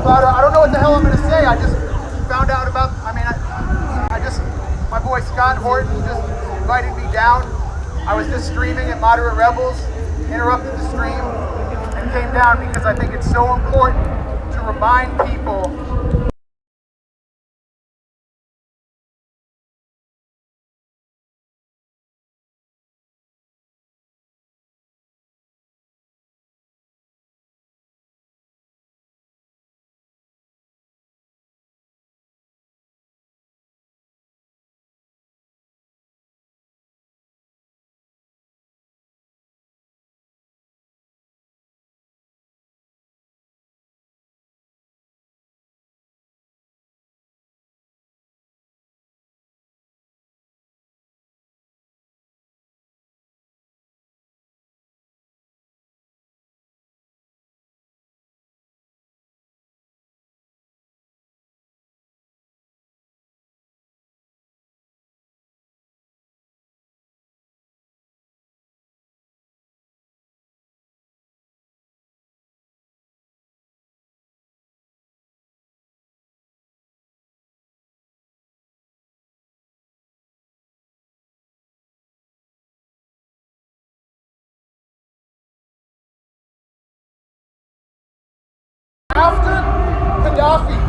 I don't know what the hell I'm going to say. I just found out about, my boy Scott Horton just invited me down. I was just streaming at Moderate Rebels, interrupted the stream, and came down because I think it's so important to remind people after Gaddafi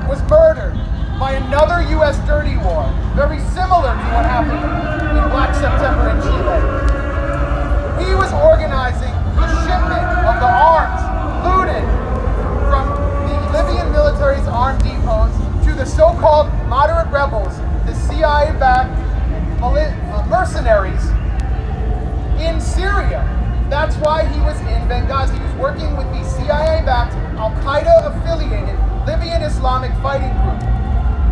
was murdered by another U.S. dirty war, very similar to what happened in Black September in Chile. He was organizing the shipment of the arms looted from the Libyan military's armed depots to the so-called moderate rebels, the CIA-backed mercenaries in Syria. That's why he was in Benghazi. He was working with the CIA-backed, Al-Qaeda-affiliated Libyan Islamic Fighting Group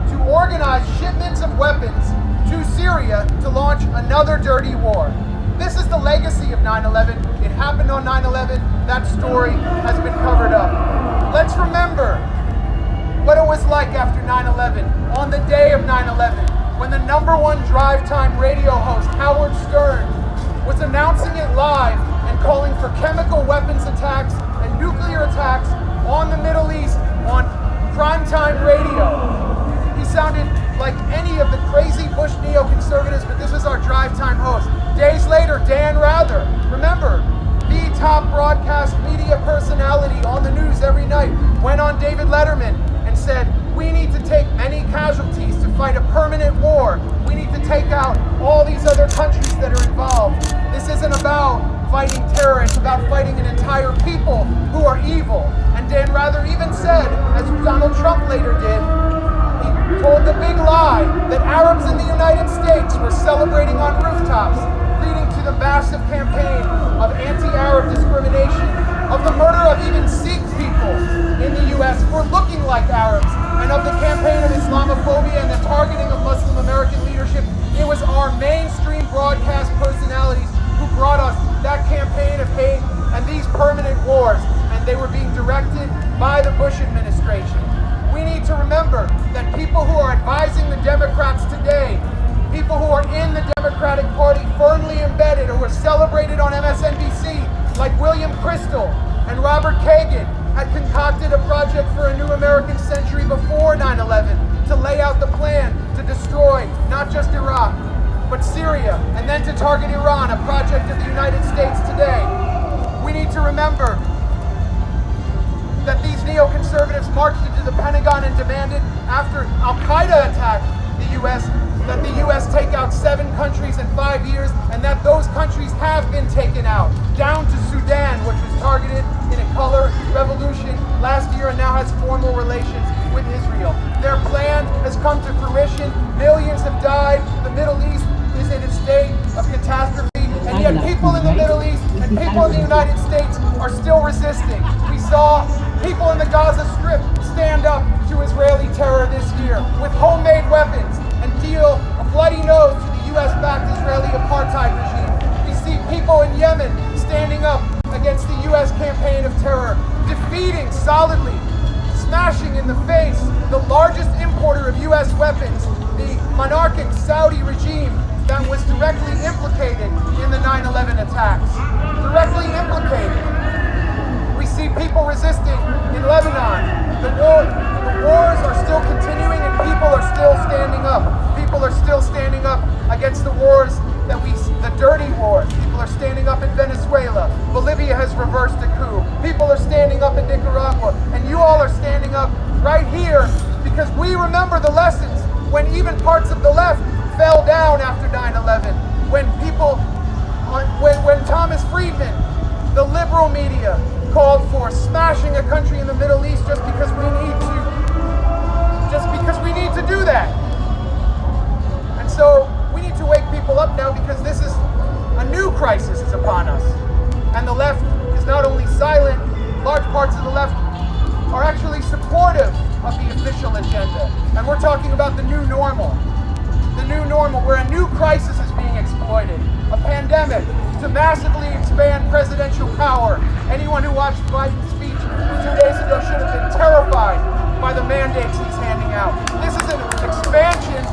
to organize shipments of weapons to Syria to launch another dirty war. This is the legacy of 9/11. It happened on 9/11. That story has been covered up. Let's remember what it was like after 9/11, on the day of 9/11, when the #1 drive time radio host, Howard Stern, was announcing it live and calling for chemical weapons attacks and nuclear attacks on the Middle East on primetime radio. He sounded like any of the crazy Bush neoconservatives, but this was our drive time host. Days later, Dan Rather, remember, the top broadcast media personality on the news every night, went on David Letterman and said, we need to take many casualties to fight a permanent war. We need to take out all these other countries that are involved. This isn't about fighting terror, it's about fighting an entire people who are evil. And Dan Rather even said, as Donald Trump later did, he told the big lie that Arabs in the United States were celebrating on rooftops, leading to the massive campaign of anti-Arab discrimination, of the murder of even Sikh people in the US for looking like Arabs, and of the campaign of Islamophobia and the targeting of Muslim American leadership. It was our mainstream broadcast personalities who brought us that campaign of hate and these permanent wars, and they were being directed by the Bush administration. We need to remember that people who are advising the Democrats today, people who are in the Democratic Party firmly embedded, who are celebrated on MSNBC, like William Kristol and Robert Kagan, had concocted a project for a new American century before 9/11 to lay out the plan to destroy not just Iraq, but Syria, and then to target Iran, a project of the United States today. We need to remember that these neoconservatives marched into the Pentagon and demanded, after Al-Qaeda attacked the U.S., that the U.S. take out 7 countries in 5 years, and that those countries have been taken out, down to Sudan, which was targeted in a color revolution last year and now has formal relations with Israel. Their plan has come to fruition. Millions have died. The Middle East is in a state of catastrophe, and yet people in the Middle East and people in the United States are still resisting. We saw people in the Gaza Strip stand up to Israeli terror this year with homemade weapons and deal a bloody nose to the U.S.-backed Israeli apartheid regime. We see people in Yemen standing up against the U.S. campaign of terror, defeating solidly, smashing in the face the largest importer of U.S. weapons, the monarchic Saudi regime that was directly implicated in the 9/11 attacks. Directly implicated. We see people resisting in Lebanon, the still standing up. People are still standing up against the wars that the dirty wars. People are standing up in Venezuela. Bolivia has reversed a coup. People are standing up in Nicaragua. And you all are standing up right here because we remember the lessons when even parts of the left fell down after 9/11. When Thomas Friedman, the liberal media, called for smashing a country in the Middle East just because we need to do that. And so we need to wake people up now because this is a new crisis is upon us. And the left is not only silent, large parts of the left are actually supportive of the official agenda. And we're talking about the new normal. The new normal where a new crisis is being exploited. A pandemic to massively expand presidential power. Anyone who watched Biden's speech 2 days ago should have been terrified by the mandates he's handing out. This is an expansion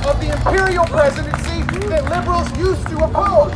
of the imperial presidency that liberals used to oppose.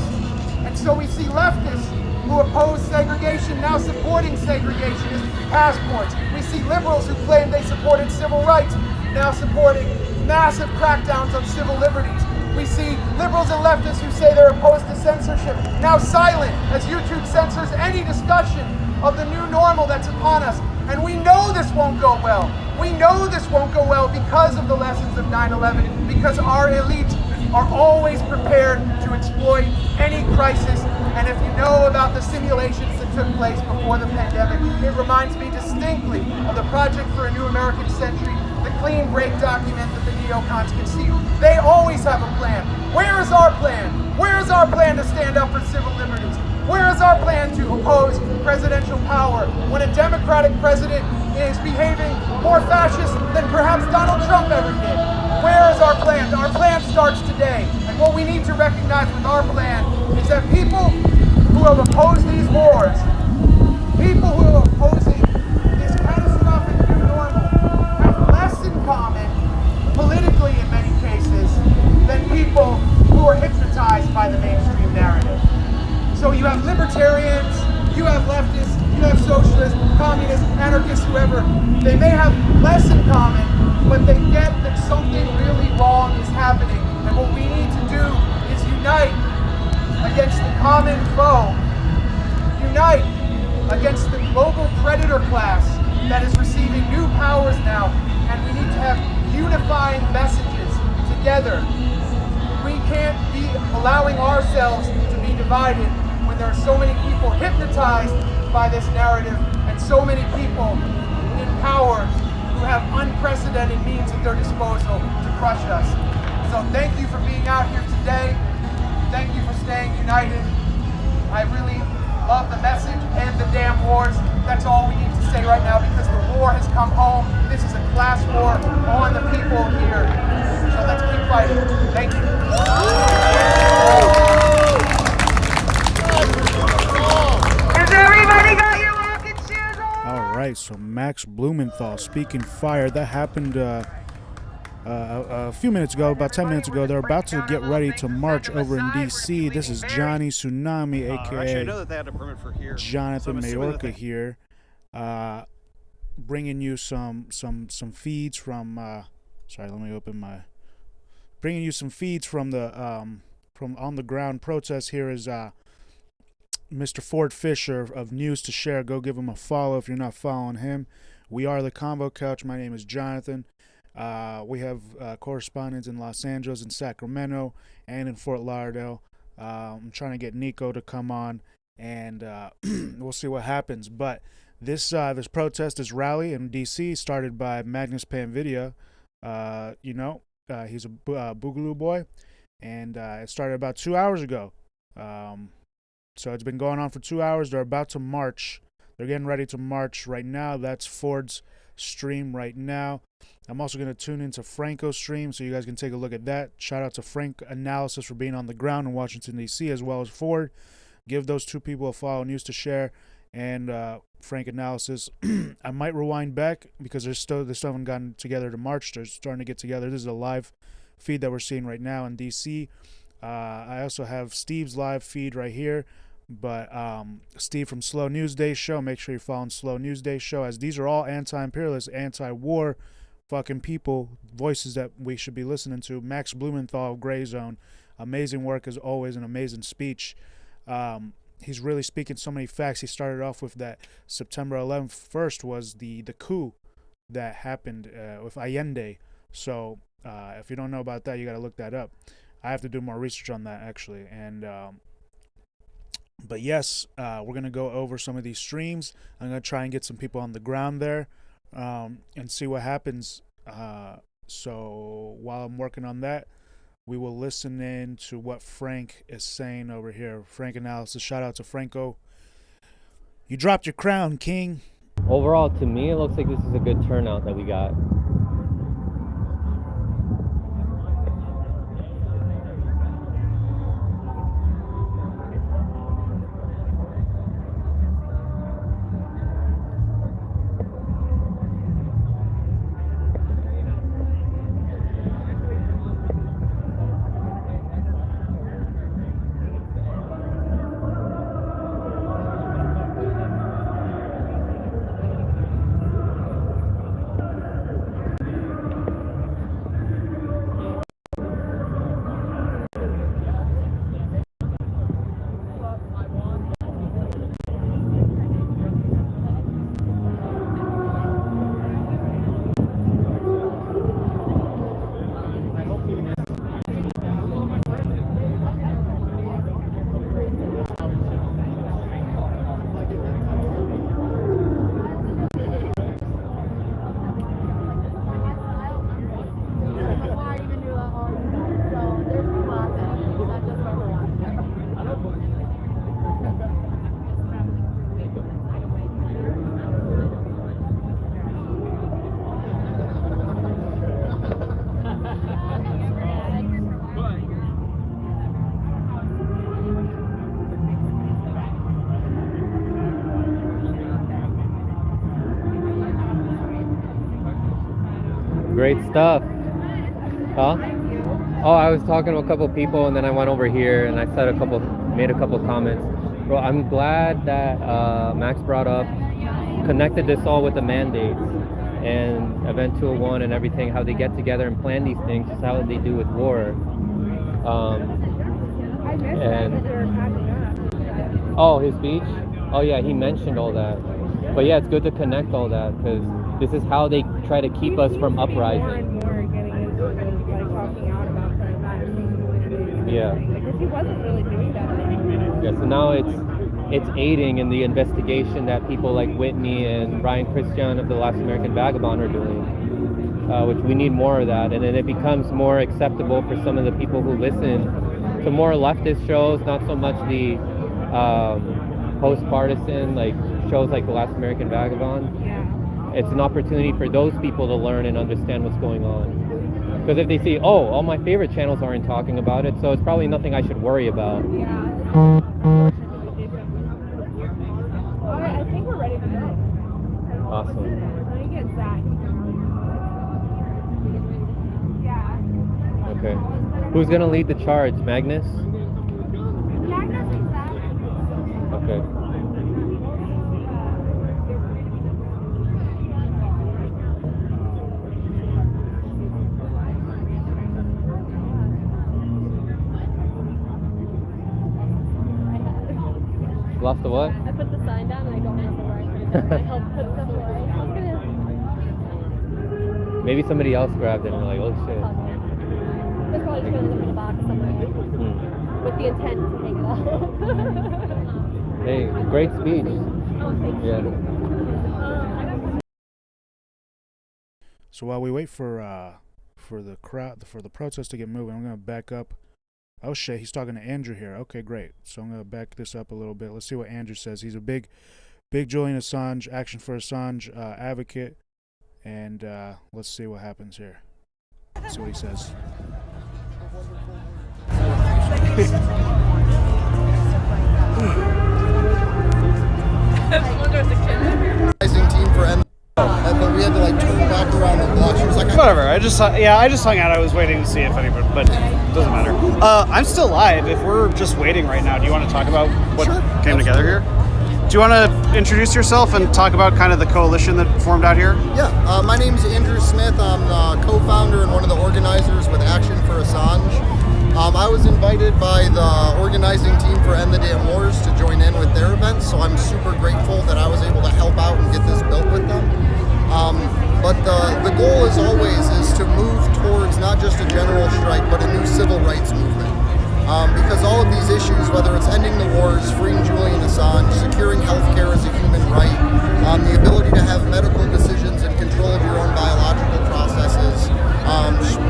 And so we see leftists who oppose segregation now supporting segregationist passports. We see liberals who claim they supported civil rights now supporting massive crackdowns on civil liberties. We see liberals and leftists who say they're opposed to censorship now silent as YouTube censors any discussion of the new normal that's upon us. And we know this won't go well. We know this won't go well because of the lessons of 9/11, because our elites are always prepared to exploit any crisis. And if you know about the simulations that took place before the pandemic, it reminds me distinctly of the Project for a New American Century, the clean break document that the neocons conceived. They always have a plan. Where is our plan? Where is our plan to stand up for civil liberties? Where is our plan to oppose presidential power when a Democratic president is behaving more fascist than perhaps Donald Trump ever did? Where is our plan? Our plan starts today. And what we need to recognize with our plan is that people who have opposed these wars, people who are opposing this catastrophic new normal, have less in common, politically in many cases, than people who are hypnotized by the mainstream narrative. So you have libertarians, you have leftists, you have socialists, communists, anarchists, whoever. They may have less in common, but they get that something really wrong is happening. And what we need to do is unite against the common foe. Unite against the global predator class that is receiving new powers now. And we need to have unifying messages together. We can't be allowing ourselves to be divided when there are so many people hypnotized by this narrative and so many people in power who have unprecedented means at their disposal to crush us. So thank you for being out here today. Thank you for staying united. I really love the message and the damn wars. That's all we need to say right now because the war has come home. This is a class war on the people here. So let's keep fighting. Thank you. Everybody got your rocket shoes on? All right, so Max Blumenthal speaking fire. That happened a few minutes ago, about 10 minutes ago. They're about to get ready to march over in D.C. This is Jonny Tsunami, a.k.a. Actually, I know that they had a permit for here. Jonathan So Mayorga here, bringing you some feeds from. Sorry, let me open my. Bringing you some feeds from the from on the ground protests. Here is Mr. Ford Fisher of News to Share. Go give him a follow if you're not following him. We are the Convo Couch. My name is Jonathan. We have correspondents in Los Angeles and Sacramento and in Fort Lauderdale. I'm trying to get Niko to come on, and we'll see what happens. But this protest, this rally in D.C. started by Magnus Panvidya. He's a Boogaloo boy, and it started about 2 hours ago. So it's been going on for 2 hours. They're about to march. They're getting ready to march right now. That's Ford's stream right now. I'm also going to tune into Franco's stream so you guys can take a look at that. Shout out to Frank Analysis for being on the ground in Washington, D.C., as well as Ford. Give those two people a follow. News to Share and Frank Analysis. I might rewind back because they still haven't gotten together to march. They're starting to get together. This is a live feed that we're seeing right now in D.C. I also have Steve's live feed right here. But Steve from Slow News Day Show, make sure you're following Slow News Day Show, as these are all anti-imperialist, anti-war fucking people, voices that we should be listening to. Max Blumenthal of Gray Zone, amazing work as always, an amazing speech. He's really speaking so many facts. He started off with that September 11th first was the coup that happened with Allende. So if you don't know about that, you got to look that up. I have to do more research on that, actually. And but yes, we're going to go over some of these streams. I'm going to try and get some people on the ground there and see what happens. So while I'm working on that, we will listen in to what Frank is saying over here. Frank Analysis. Shout out to Franco. You dropped your crown, King. Overall, to me, it looks like this is a good turnout that we got. Great stuff. Huh? Oh, I was talking to a couple people and then I went over here and I made a couple comments. Bro, I'm glad that Max brought up, connected this all with the mandates and Event 201 and everything, how they get together and plan these things, just how they do with war. Oh, his speech? Oh yeah, he mentioned all that. But yeah, it's good to connect all that because this is how they try to keep us from uprising. Yeah. Because he wasn't really doing that. Yeah, so now it's aiding in the investigation that people like Whitney and Ryan Christian of the Last American Vagabond are doing, which we need more of that. And then it becomes more acceptable for some of the people who listen to more leftist shows, not so much the post-partisan like shows like the Last American Vagabond. Yeah. It's an opportunity for those people to learn and understand what's going on. Because if they see, oh, all my favorite channels aren't talking about it, so it's probably nothing I should worry about. Yeah. Alright, I think we're ready to go. Awesome. Let me get Zach. Yeah. Okay. Who's gonna lead the charge? Magnus? Magnus and Zach. Okay. Lost the what? I put the sign down and I don't remember where I put it down. I helped put stuff away. I was gonna... Maybe somebody else grabbed it and like, oh shit. It's probably just gonna live in a box somewhere. With the intent to take it off. Hey, great speech. Oh, thank you. Yeah. So while we wait for the crowd, for the protest to get moving, I'm gonna back up. Oh shit, he's talking to Andrew here. Okay, great. So I'm gonna back this up a little bit. Let's see what Andrew says. He's a big Julian Assange, Action for Assange advocate, and let's see what happens here. Let's see what he says. Team for but we had to like turn back around the block. She was like, whatever. I just hung out. I was waiting to see if anybody, but it doesn't matter. I'm still live. If we're just waiting right now, do you want to talk about what came together here? Do you want to introduce yourself and talk about kind of the coalition that formed out here? Yeah, my name is Andrew Smith. I'm the co-founder and one of the organizers with Action for Assange. I was invited by the organizing team for End the Damn Wars to join in with their event, so I'm super grateful that I was able to help out and get this built with them. But the goal, as always, is to move towards not just a general strike, but a new civil rights movement. Because all of these issues, whether it's ending the wars, freeing Julian Assange, securing healthcare as a human right, the ability to have medical decisions and control of your own biological processes,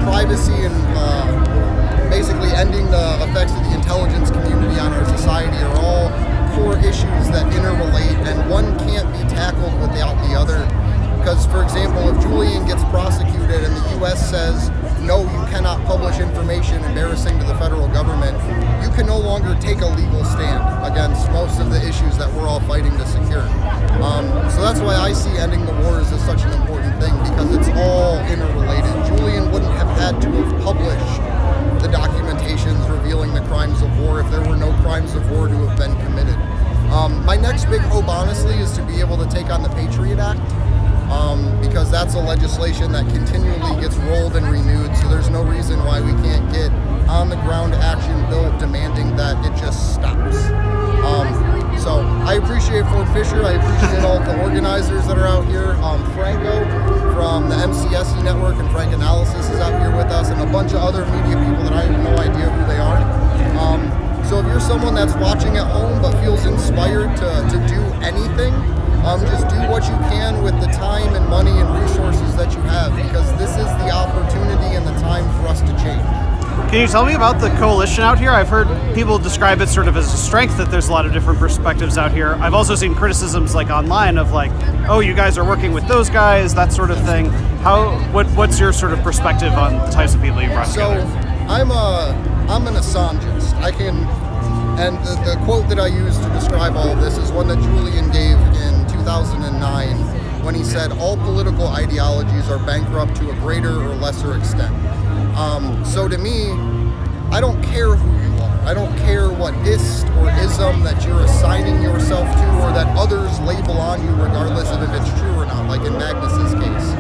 privacy, and basically ending the effects of the intelligence community on our society are all core issues that interrelate, and one can't be tackled without the other. Because, for example, if Julian gets prosecuted and the U.S. says, no, you cannot publish information embarrassing to the federal government, you can no longer take a legal stand against most of the issues that we're all fighting to secure. So that's why I see ending the wars as such an important thing, because it's all interrelated. Julian wouldn't have had to have published the documentations revealing the crimes of war if there were no crimes of war to have been committed. My next big hope, honestly, is to be able to take on the Patriot Act. Because that's a legislation that continually gets rolled and renewed, so there's no reason why we can't get on the ground action bill demanding that it just stops. So I appreciate Fort Fisher, I appreciate all the organizers that are out here. Franco from the MCSE network and Frank Analysis is out here with us, and a bunch of other media people that I have no idea who they are. So if you're someone that's watching at home but feels inspired to do anything, just do what you can with the time and money and resources that you have, because this is the opportunity and the time for us to change. Can you tell me about the coalition out here? I've heard people describe it sort of as a strength that there's a lot of different perspectives out here. I've also seen criticisms like online of like, oh, you guys are working with those guys, that sort of thing. What's your sort of perspective on the types of people you brought together? I'm an Assangeist. And the quote that I use to describe all of this is one that Julian gave in 2009 when he said, all political ideologies are bankrupt to a greater or lesser extent. So to me, I don't care who you are. I don't care what ist or ism that you're assigning yourself to or that others label on you regardless of if it's true or not, like in Magnus's case.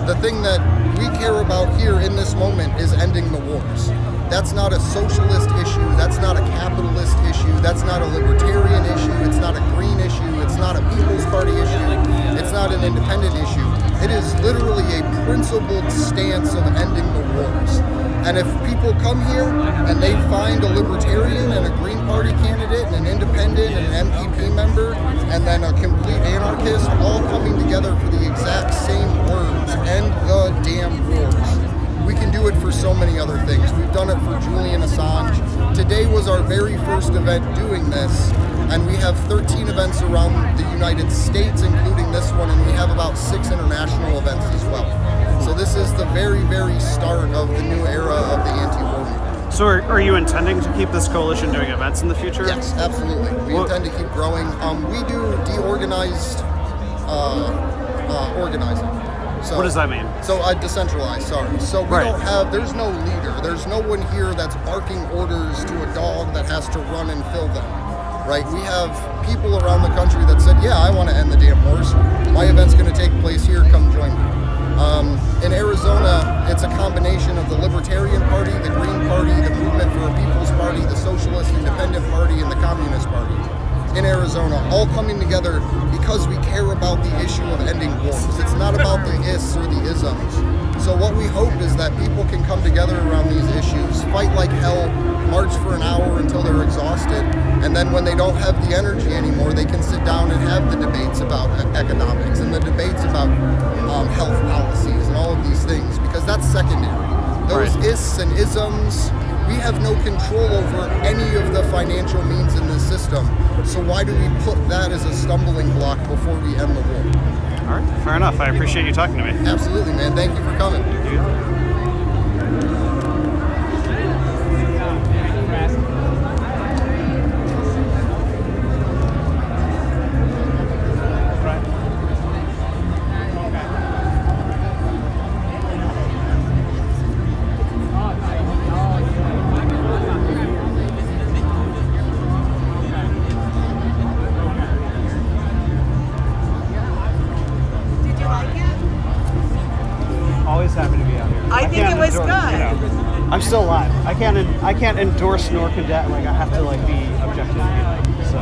The thing that we care about here in this moment is ending the wars. That's not a socialist issue, that's not a capitalist issue, that's not a libertarian issue, it's not a green issue, it's not a People's Party issue, it's not an independent issue. It is literally a principled stance of ending the wars. And if people come here and they find a libertarian and a Green Party candidate and an independent and an MPP member and then a complete anarchist all coming together for the exact same words, end the damn wars, we can do it for so many other things. We've done it for Julian Assange. Today was our very first event doing this, and we have 13 events around the United States, including this one, and we have about 6 international events as well. So this is the very, very start of the new era of the anti-war movement. So are you intending to keep this coalition doing events in the future? Yes, absolutely. We intend to keep growing. We do deorganized organizing. So, what does that mean? So decentralized, sorry. So we don't have, there's no leader. There's no one here that's barking orders to a dog that has to run and fill them, right? We have people around the country that said, yeah, I want to end the damn wars. My event's going to take place here, come join me. In Arizona, it's a combination of the Libertarian Party, the Green Party, the Movement for a People's Party, the Socialist Independent Party, and the Communist Party. In Arizona, all coming together because we care about the issue of ending wars. It's not about the ists or the isms. So what we hope is that people can come together around these issues, fight like hell, march for an hour until they're exhausted, and then when they don't have the energy anymore, they can sit down and have the debates about economics and the debates about health policies and all of these things, because that's secondary. Those ists and isms, we have no control over any of the financial means in this system. So why do we put that as a stumbling block before we end the war? All right, fair enough. I appreciate you talking to me. Absolutely, man. Thank you for coming. Thank you. was endorse, good. you know, I'm still alive. I can't endorse nor condemn. Like I have to like be objective. So.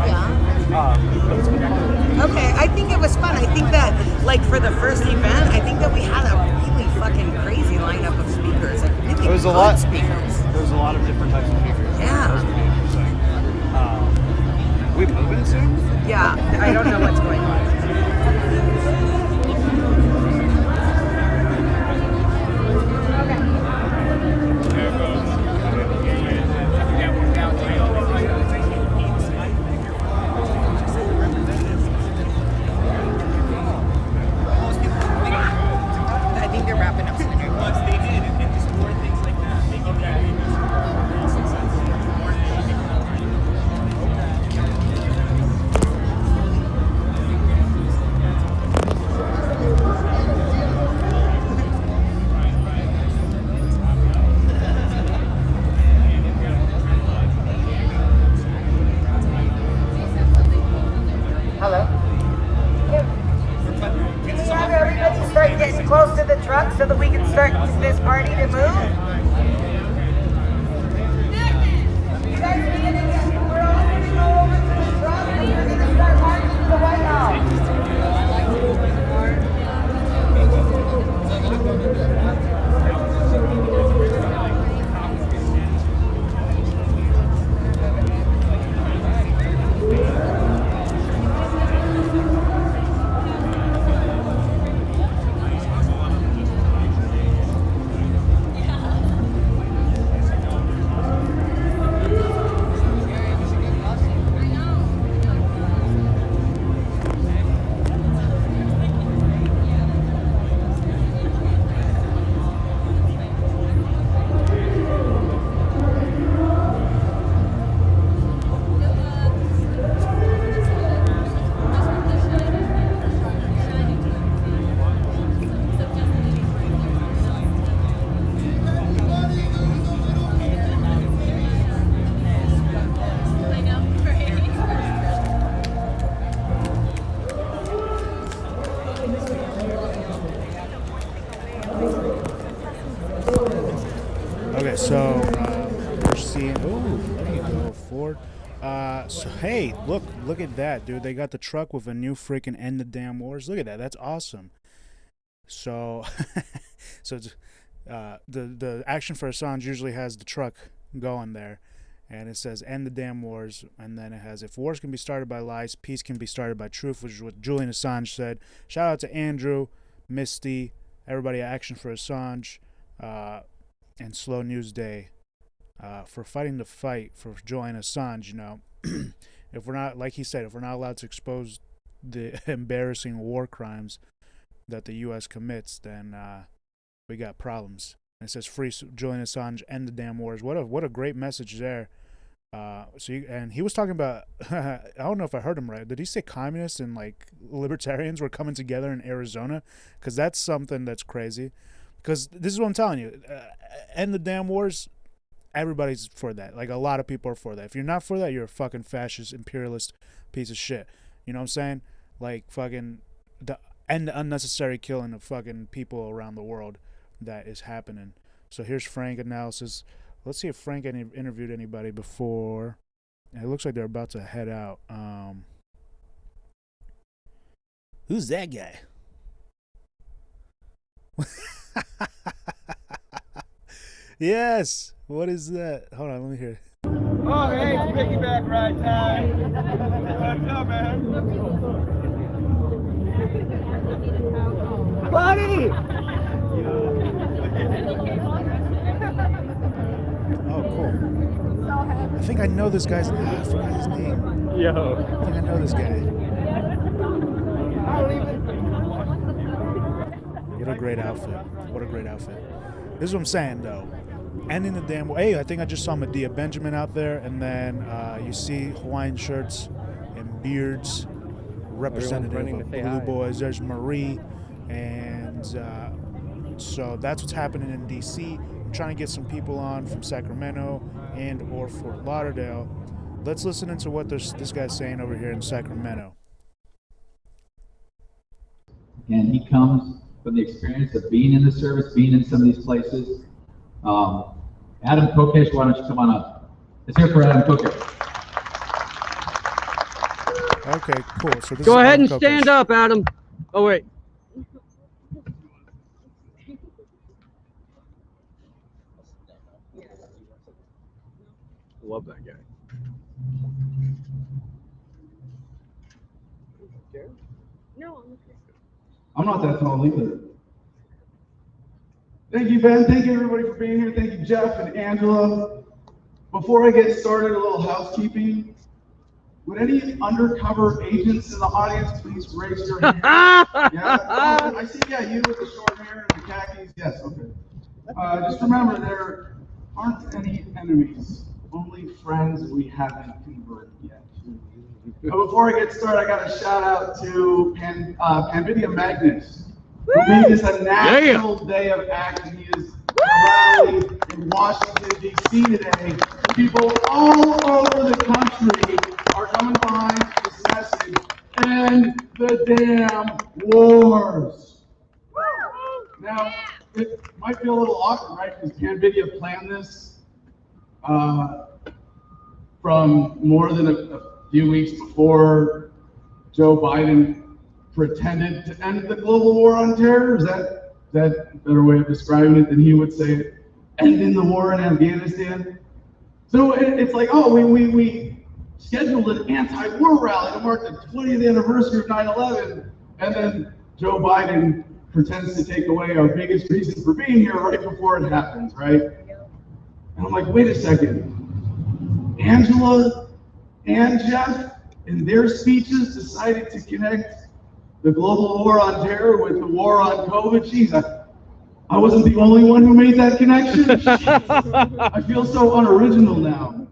But it's been fun. Okay, I think it was fun. I think that, like, for the first event, I think that we had a really fucking crazy lineup of speakers. Like, really There was a good lot. speakers. There was a lot of different types of speakers. Yeah. That was pretty interesting. We moving soon? Yeah, I don't know what's going on. I think they're wrapping up soon. Hello? Can you have everybody start getting close to the truck so that we can start this party to move? You guys are gonna get, we're all gonna go over to the truck and we're gonna start marching to the White House. Okay, so we're seeing. Oh, there you go, Ford. So hey, look at that, dude. They got the truck with a new freaking End the Damn Wars. Look at that. That's awesome. So, so it's, the Action for Assange usually has the truck going there, and it says End the Damn Wars, and then it has if wars can be started by lies, peace can be started by truth, which is what Julian Assange said. Shout out to Andrew, Misty, everybody at Action for Assange, and Slow News Day for fighting the fight for Julian Assange. You know, if we're not, like he said, if we're not allowed to expose the embarrassing war crimes that the U.S. commits, then we got problems. And it says free Julian Assange, end the damn wars. What a great message there. And he was talking about I don't know if I heard him right. Did he say communists and like libertarians were coming together in Arizona? Because that's something that's crazy. Because this is what I'm telling you, end the damn wars. Everybody's for that. Like a lot of people are for that. If you're not for that, you're a fucking fascist, imperialist piece of shit. You know what I'm saying? Like fucking end the unnecessary killing of fucking people around the world that is happening. So here's Frank analysis. Let's see if Frank interviewed anybody before. It looks like they're about to head out. Who's that guy? Yes. What is that? Hold on, let me hear. Oh, hey, it's piggyback ride time. What's up, man? Buddy! Oh, cool. I think I know this guy's. I forgot his name. Yo. I think I know this guy. What a great outfit. What a great outfit. This is what I'm saying, though. Ending the damn... Hey, I think I just saw Medea Benjamin out there, and then you see Hawaiian shirts and beards, representative of Blue Boys. There's Marie, and so that's what's happening in D.C. I'm trying to get some people on from Sacramento and or Fort Lauderdale. Let's listen into what this guy's saying over here in Sacramento. And he comes from the experience of being in the service, being in some of these places. Adam Kokesh, why don't you come on up? Let's hear for Adam Kokesh. Okay, cool. So this Go is ahead Adam and stand Kokesh. up, Adam. Oh, wait. Love that guy. No, I'm not that tall either. Thank you, Ben. Thank you, everybody, for being here. Thank you, Jeff and Angela. Before I get started, a little housekeeping. Would any undercover agents in the audience please raise your hand? Yeah, I see. Yeah, you with the short hair and the khakis. Yes, okay. Just remember, there aren't any enemies, only friends we haven't converted yet. But before I get started, I got a shout out to Panvidia Magnus, who made this a national day of action. He is rally in Washington, D.C. today. People all over the country are coming behind this message. End the damn wars. Now, it might be a little awkward, right? Because Panvidia planned this from more than a few weeks before Joe Biden pretended to end the global war on terror. Is that a better way of describing it than he would say it? Ending the war in Afghanistan. So it's like, oh, we scheduled an anti-war rally to mark the 20th anniversary of 9/11, and then Joe Biden pretends to take away our biggest reason for being here right before it happens, right? And I'm like, wait a second. Angela and Jeff, in their speeches, decided to connect the global war on terror with the war on COVID. Jeez, I wasn't the only one who made that connection. I feel so unoriginal now.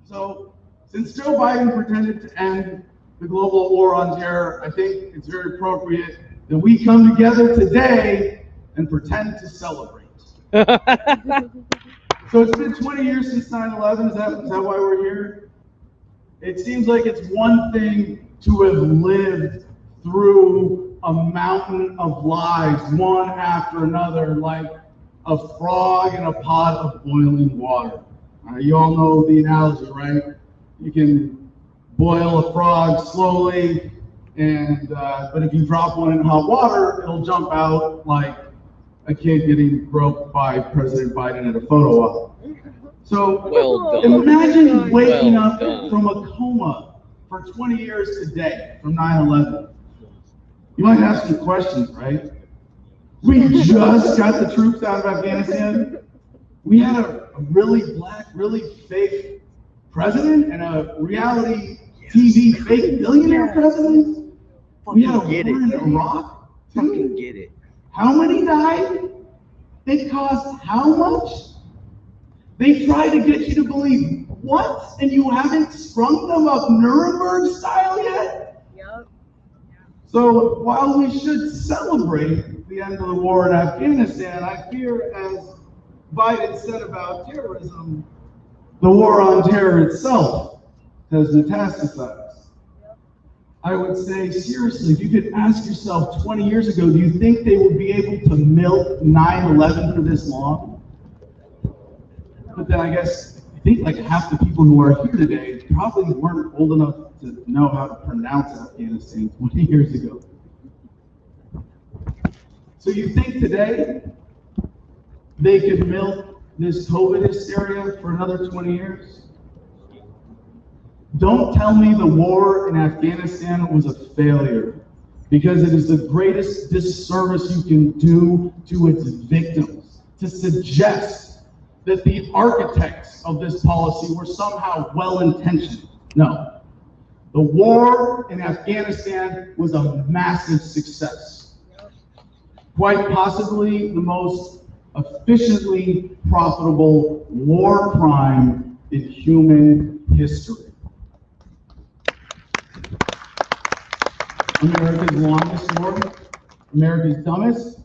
So, since Joe Biden pretended to end the global war on terror, I think it's very appropriate that we come together today and pretend to celebrate. So it's been 20 years since 9/11. Is that why we're here? It seems like it's one thing to have lived through a mountain of lies, one after another, like a frog in a pot of boiling water. You all know the analogy, right? You can boil a frog slowly, but if you drop one in hot water, it'll jump out like a kid getting groped by President Biden at a photo op. So imagine waking up from a coma for 20 years today from 9/11. You might ask some questions, right? We just got the troops out of Afghanistan. We had a really black, really fake president and a reality TV fake billionaire president. We had a war in Iraq. Fucking get it. How many died? It cost how much? They tried to get you to believe what? And you haven't sprung them up Nuremberg style yet? Yep. So while we should celebrate the end of the war in Afghanistan, I fear, as Biden said about terrorism, the war on terror itself has metastasized. I would say, seriously, if you could ask yourself 20 years ago, do you think they would be able to milk 9/11 for this long? But then I think like half the people who are here today probably weren't old enough to know how to pronounce Afghanistan 20 years ago. So you think today they could milk this COVID hysteria for another 20 years? Don't tell me the war in Afghanistan was a failure, because it is the greatest disservice you can do to its victims to suggest that the architects of this policy were somehow well-intentioned. No. The war in Afghanistan was a massive success. Quite possibly the most efficiently profitable war crime in human history. America's longest war, America's dumbest.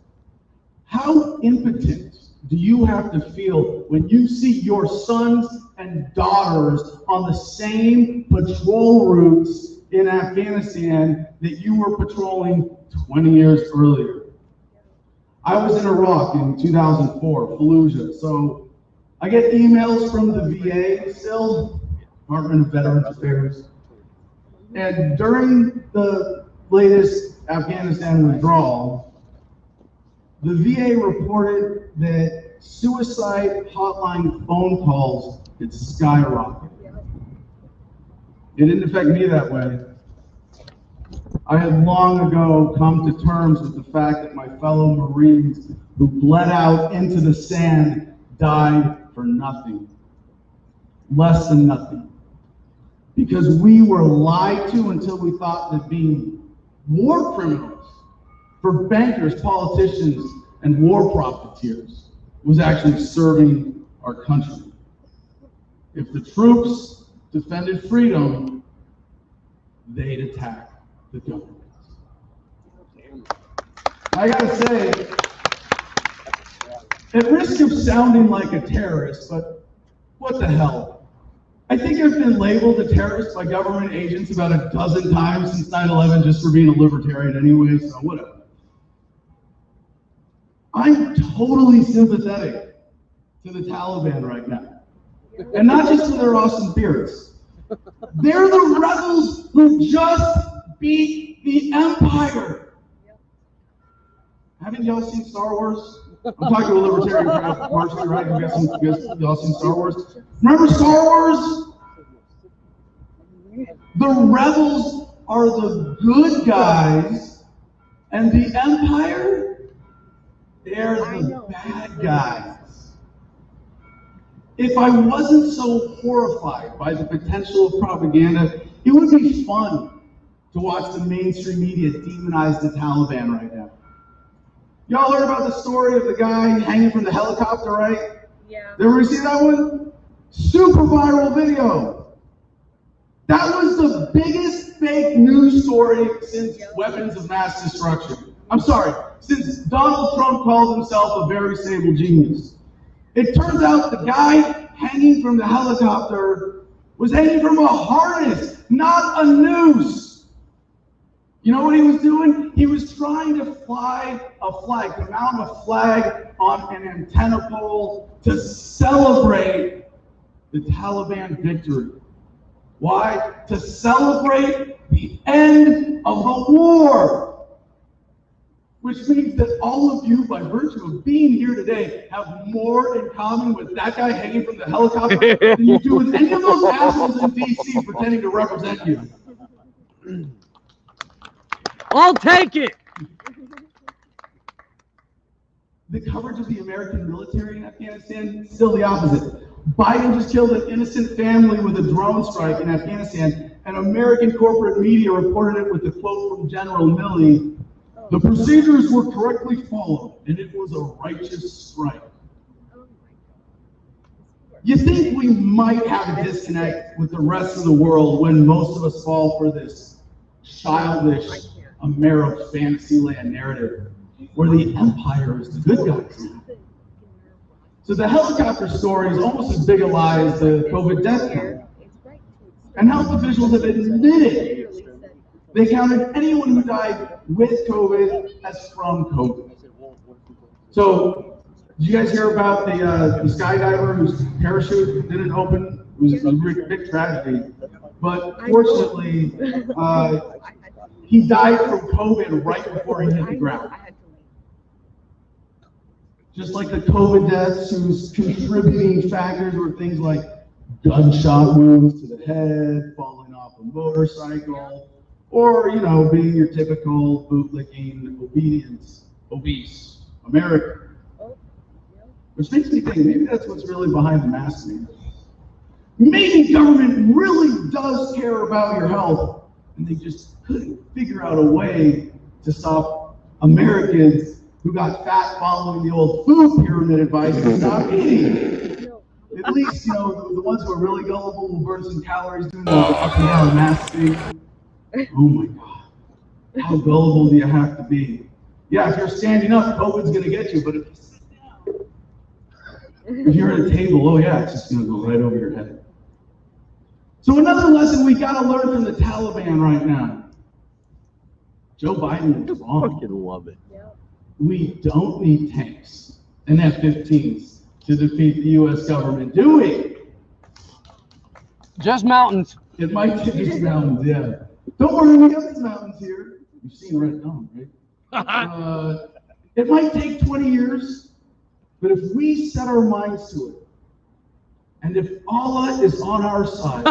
How impotent do you have to feel when you see your sons and daughters on the same patrol routes in Afghanistan that you were patrolling 20 years earlier? I was in Iraq in 2004, Fallujah. So I get emails from the VA still, Department of Veterans Affairs. And during the latest Afghanistan withdrawal, the VA reported that suicide hotline phone calls had skyrocketed. It didn't affect me that way. I had long ago come to terms with the fact that my fellow Marines who bled out into the sand died for nothing, less than nothing. Because we were lied to until we thought that being war criminals for bankers, politicians, and war profiteers was actually serving our country. If the troops defended freedom, they'd attack the government. I gotta say, at risk of sounding like a terrorist, but what the hell? I think I've been labeled a terrorist by government agents about a dozen times since 9/11 just for being a libertarian anyway, so whatever. I'm totally sympathetic to the Taliban right now. And not just for their awesome beards. They're the rebels who just beat the Empire. Haven't y'all seen Star Wars? I'm talking to a libertarian partially, right? You guys y'all seen Star Wars? Remember Star Wars? The rebels are the good guys, and the Empire, they're the bad guys. If I wasn't so horrified by the potential of propaganda, it would be fun to watch the mainstream media demonize the Taliban right now. Y'all heard about the story of the guy hanging from the helicopter, right? Yeah. Did everybody see that one? Super viral video. That was the biggest fake news story since weapons of mass destruction. I'm sorry, since Donald Trump called himself a very stable genius. It turns out the guy hanging from the helicopter was hanging from a harness, not a noose. You know what he was doing? He was trying to fly a flag, to mount a flag on an antenna pole to celebrate the Taliban victory. Why? To celebrate the end of the war. Which means that all of you, by virtue of being here today, have more in common with that guy hanging from the helicopter than you do with any of those assholes in DC pretending to represent you. I'll take it! The coverage of the American military in Afghanistan, still the opposite. Biden just killed an innocent family with a drone strike in Afghanistan, and American corporate media reported it with the quote from General Milley, "The procedures were correctly followed, and it was a righteous strike." You think we might have a disconnect with the rest of the world when most of us fall for this childish Amero Fantasyland narrative where the Empire is the good guys now. So the helicopter story is almost as big a lie as the COVID death count. And health officials have admitted they counted anyone who died with COVID as from COVID. So, did you guys hear about the skydiver whose parachute didn't open? It was a big tragedy. But fortunately, he died from COVID right before he hit the ground. Just like the COVID deaths whose contributing factors were things like gunshot wounds to the head, falling off a motorcycle, or, you know, being your typical bootlicking, obese American. Which makes me think maybe that's what's really behind the mask mandate. Maybe government really does care about your health, and they just couldn't figure out a way to stop Americans who got fat following the old food pyramid advice to stop eating. At least, you know, the ones who are really gullible will burn some calories doing the up and down mask thing. Oh my God. How gullible do you have to be? Yeah, if you're standing up, COVID's gonna get you, but if you sit down, if you're at a table, oh yeah, it's just gonna go right over your head. So another lesson we gotta learn from the Taliban right now. Joe Biden is wrong. I fucking love it. We don't need tanks and F-15s to defeat the U.S. government, do we? Just mountains. It might take just mountains, yeah. Don't worry, we got these mountains here. You've seen Red Dawn, right? It might take 20 years, but if we set our minds to it, and if Allah is on our side,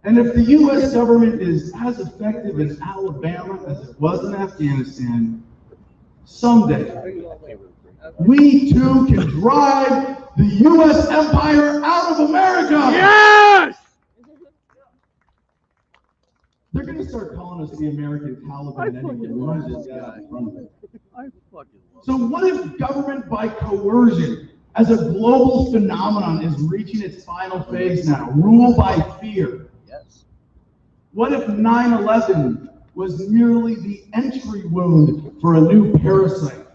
and if the U.S. government is as effective in Alabama as it was in Afghanistan, someday, we too can drive the U.S. empire out of America! Yes! They're going to start calling us the American Taliban anyway. We might as well just get out in front of it. So what if government by coercion as a global phenomenon is reaching its final phase now? Rule by fear. Yes. What if 9/11 was merely the entry wound for a new parasite?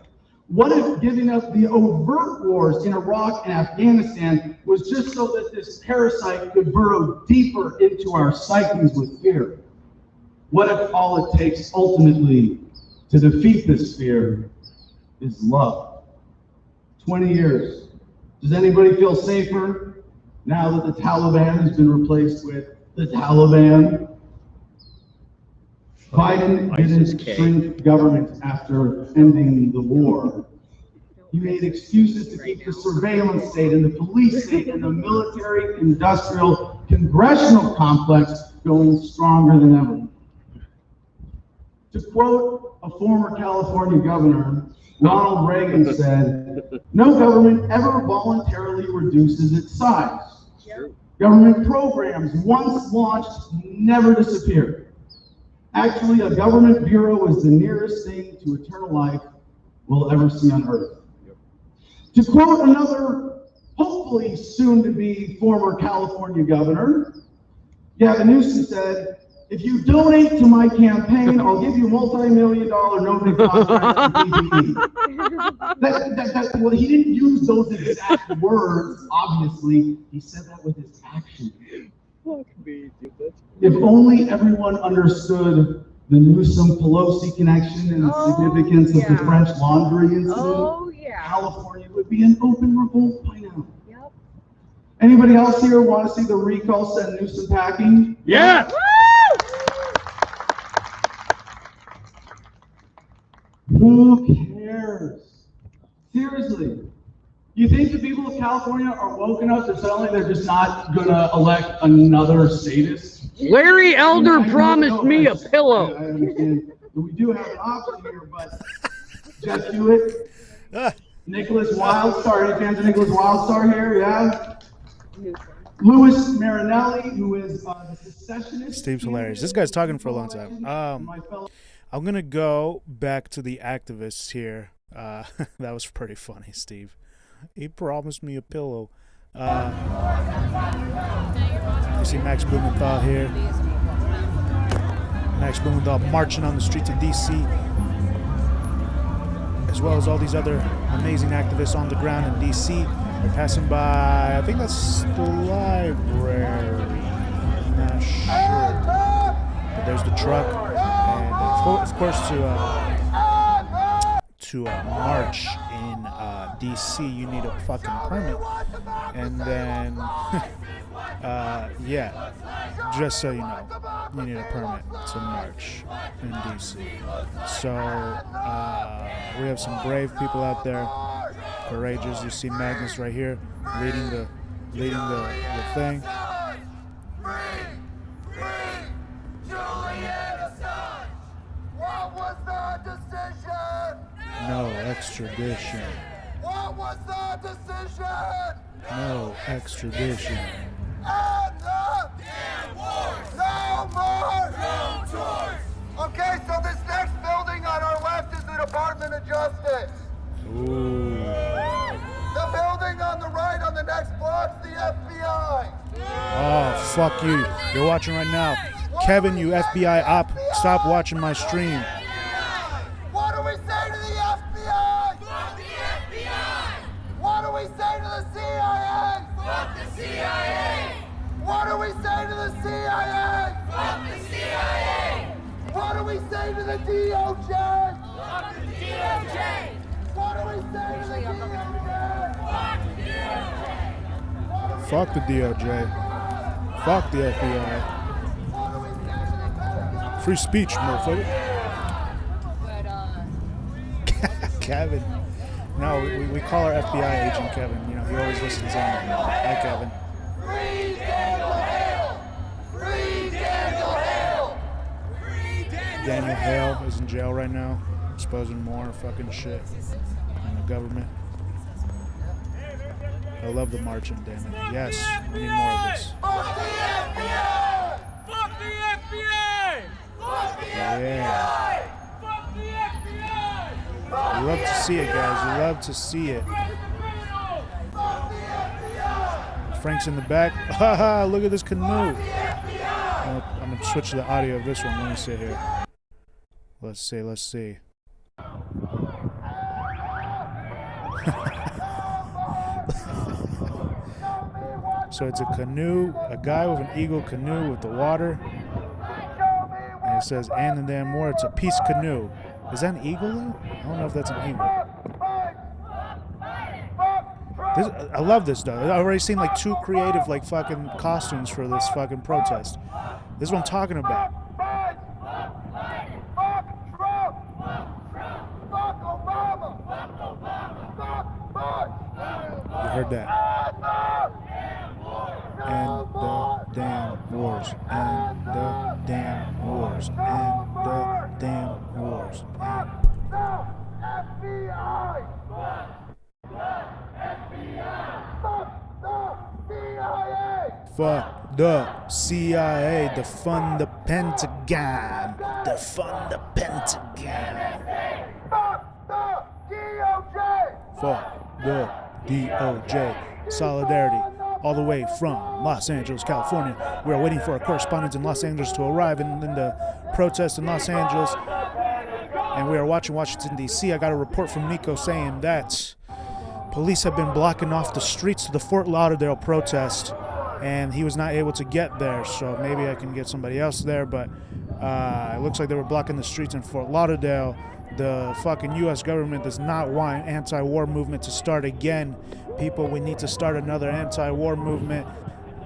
What if giving up the overt wars in Iraq and Afghanistan was just so that this parasite could burrow deeper into our psyches with fear? What if all it takes ultimately to defeat this fear is love? 20 years. Does anybody feel safer now that the Taliban has been replaced with the Taliban? Biden didn't shrink government after ending the war. He made excuses to keep the surveillance state and the police state and the military, industrial, congressional complex going stronger than ever. To quote a former California governor, Ronald Reagan said, "No government ever voluntarily reduces its size. Government programs, once launched, never disappear. Actually, a government bureau is the nearest thing to eternal life we'll ever see on Earth." To quote another, hopefully soon-to-be former California governor, Gavin Newsom said, "If you donate to my campaign, I'll give you multi-million-dollar no-bid contracts for PPE." Well, he didn't use those exact words, obviously. He said that with his action. If only everyone understood the Newsom-Pelosi connection and the significance of the French Laundry incident, California would be in open revolt by now. Yep. Anybody else here want to see the recall send Newsom packing? Yeah! Who cares? Seriously. You think the people of California are woke enough to suddenly they're just not going to elect another sadist? Larry Elder promised me a pillow. I understand. We do have an option here, but Jeff Hewitt, Nicholas Wildstar, any fans of Nicholas Wildstar here? Yeah? Louis Marinelli, who is the secessionist. Steve's hilarious. This guy's talking for a long time. I'm going to go back to the activists here. That was pretty funny, Steve. He promised me a pillow. You see Max Blumenthal here. Max Blumenthal marching on the streets of D.C., as well as all these other amazing activists on the ground in D.C. They're passing by, I think that's the library. I'm not sure. But there's the truck. And of course, to march in D.C., you need a fucking permit. And then, yeah, just so you know, you need a permit to march in D.C. So we have some brave people out there, courageous. You see Magnus right here leading the thing. What was the decision? No extradition. What was the decision? No extradition. And the damn wars. No more. No tours. Okay, so this next building on our left is the Department of Justice. Ooh. The building on the right on the next block's the FBI. Oh, fuck you. You're watching right now. Kevin, you FBI op, stop watching my stream. What do we say to the FBI? Fuck the FBI! What do we say to the CIA? Fuck the CIA! What do we say to the CIA? Fuck the CIA! What do we say to the DOJ? Fuck the DOJ! Fuck the DOJ. Fuck the FBI. Free speech, motherfucker. Kevin. No, we call our FBI agent Kevin. You know, he always listens in. Hi, Kevin. Free Daniel Hale! Free Daniel Hale! Free Daniel Hale is in jail right now, exposing more fucking shit in the government. I love the marching, damn it. Yes, we need more of this. Fuck the FBI! Fuck the FBI! Fuck the FBI! Fuck the FBI! You love to see it, guys. You love to see it. Frank's in the back. Haha, look at this canoe. I'm going to switch to the audio of this one. Let me see here. Let's see. So it's a canoe, a guy with an eagle canoe with the water. And it says, and the damn war. It's a peace canoe. Is that an eagle, though? I don't know if that's an eagle. I love this, though. I've already seen like 2 creative like fucking costumes for this fucking protest. This is what I'm talking about. You heard that. And the damn wars. And the damn wars. And the damn wars. Fuck the CIA, defund the Pentagon, defund the Pentagon. Fuck the DOJ. Solidarity, all the way from Los Angeles, California. We are waiting for our correspondents in Los Angeles to arrive in the protest in Los Angeles. And we are watching Washington, D.C. I got a report from Niko saying that police have been blocking off the streets to the Fort Lauderdale protest, and he was not able to get there, so maybe I can get somebody else there, but it looks like they were blocking the streets in Fort Lauderdale. The fucking U.S. government does not want an anti-war movement to start again. People, we need to start another anti-war movement.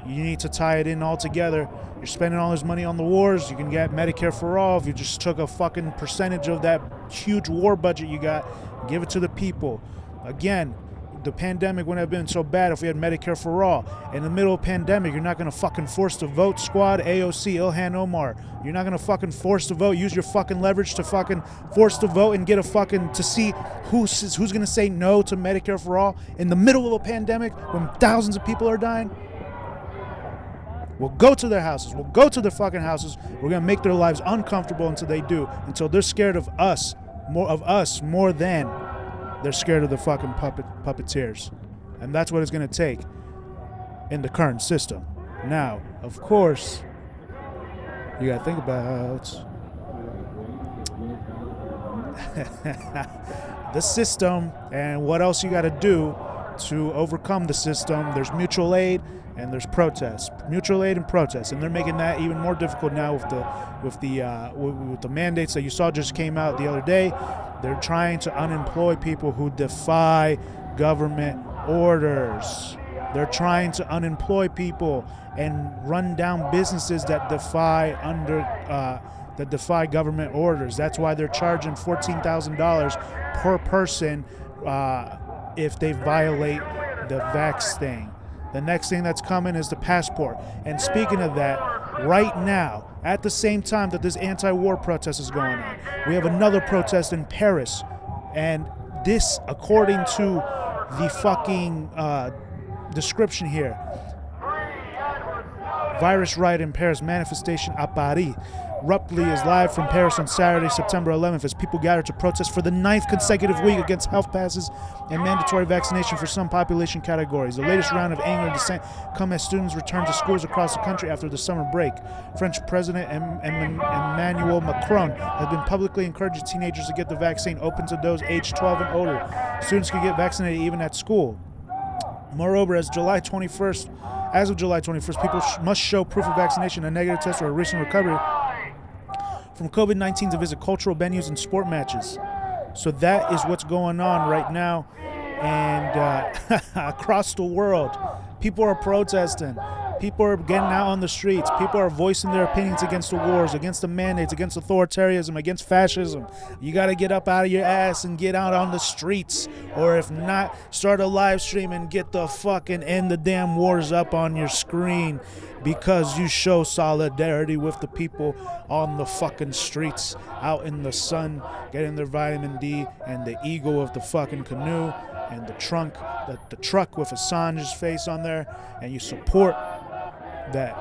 You need to tie it in all together. You're spending all this money on the wars. You can get Medicare for all if you just took a fucking percentage of that huge war budget you got, give it to the people. Again, the pandemic wouldn't have been so bad if we had Medicare for all. In the middle of pandemic, you're not going to fucking force the vote, squad, AOC, Ilhan Omar. You're not going to fucking force the vote. Use your fucking leverage to fucking force the vote and get a fucking, to see who's going to say no to Medicare for all in the middle of a pandemic when thousands of people are dying. We'll go to their houses. We'll go to their fucking houses. We're going to make their lives uncomfortable until they do. Until they're scared of us more than they're scared of the fucking puppeteers. And that's what it's going to take in the current system. Now, of course, you got to think about the system and what else you got to do to overcome the system. There's mutual aid and there's protests. Mutual aid and protests, and they're making that even more difficult now with the mandates that you saw just came out the other day. They're trying to unemploy people who defy government orders. They're trying to unemploy people and run down businesses that defy government orders. That's why they're charging $14,000 per person if they violate the vax thing. The next thing that's coming is the passport. And speaking of that, right now, at the same time that this anti-war protest is going on, we have another protest in Paris. And this, according to the fucking description here, virus riot in Paris, manifestation à Paris. Abruptly is live from Paris on Saturday, September 11th, as people gather to protest for the 9th consecutive week against health passes and mandatory vaccination for some population categories. The latest round of anger and dissent come as students return to schools across the country after the summer break. French President Emmanuel Macron has been publicly encouraging teenagers to get the vaccine, open to those aged 12 and older. Students can get vaccinated even at school. Moreover, as of July 21st, people must show proof of vaccination, a negative test, or a recent recovery from COVID-19 to visit cultural venues and sport matches. So that is what's going on right now. And across the world, People are protesting. People are getting out on the streets. People are voicing their opinions against the wars, against the mandates, against authoritarianism, against fascism. You got to get up out of your ass and get out on the streets. Or if not, start a live stream and get the fucking end the damn wars up on your screen, because you show solidarity with the people on the fucking streets, out in the sun, getting their vitamin D and the eagle of the fucking canoe and the trunk, the truck with Assange's face on there, and you support that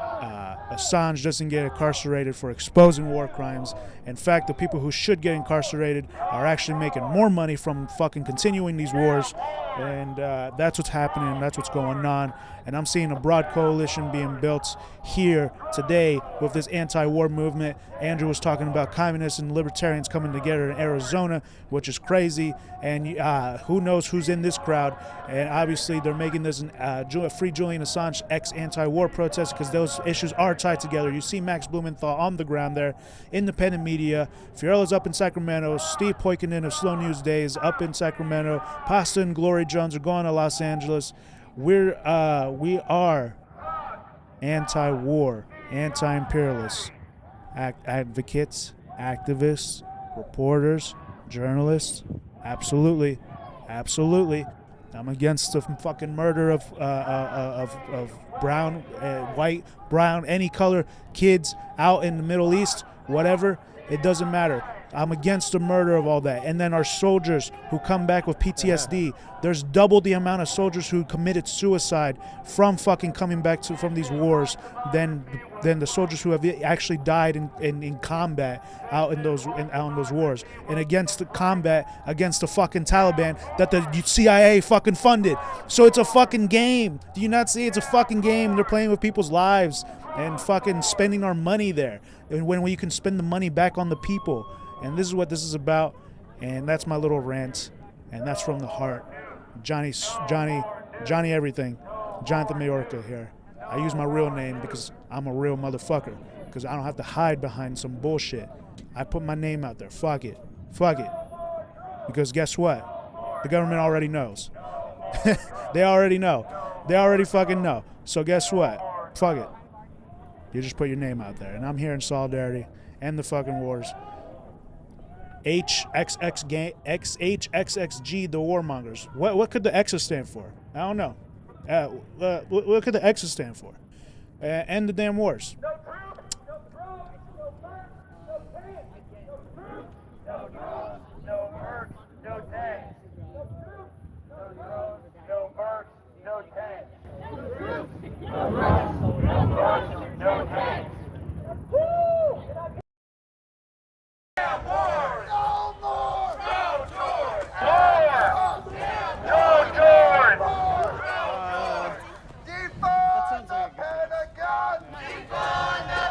Assange doesn't get incarcerated for exposing war crimes. In fact, the people who should get incarcerated are actually making more money from fucking continuing these wars, and that's what's happening, and that's what's going on. And I'm seeing a broad coalition being built here today with this anti-war movement. Andrew was talking about communists and libertarians coming together in Arizona, which is crazy, and who knows who's in this crowd. And obviously they're making this free Julian Assange anti-war protest, because those issues are tied together. You see Max Blumenthal on the ground there, independent media. Fiorella's up in Sacramento. Steve Poikonen of Slow News Days up in Sacramento. Pasta and Glory Jones are going to Los Angeles. We are anti-war, anti-imperialists, advocates, activists, reporters, journalists. Absolutely. I'm against the fucking murder of brown, white, brown, any color kids out in the Middle East, whatever. It doesn't matter. I'm against the murder of all that. And then our soldiers who come back with PTSD, there's double the amount of soldiers who committed suicide from fucking coming back from these wars than the soldiers who have actually died in combat out in those wars. And against the combat against the fucking Taliban that the CIA fucking funded. So it's a fucking game. Do you not see? It's a fucking game. They're playing with people's lives and fucking spending our money there. And when you can spend the money back on the people. And this is what this is about, and that's my little rant, and that's from the heart. Johnny everything, Jonathan Mayorga here. I use my real name because I'm a real motherfucker, because I don't have to hide behind some bullshit. I put my name out there, fuck it. Because guess what? The government already knows. They already know. They already fucking know. So guess what? Fuck it. You just put your name out there, and I'm here in solidarity, end the fucking wars. HXXG, the warmongers. What could the X's stand for? I don't know. What could the X's stand for? End the damn wars.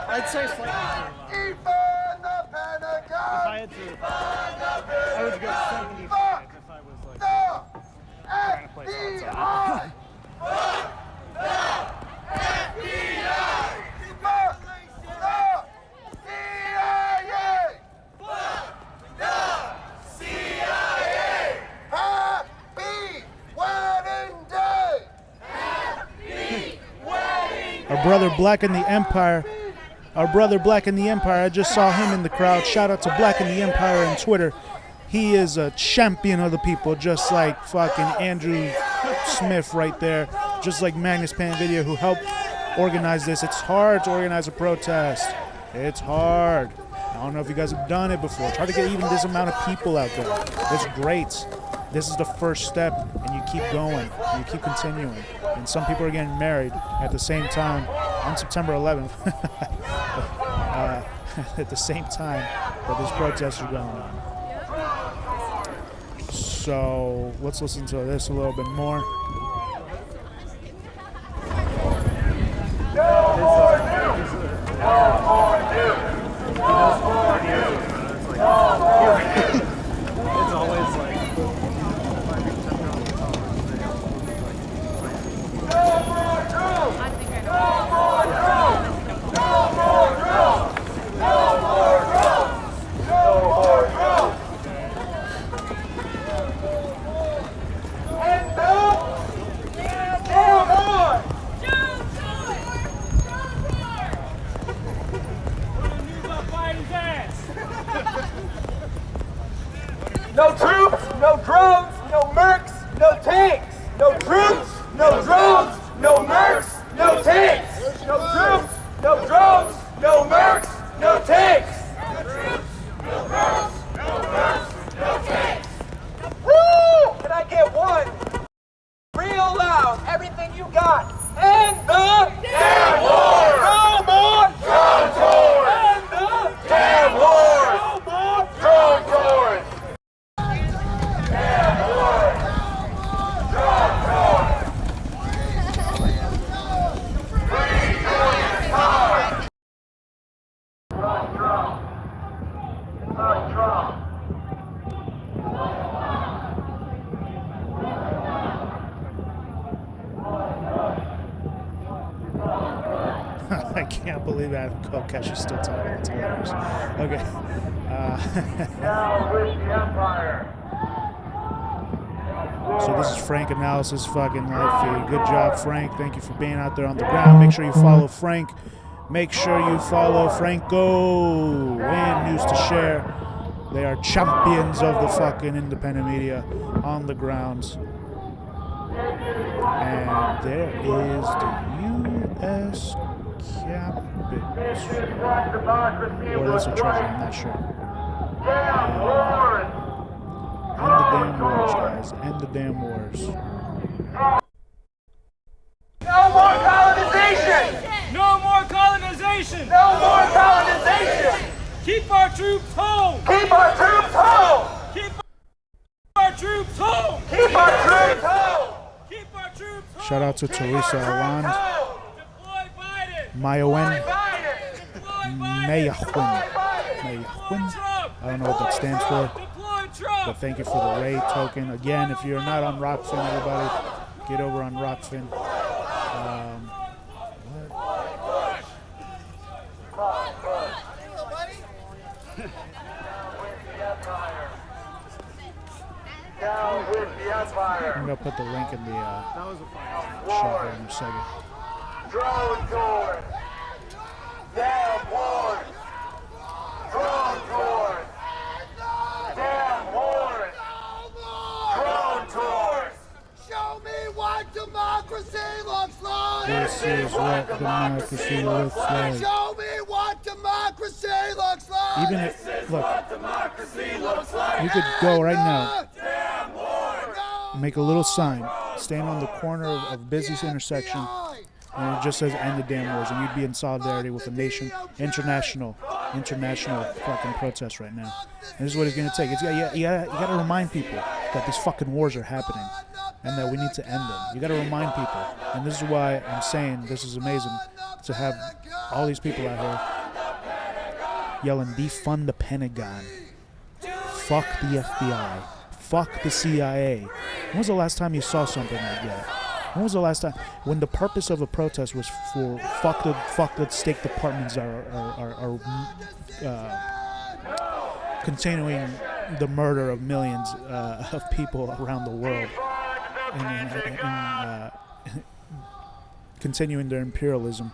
I'd say slightly. Defund the Pentagon! If I had to, I would go 75 if I was like trying to play songs on it. Our brother Black in the Empire. I just saw him in the crowd. Shout out to Black in the Empire on Twitter. He is a champion of the people, just like fucking Andrew Smith right there. Just like Magnus Pan Video, who helped organize this. It's hard to organize a protest. It's hard. I don't know if you guys have done it before. Try to get even this amount of people out there. It's great. This is the first step, and you keep going, and you keep continuing. And some people are getting married at the same time on September 11th. At the same time that this protest is going on. So let's listen to this a little bit more. No more news! No more news! No more news! No more news! It's always like. No more drill! No more drill! No more drill! No more drill! No more drill! And no mercs, no tanks. No troops, no drones, no mercs, no tanks. No troops, no drones, no mercs, no tanks. No troops, no mercs, no mercs, no tanks. Woo! Can I get one? Real loud, everything you got. And the damn war! No more drone tours! And the damn war! No more drone tours! Damn war! Drone tours! Free Julian power! Drone, drone. Drone, drone. I can't believe that Kokesh is still talking. It's hilarious. Okay. Now with the Empire. So this is Frank Analysis fucking live feed. Good job, Frank. Thank you for being out there on the ground. Make sure you follow Frank. Make sure you follow Franco and News to Share. They are champions of the fucking independent media on the grounds. And there is the U.S. Capitol. Or that's a treasure, I'm not sure. End the damn wars, guys. End the damn wars. No more colonization! No more colonization! No more colonization! Keep our troops home! Keep our troops home! Keep our troops home! Keep our troops home! Keep our troops home! Shout out to Teresa Alon, Deploy Biden! Mayowen, Deploy Biden! Mayahwin. I don't know what that stands for, Deploy Trump! but thank you for the raid token. Again, if you're not on Rokfin, everybody, get over on Rokfin. Down with the Empire! I'm gonna put the link in the shop here in a second. Drone tours! Damn wars! Drone tours! Damn wars! Drone tours! Show me what democracy looks like! This is what democracy looks like. Show me what democracy looks like! Even if, look, Democracy looks like! you could go right now, Damn war! make a little sign, stand on the corner of busy intersection, and it just says end the damn wars, and you'd be in solidarity with the nation, international fucking protest right now. And this is what it's gonna take. You gotta remind people that these fucking wars are happening and that we need to end them. You gotta remind people, and this is why I'm saying this is amazing to have all these people out here yelling defund the Pentagon, fuck the FBI, fuck the CIA. When was the last time you saw something like that? When was the last time when the purpose of a protest was for fuck the State Departments are continuing the murder of millions of people around the world and continuing their imperialism?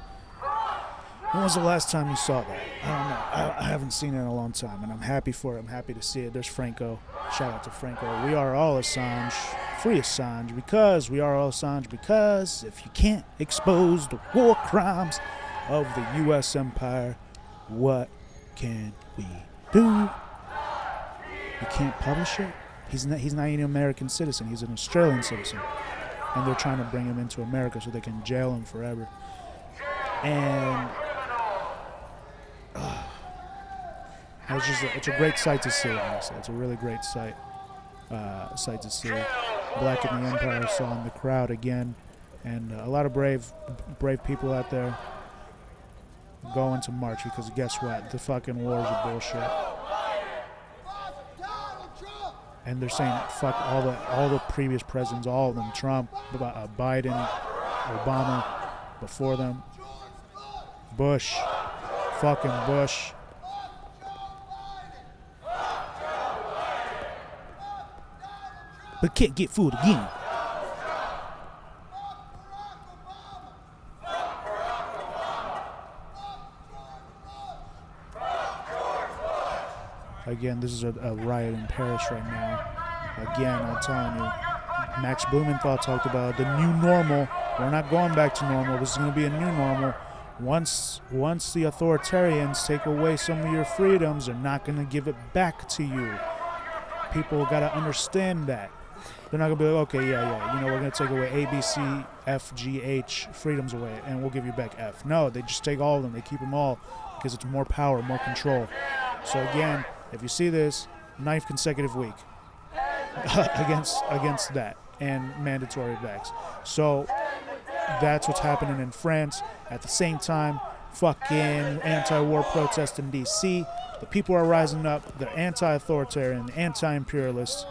When was the last time you saw that? I don't know. I haven't seen it in a long time, and I'm happy for it. I'm happy to see it. There's Franco. Shout out to Franco. We are all Assange. Free Assange, because we are all Assange, because if you can't expose the war crimes of the U.S. empire, what can we do? You can't publish it? He's not even an American citizen. He's an Australian citizen. And they're trying to bring him into America so they can jail him forever. And it's a great sight to see, honestly. It's a really great sight to see. Black in the Empire saw in the crowd again, and a lot of brave people out there going to march, because guess what? The fucking wars are bullshit. And they're saying fuck all the previous presidents, all of them, Trump, Biden, Obama, before them, Bush, fucking Bush. But can't get food again. Again, this is a riot in Paris right now. Again, I'm telling you, Max Blumenthal talked about the new normal. We're not going back to normal. This is going to be a new normal. Once the authoritarians take away some of your freedoms, they're not going to give it back to you. People got to understand that. They're not going to be like, okay, yeah, we're going to take away A, B, C, F, G, H freedoms away, and we'll give you back F. No, they just take all of them. They keep them all because it's more power, more control. So again, if you see this, 9th consecutive week against that and mandatory vax. So that's what's happening in France. At the same time, fucking anti-war protests in D.C. The people are rising up. They're anti-authoritarian, anti-imperialist.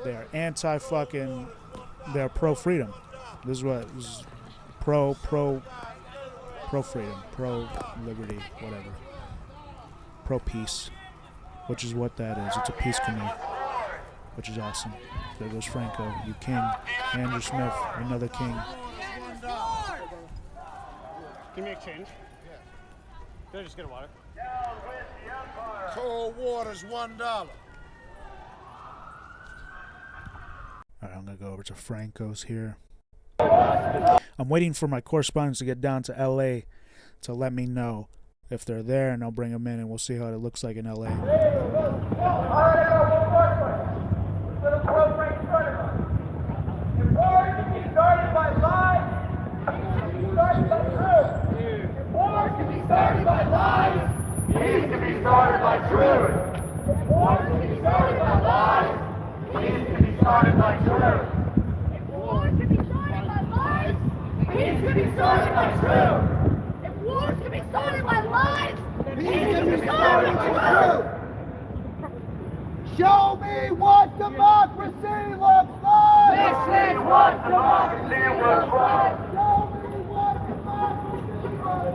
They are anti-fucking. They're pro-freedom. This is pro-freedom, pro-liberty, whatever. Pro-peace, which is what that is. It's a peace canoe, which is awesome. There goes Franco, you king. Andrew Smith, another king. Give me a change. Can I just get a water? Cold water's $1. All right, I'm going to go over to Franco's here. I'm waiting for my correspondents to get down to L.A. to let me know if they're there, and I'll bring them in, and we'll see how it looks like in L.A. Started by lies, needs to be started by truth. War to be started by lies, needs to be started by truth. War to be started by lies, needs to be started by truth. If war to be started by lies, needs to be started by truth. Show me what democracy looks like. This is what democracy looks like. Show me what democracy looks like.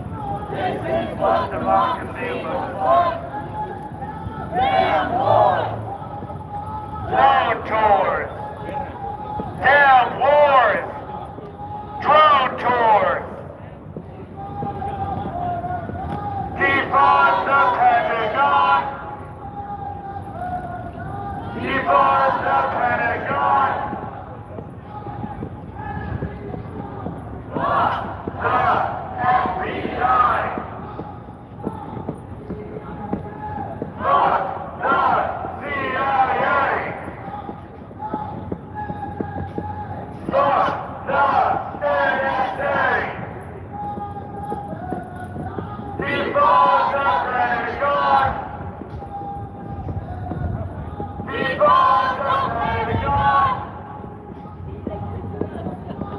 This is what democracy looks like. Damn wars! Drone tours! Damn wars! Drone tours! Defund the Pentagon! Defund the Pentagon! Fuck the FBI! Fuck the CIA! Fuck the NSA! Defund the Pentagon! Defund the Pentagon!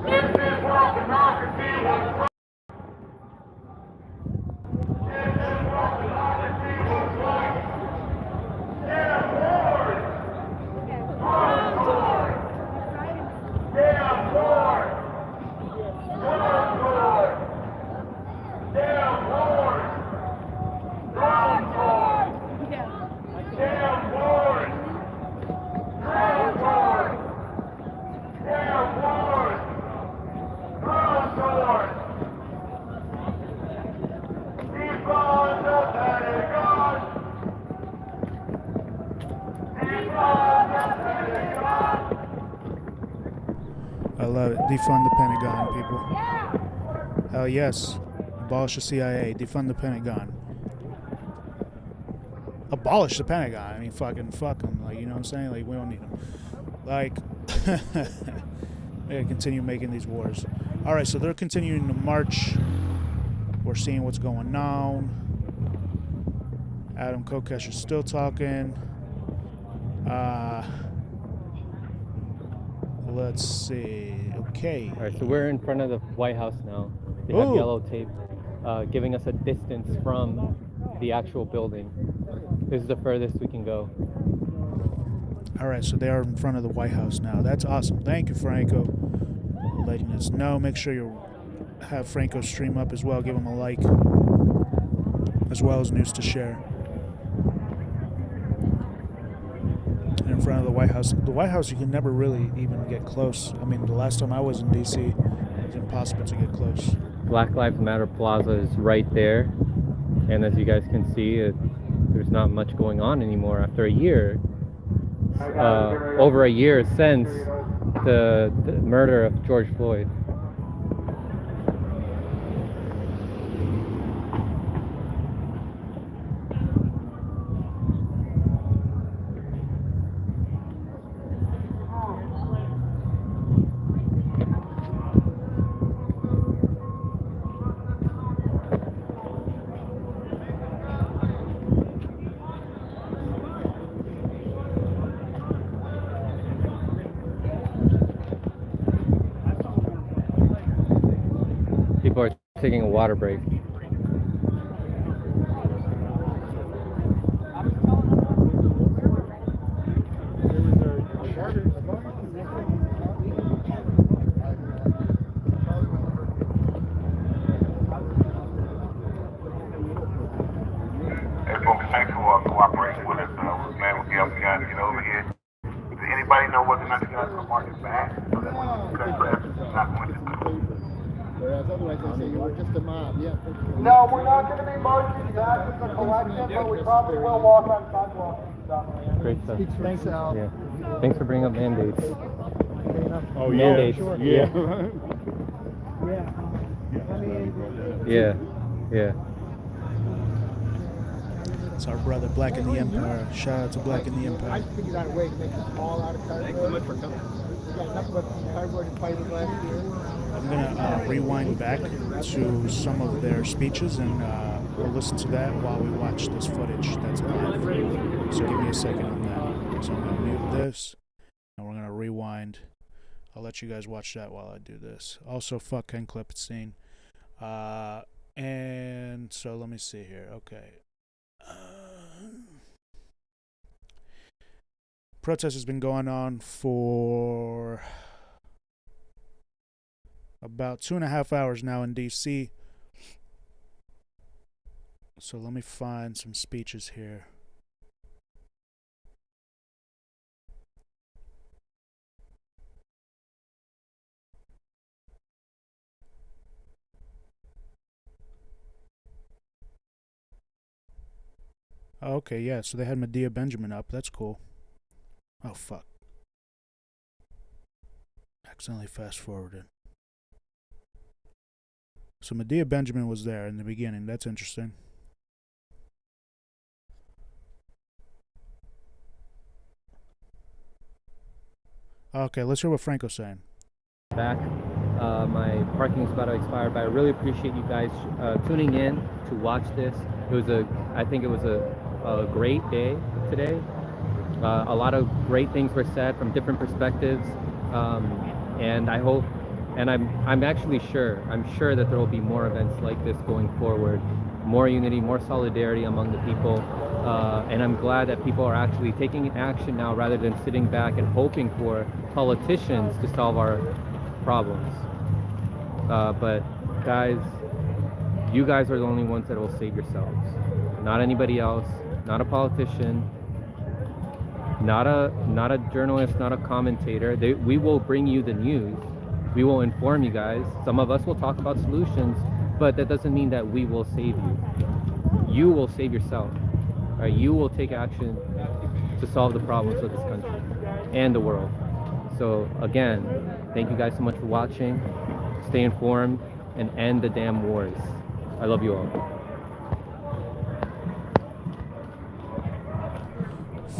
This is what democracy looks like! I love it. Defund the Pentagon, people. Hell yes. Abolish the CIA. Defund the Pentagon. Abolish the Pentagon. I mean, fucking fuck them. Like, you know what I'm saying? Like, we don't need them. Like, they gotta continue making these wars. All right, so they're continuing to march. We're seeing what's going on. Adam Kokesh is still talking. Let's see. Okay. All right, so we're in front of the White House now. They have yellow tape giving us a distance from the actual building. This is the furthest we can go. All right, so they are in front of the White House now. That's awesome. Thank you, Franco, for letting us know. Make sure you have Franco stream up as well. Give him a like, as well as news to share. In front of the White House. The White House, you can never really even get close. I mean, the last time I was in D.C., it was impossible to get close. Black Lives Matter Plaza is right there. And as you guys can see, there's not much going on anymore after a year over a year since the murder of George Floyd. People are taking a water break. Hey folks, thanks for cooperating with us. We're glad we helped you guys get over here. Does anybody know whether or not you guys are marching back? So that not going to Whereas otherwise they say you were just a mob. Yeah. No, we're not going to be marching back as a collective, but we probably will walk on sidewalks and stuff. Great stuff. Thanks, Al. Yeah. Thanks for bringing up mandates. Oh, Mandates. Sure. Yeah. Yeah. Yeah. It's our brother, Black in the Empire. Shout out to Black in the I Empire. figured out a way to make this all out of cardboard. Thanks so much for coming. We got nothing but cardboard and fibers last year. I'm gonna rewind back to some of their speeches, and we'll listen to that while we watch this footage that's live. So give me a second on that. So I'm gonna mute this, and we're gonna rewind. I'll let you guys watch that while I do this. Also, fuck Ken Klippenstein. And so let me see here. Okay. Protest has been going on for about 2.5 hours now in DC. So let me find some speeches here. Okay, yeah, so they had Medea Benjamin up. That's cool. Oh, fuck. Accidentally fast forwarded. So Medea Benjamin was there in the beginning. That's interesting. Okay, let's hear what Franco's saying. Back. My parking is about to expire, but I really appreciate you guys tuning in to watch this. I think it was a great day today. A lot of great things were said from different perspectives, and I hope, and I'm actually sure, that there will be more events like this going forward, more unity, more solidarity among the people, and I'm glad that people are actually taking action now rather than sitting back and hoping for politicians to solve our problems. But guys, you guys are the only ones that will save yourselves, not anybody else, not a politician, not a journalist, not a commentator. We will bring you the news. We will inform you guys. Some of us will talk about solutions, but that doesn't mean that we will save you. You will save yourself. Right? You will take action to solve the problems of this country and the world. So again, thank you guys so much for watching. Stay informed and end the damn wars. I love you all.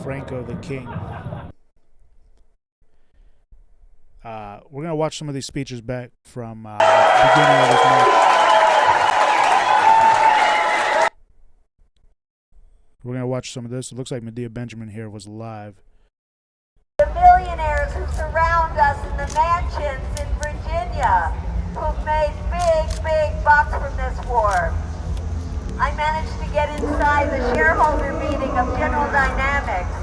Franco the King. We're going to watch some of these speeches back from the beginning of this match. We're going to watch some of this. It looks like Medea Benjamin here was live. The millionaires who surround us in the mansions in Virginia, who've made big bucks from this war. I managed to get inside the shareholder meeting of General Dynamics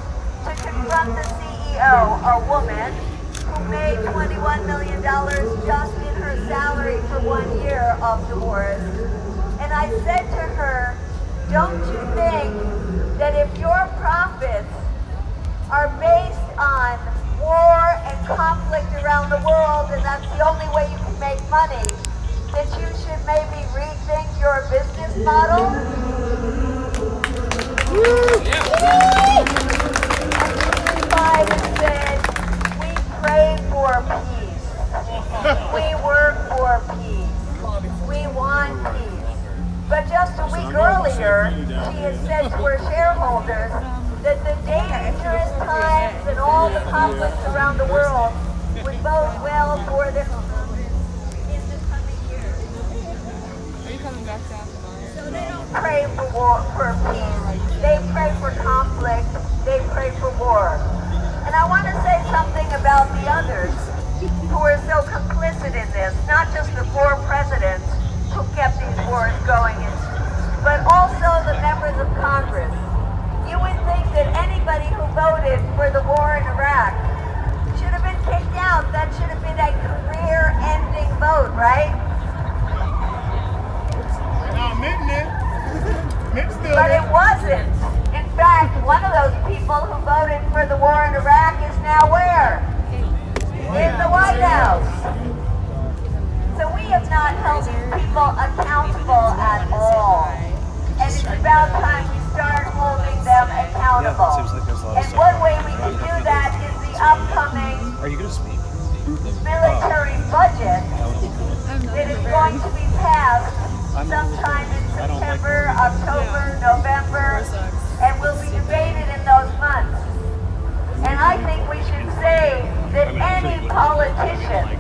to confront the CEO, a woman who made $21 million just in her salary for 1 year of divorce. And I said to her, don't you think that if your profits are based on war and conflict around the world, and that's the only way you can make money, that you should maybe rethink your business model? And this is by tried and said, we pray for peace. We work for peace. We want peace. But just a week earlier, she had said to her shareholders that the dangerous times and all the conflicts around the world would bode well for the in the coming years. Are you coming back down tomorrow? So they don't pray for war, for peace. They pray for conflict. They pray for war. And I want to say something about the others who are so complicit in this, not just the 4 presidents who kept these wars going, but also the members of Congress. You would think that anybody who voted for the war in Iraq should have been kicked out. That should have been a career-ending vote, right? But it wasn't. In fact, one of those people who voted for the war in Iraq is now where? In the White House. So we have not held these people accountable at all. And it's about time we start holding them accountable. And one way we can do that is the upcoming military budget that is going to be passed sometime in September, October, November, and will be debated in those months. And I think we should say that any politician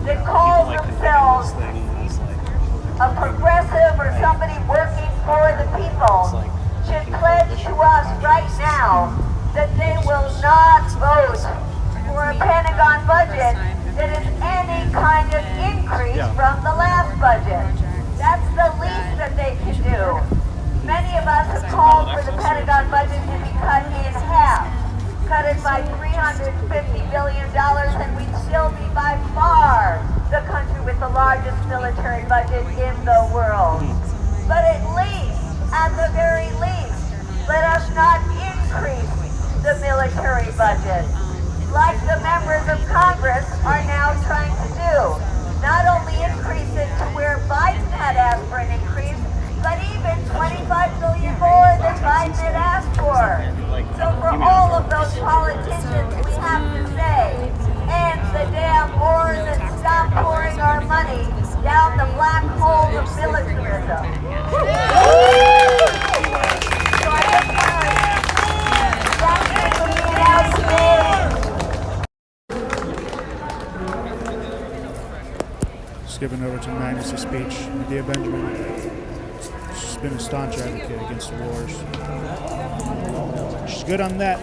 that calls themselves a progressive or somebody working for the people should pledge to us right now that they will not vote for a Pentagon budget that is any kind of increase from the last budget. That's the least that they can do. Many of us have called for the Pentagon budget to be cut in half. Cut it by $350 billion, and we'd still be by far the country with the largest military budget in the world. But at the very least, let us not increase the military budget, like the members of Congress are now trying to do. Not only increase it to where Biden had asked for an increase, but even $25 billion more than Biden had asked for. So for all of those politicians, we have to say, end the damn wars and stop pouring our money down the black hole of militarism. So I just want to thank you for being out today. Skipping over to Magnus' speech, Medea Benjamin. She's been a staunch advocate against the wars. She's good on that.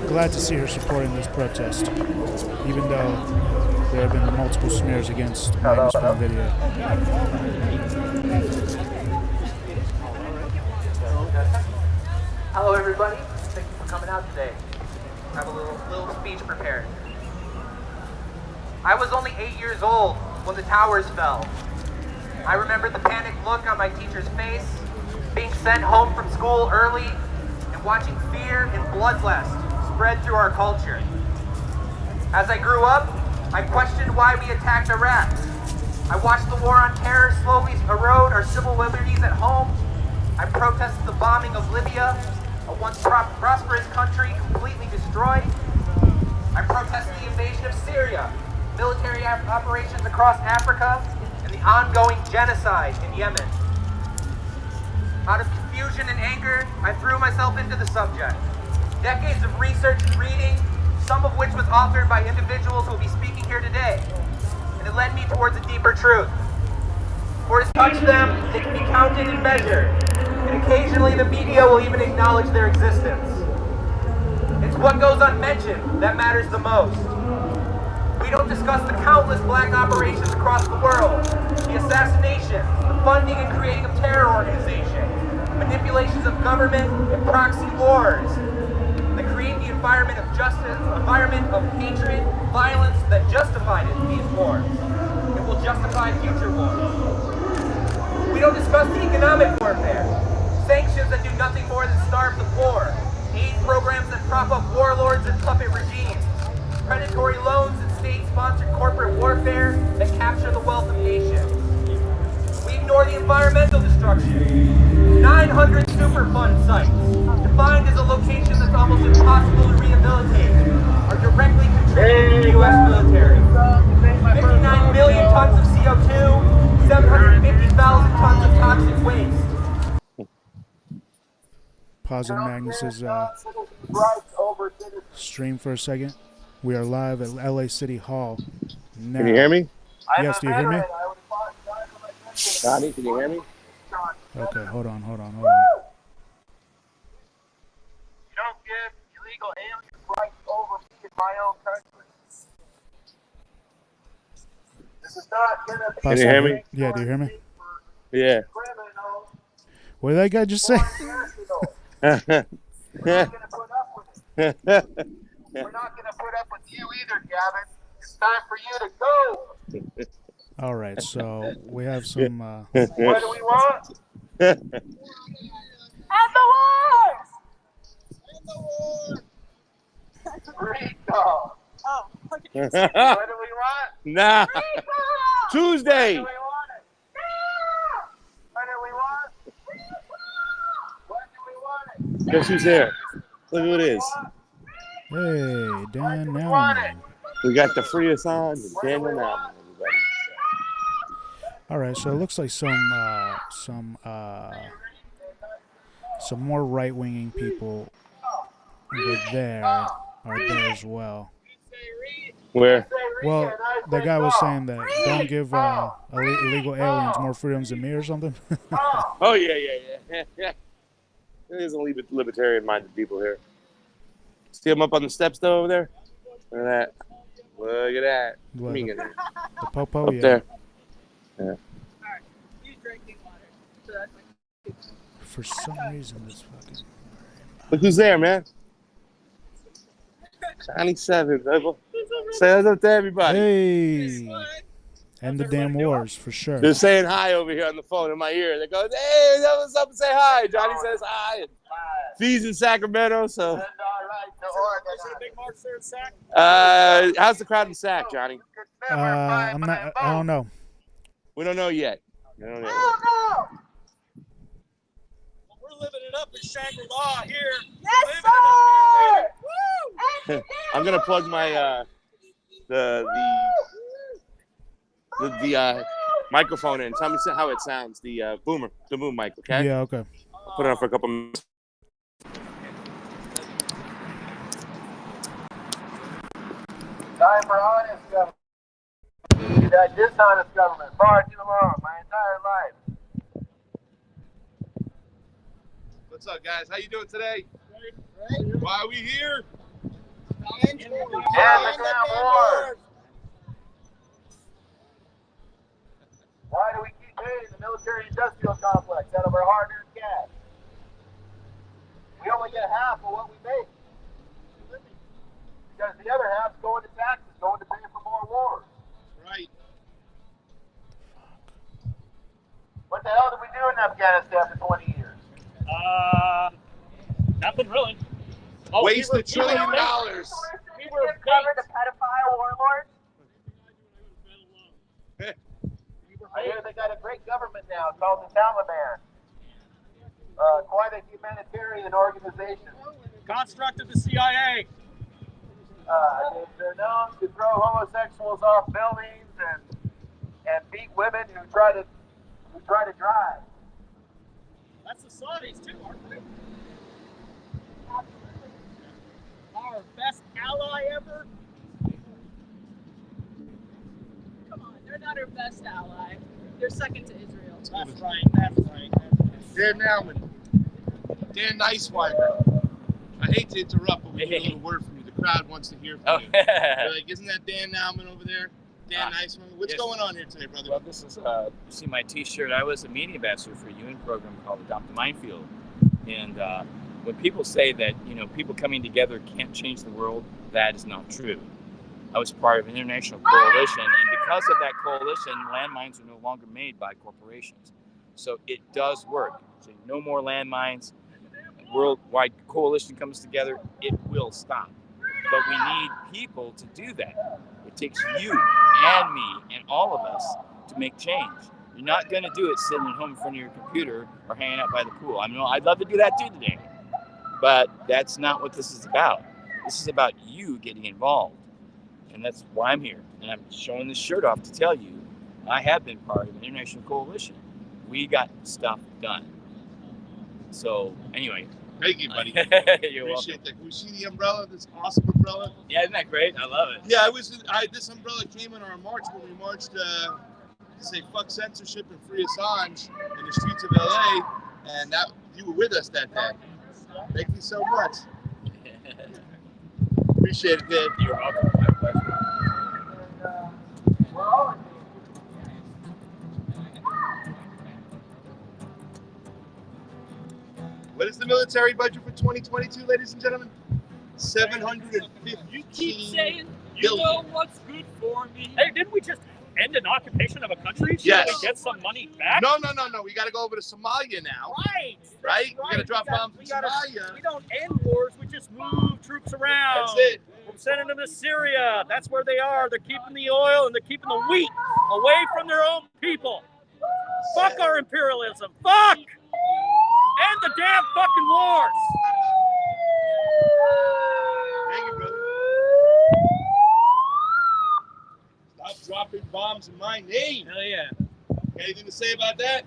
Glad to see her supporting this protest, even though there have been multiple smears against Magnus from video. Hello everybody, thank you for coming out today. I have a little speech prepared. I was only 8 years old when the towers fell. I remember the panicked look on my teacher's face, being sent home from school early, and watching fear and bloodlust spread through our culture. As I grew up, I questioned why we attacked Iraq. I watched the war on terror slowly erode our civil liberties at home. I protested the bombing of Libya, a once prosperous country completely destroyed. I protested the invasion of Syria, military operations across Africa, and the ongoing genocide in Yemen. Out of confusion and anger, I threw myself into the subject. Decades of research and reading, some of which was authored by individuals who will be speaking here today. And it led me towards a deeper truth. For to touch them, they can be counted and measured. And occasionally the media will even acknowledge their existence. It's what goes unmentioned that matters the most. We don't discuss the countless black operations across the world, the assassinations, the funding and creating of terror organizations, manipulations of government and proxy wars that create the environment of justice, environment of hatred, violence that justified these wars. It will justify future wars. We don't discuss the economic warfare, sanctions that do nothing more than starve the poor, aid programs that prop up warlords and puppet regimes, predatory loans and state-sponsored corporate warfare that capture the wealth of nations. We ignore the environmental destruction. 900 Superfund sites, defined as a location that's almost impossible to rehabilitate, are directly contributing to the U.S. military. 59 million tons of CO2, 750,000 tons of toxic waste. Pausing Magnus's stream for a second. We are live at LA City Hall now. Can you hear me? Yes, do you hear me? Johnny, can you hear me? Okay, hold on. You don't give illegal aliens rights over me in my own country. This is not going to be... Can you hear me? Yeah, do you hear me? Yeah. What did that guy just say? We're not going to put up with it. We're not going to put up with you either, Gavin. It's time for you to go. All right, so we have some... What do we want? And the wars! And the wars! Rico! Oh, okay. What do we want? Nah. Rico! Tuesday. What do we want? What do we want? What do we want? Guess who's there? Look who it is. Hey, Dan Nowman. We got the free Assange and Daniel Nowman, everybody. All right, so it looks like some more right-winging people over there are there as well. Where? Well, the guy was saying that don't give illegal aliens more freedoms than me or something. Oh, yeah. There's some libertarian-minded people here. See them up on the steps, though, over there? Look at that. Look at that. What, The popo, up yeah. there. Yeah. For some reason, this fucking... Look who's there, man. Johnny 7. Say what's up to everybody. Hey. And the damn wars, for sure. They're saying hi over here on the phone in my ear. They go, hey, what's up? Say hi. Johnny says hi. And Fee's in Sacramento, so. How's the crowd in Sac, Johnny? I don't know. We don't know yet. We're living it up in Shangri-La here. Yes, sir! I'm gonna plug my the microphone in. Tell me how it sounds. The boom mic. Okay. Yeah. Okay. I'll put it on for a couple minutes. Time for honest government. That dishonest government far too long, my entire life. What's up, guys? How you doing today? Why are we here? And the damn wars. Why do we keep paying the military-industrial complex out of our hard-earned cash? We only get half of what we make. Because the other half's going to taxes, going to pay for more wars. Right. What the hell did we do in Afghanistan for 20 years? Nothing really. Waste $1 trillion. We discovered a pedophile warlord. I hear they got a great government now called the Taliban. Quite a humanitarian organization. Construct of the CIA. They're known to throw homosexuals off buildings and beat women who try to drive. That's the Saudis too, aren't they? Our best ally ever. Come on, they're not our best ally. They're second to Israel. That's right. Dan Nowman. Dan Nicewiper. I hate to interrupt, but we need a little word from you. The crowd wants to hear from you. They're like, isn't that Dan Nowman over there? Dan Nicewiper. What's going on here today, brother? Well, this is, you see my T-shirt. I was a media ambassador for a UN program called Adopt a Minefield. And when people say that, people coming together can't change the world, that is not true. I was part of an international coalition, and because of that coalition, landmines are no longer made by corporations. So it does work. So no more landmines. Worldwide coalition comes together, it will stop. But we need people to do that. It takes you and me and all of us to make change. You're not going to do it sitting at home in front of your computer or hanging out by the pool. I mean, I'd love to do that too today, but that's not what this is about. This is about you getting involved, and that's why I'm here. And I'm showing this shirt off to tell you I have been part of an international coalition. We got stuff done. So anyway. Thank you, buddy. You're Appreciate welcome. that. Can we see the umbrella? This awesome umbrella. Yeah, isn't that great? I love it. Yeah, this umbrella came in our march when we marched to say fuck censorship and free Assange in the streets of LA, and that you were with us that day. Thank you so much. Appreciate it, kid. You're welcome. My pleasure. What is the military budget for 2022, ladies and gentlemen? $750. You keep saying you know what's good for me. Hey, didn't we just end an occupation of a country? Should Yes. we get some money back? No. We got to go over to Somalia now. Right. Right? We got to drop bombs in We Somalia. don't end wars. We just move troops around. That's it. We're sending them to Syria. That's where they are. They're keeping the oil and they're keeping the wheat away from their own people. Fuck our imperialism. Fuck! End the damn fucking wars. Thank you, brother. Stop dropping bombs in my name. Hell yeah. Anything to say about that?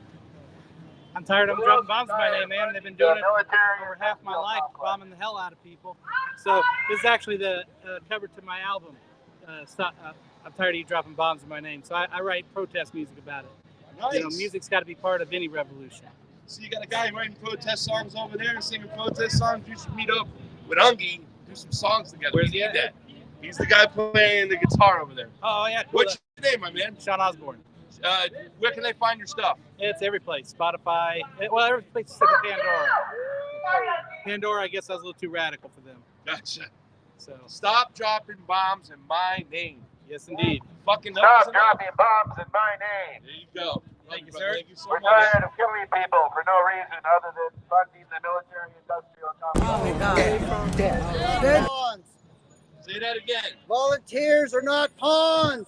I'm tired of them dropping bombs in my name, man. They've been doing it over half my life, bombing the hell out of people. So this is actually the cover to my album. I'm tired of you dropping bombs in my name. So I write protest music about it. Nice. You know, music's got to be part of any revolution. So you got a guy writing protest songs over there and singing protest songs. You should meet up with Ungi, do some songs together. Where's he he at? at? He's the guy playing the guitar over there. Oh yeah, cool. What's your name, my man? Sean Osborne. Where can they find your stuff? It's every place. Spotify. Well, every place except for Pandora. Pandora, I guess I was a little too radical for them. Gotcha. So Stop dropping bombs in my name. yes, indeed. Fucking Stop dropping bombs in my name. There you go. Thank you, brother. sir. Thank you so We're much. tired of killing people for no reason other than funding the military-industrial complex. Pawns. Say that again. Volunteers are not pawns.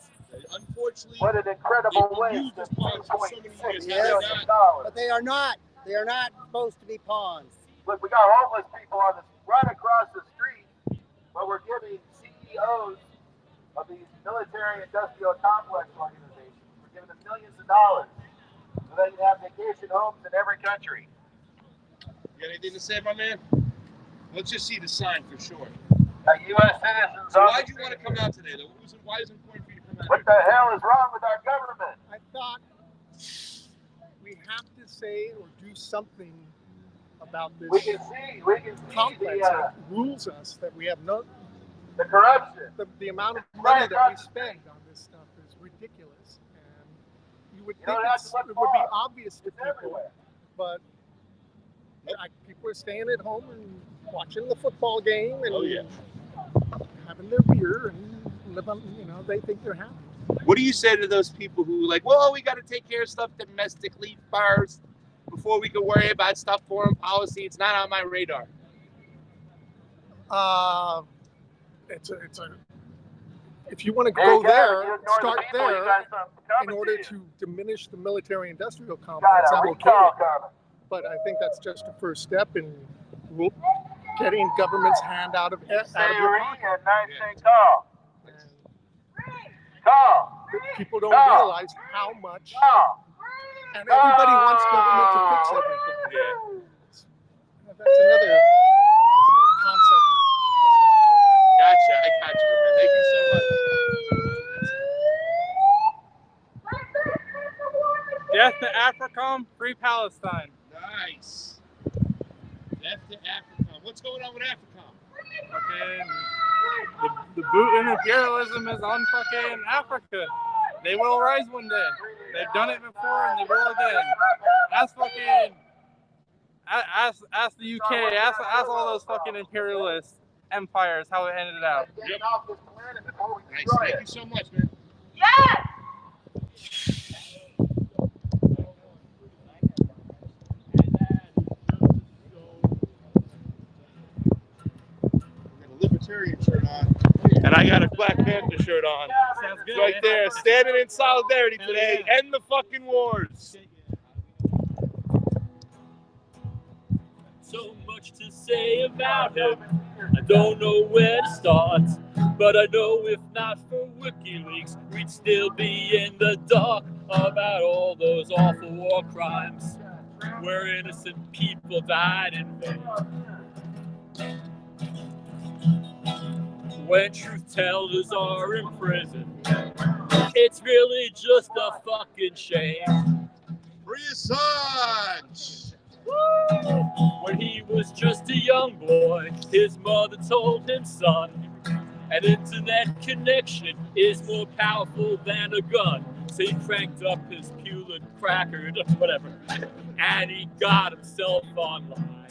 Unfortunately, What an incredible they've been waste used as of pawns for so many years. $2.6 Have they billion. not? But they are not. They are not supposed to be pawns. Look, we got homeless people on right across the street, but we're giving CEOs of these military-industrial complex organizations, we're giving them millions of dollars so they can have vacation homes in every country. You got anything to say, my man? Let's just see the sign for sure. U.S. citizens. So why'd you want to come out today, though? Why is it important for you to come out What the hell is wrong with our government? I thought we have to say or do something about this We can see complex that rules us, that we have no. The corruption. The amount of money that we spend on this stuff is ridiculous, and you would think it would be obvious to people, everywhere. but people are staying at home and watching the football game and having their beer and live on, they think they're happy. What do you say to those people who like, well, we got to take care of stuff domestically first before we can worry about stuff foreign policy? It's not on my radar. If you want to go there, start there in order to diminish the military-industrial complex. I'm okay with that. But I think that's just a first step in getting government's hand out of your pocket. People don't realize how much, and everybody wants government to fix everything. That's another concept. Gotcha. I got you, man. Thank you so much. Death to Africa, free Palestine. Nice. Death to Africa. What's going on with Africa? Fucking the boot in imperialism is on fucking Africa. They will rise one day. They've done it before and they will again. Ask fucking ask the UK, ask all those fucking imperialist empires how it ended out. Yep. Nice. Thank you so much, man. Yes! Libertarian shirt on. And I got a Black Panther shirt on. Sounds Right there, standing in solidarity today. End the fucking wars. So much to say about him. I don't know where to start, but I know if not for WikiLeaks, we'd still be in the dark about all those awful war crimes where innocent people died in vain. When truth tellers are in prison, it's really just a fucking shame. Free Assange! When he was just a young boy, his mother told him, son, an internet connection is more powerful than a gun. So he cranked up his Hewlett Packard, whatever, and he got himself online.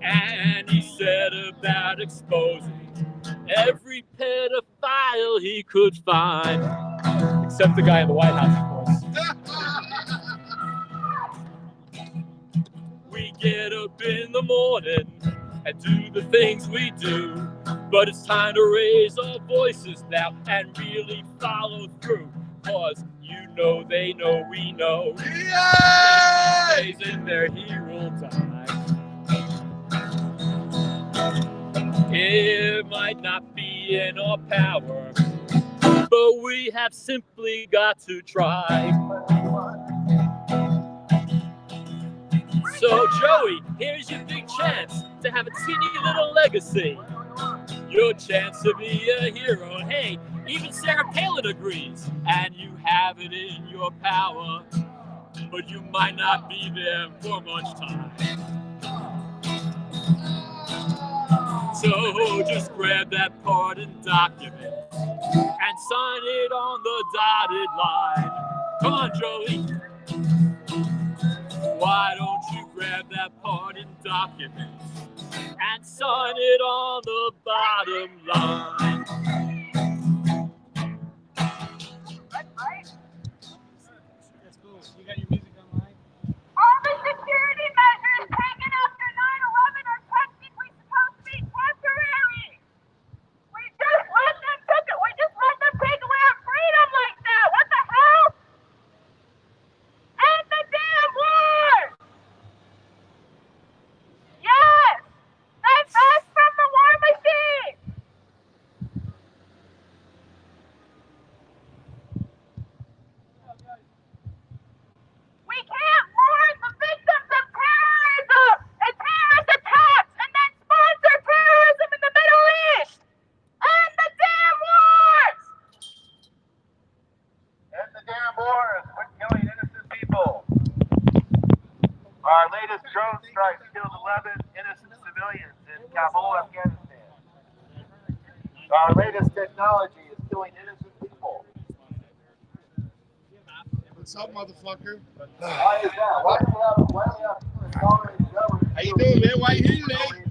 And he said about exposing every pedophile he could find, except the guy in the White House, of course. We get up in the morning and do the things we do, but it's time to raise our voices now and really follow through, cause you know, they know, we know. Yeah! If he stays in there, he will die. It might not be in our power, but we have simply got to try. So Joey, here's your big chance to have a teeny little legacy. Your chance to be a hero. Hey, even Sarah Palin agrees, and you have it in your power, but you might not be there for much time. So just grab that pardon document and sign it on the dotted line. Come on, Joey. Why don't you grab that pardon document and sign it on the bottom line? That's cool. You got your music online? All the security measures taken after 9/11 are technically supposed to be temporary. We just let them take away our freedom like that. What the hell? End the damn war! Yes! Divest from the war machine! We can't mourn the victims of terrorism and terrorist attacks and then sponsor terrorism in the Middle East! End the damn wars! End the damn wars. Quit killing innocent people. Our latest drone strikes killed 11 innocent civilians in Kabul, Afghanistan. Our latest technology is killing innocent people. What's up, motherfucker? Why is that? Why do we have a tolerant government? How you doing, man? Why you here today?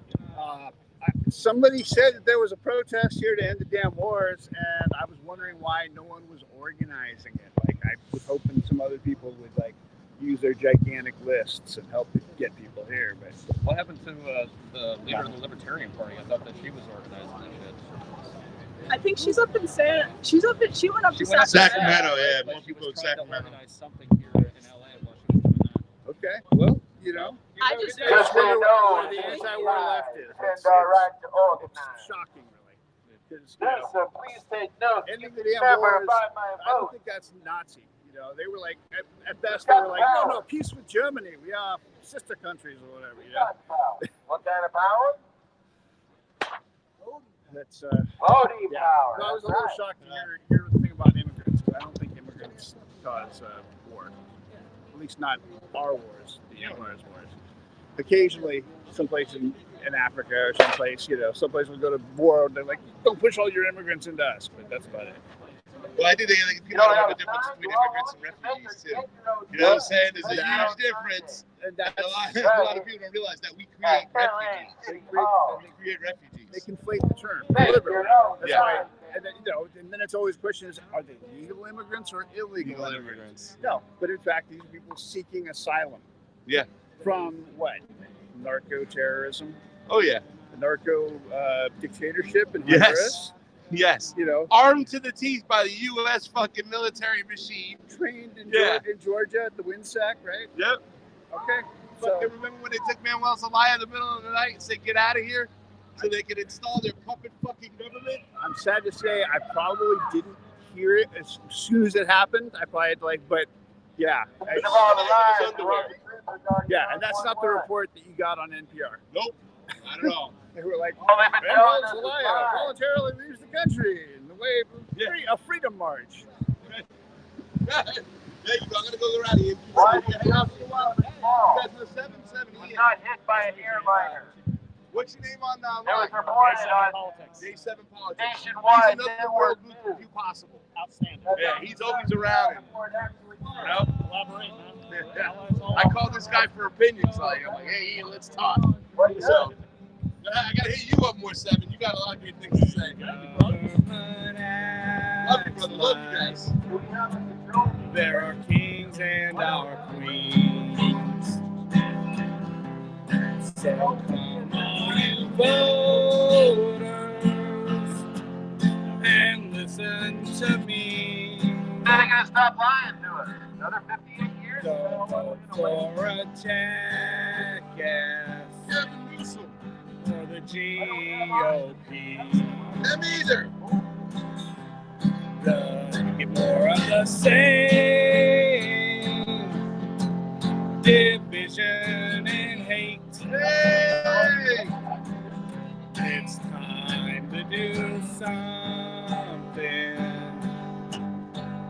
Somebody said that there was a protest here to end the damn wars, and I was wondering why no one was organizing it. Like, I was hoping some other people would like use their gigantic lists and help get people here. But what happened to the leader of the Libertarian Party? I thought that she was organizing that shit. I think she went up to Sacramento. Sacramento, yeah. More people in Sacramento. Something here in LA while she was doing that. Okay, well, you know. I just wonder where the anti-war left is. Defend our right to organize. Shocking, really. Citizen, please take note. Ending the You damn can never wars, buy my I don't vote. think that's Nazi. You know, they were like, at best, they were like, no, peace with Germany. We are sister countries or whatever. You know? What kind of power? That's voting yeah. power. No, I was a That's little right. shocked to hear the thing about immigrants, because I don't think immigrants cause war. At least not our wars, the wars. Occasionally, someplace in Africa or someplace, someplace will go to war, and they're like, don't push all your immigrants into us, but that's about it. Well, I think people don't know the difference between immigrants and refugees, too. You know what I'm saying? There's a huge difference. And a lot of people don't realize that we create refugees. They create refugees. They conflate the term deliberately. That's Yeah. why, and then it's always questions: are they legal immigrants or illegal immigrants? No, but in fact, these are people seeking asylum. Yeah. From what? Narco terrorism. Oh yeah. The narco dictatorship in Yes. Honduras. Yes. You know, armed to the teeth by the U.S. fucking military machine. Trained in, Yeah. in Georgia at the Windsack, right? Yep. Okay. Fucking remember when they took Manuel Zelaya in the middle of the night and said, "Get out of here," so they could install their puppet fucking government? I'm sad to say I probably didn't hear it as soon as it happened. I probably had to but yeah. Yeah, and that's not the report that you got on NPR. Nope, not at all. They were like, Manuel Zelaya voluntarily leaves the country in the way of a freedom march. There you go. I'm gonna go around here. Why You did you guys know the small? know 770. Was not hit by an airliner. What's your name on It was reported on Day7 Politics. Nationwide He's another world news review possible. Outstanding. Yeah, he's always around. You know? Elaborate, man. Yeah. I called this guy for opinions. I'm like, hey, Ian, let's talk. So, I gotta hit you up more, 7. You got a lot of good things to say. Love you, brother. Love you guys. There are kings and our queens. So come on, you voters, and listen to me. Then they're gonna stop lying to us. Another 58 years. Don't vote for a jackass or the GOP. Them either. Get more of the same division and hate. Hey! It's time to do something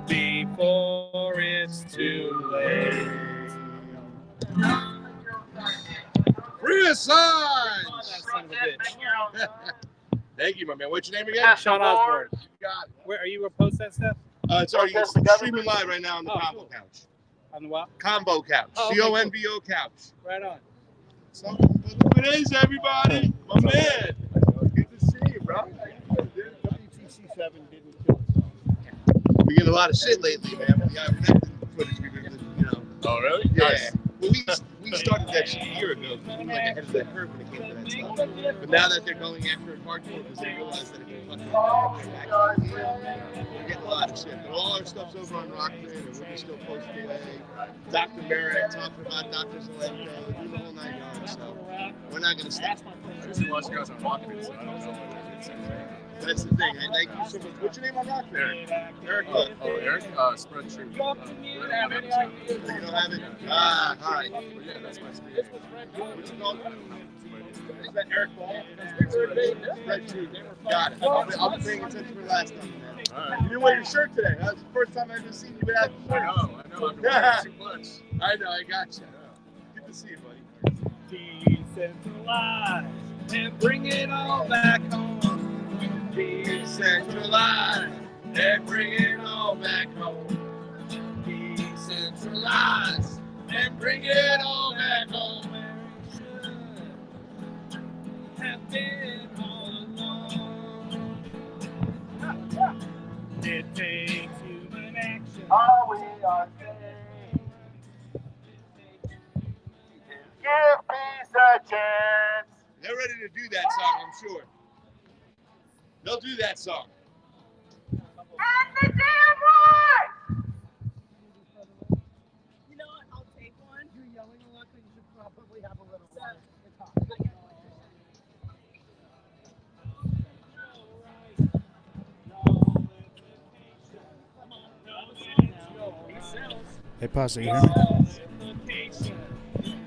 before it's too late. Free Assange! That son of a bitch. Thank you, my man. What's your name again? Sean Osborne. You got it. Where are you gonna post that stuff? It's already streaming live right now on the Convo Couch. On the what? Combo Couch. Oh, okay, CONVO Couch. Right on. So, look it is, everybody. My man. Good to see you, bro. WTC 7 didn't kill us. We get a lot of shit lately, man. Yeah, footage we've been, Oh, really? Yeah. Nice. Well, we started that shit a year ago because we were like ahead of that curve when it came to that stuff. But now that they're going after it hardcore because they realize that it can fucking actually, we're getting a lot of shit. But all our stuff's over on Rokfin and we're just still posted away. Dr. Merrick talking about Dr. Zelenko, doing the whole 9 yards. So we're not going to stop. I just watched you guys on Rokfin, so I don't know what it is. That's the thing. Thank you so much. What's your name on Rokfin? Eric. Eric. Eric? Spread Truth. You don't have it? Ah, all right. Yeah, that's my screen. What's it called? Is that Eric Ball? Spread Truth. Got it. I'll be paying attention for last time, man. All right. You didn't wear your shirt today. That was the first time I've ever seen you without your shirt. I know. I've been wearing too much. I know, I got you. Good to see you, buddy. Decentralize and bring it all back home. Decentralize and bring it all back home. Decentralize and bring it all back home. Have been all along. It takes human action. All we are saying is give peace a chance. They're ready to do that song, I'm sure. They'll do that song. And the damn right! You know what? I'll take one. You're yelling a lot, but you should probably have a little Hey, Pasta, you hear me?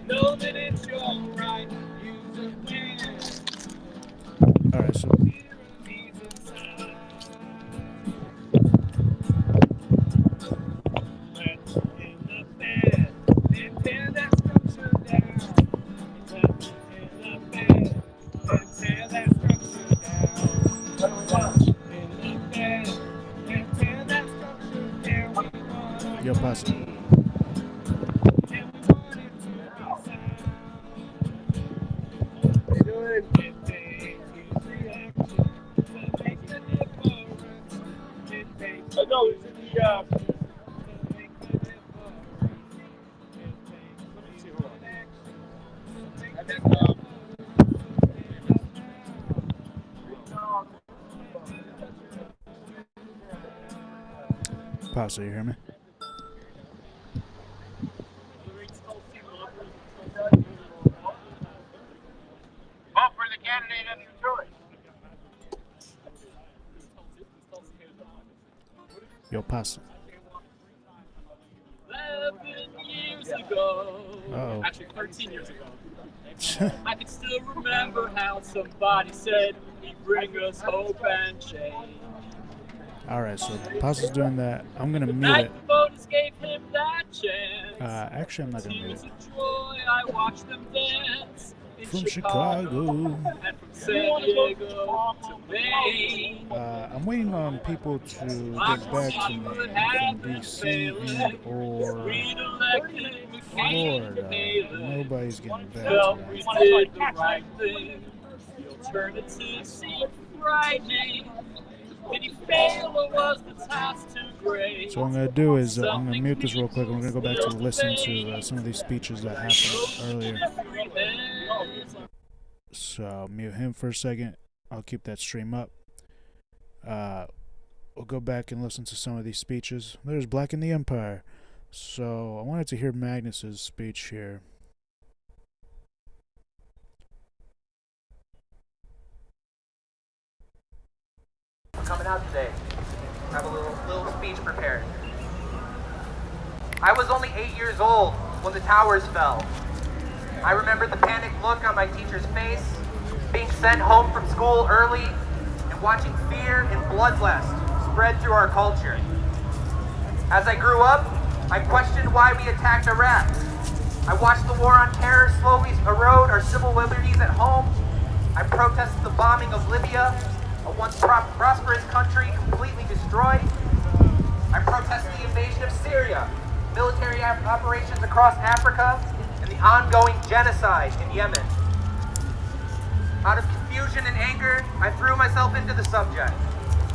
Know that it's your right. Use a plan. All right, so yo, Pasta. No, it's in the, let me see, hold on. And then, Pause so you hear me. Vote for the candidate of your choice. Yo, pause. 11 years ago. Uh-oh. Actually, 13 years ago. I can still remember how somebody said he'd bring us hope and change. Alright, so pause is doing that. I'm gonna mute Night it. voters gave him that chance. Actually, I'm not gonna mute Tears it. of joy, I watched them dance in From Chicago and from San Diego to Maine. I'm waiting on people to get back to me from DC and or Florida. Nobody's getting back to me. We did the right thing. The alternative seemed frightening. Did he fail or was the task too great? So what I'm gonna do is I'm gonna mute this real quick. And we're gonna go back to listen to some of these speeches that happened earlier. So mute him for a second. I'll keep that stream up. We'll go back and listen to some of these speeches. There's Black in the Empire. So I wanted to hear Magnus's speech here. Coming out today. I have a little speech prepared. I was only 8 years old when the towers fell. I remember the panicked look on my teacher's face, being sent home from school early, and watching fear and bloodlust spread through our culture. As I grew up, I questioned why we attacked Iraq. I watched the war on terror slowly erode our civil liberties at home. I protested the bombing of Libya, a once prosperous country completely destroyed. I protested the invasion of Syria, military operations across Africa, and the ongoing genocide in Yemen. Out of confusion and anger, I threw myself into the subject.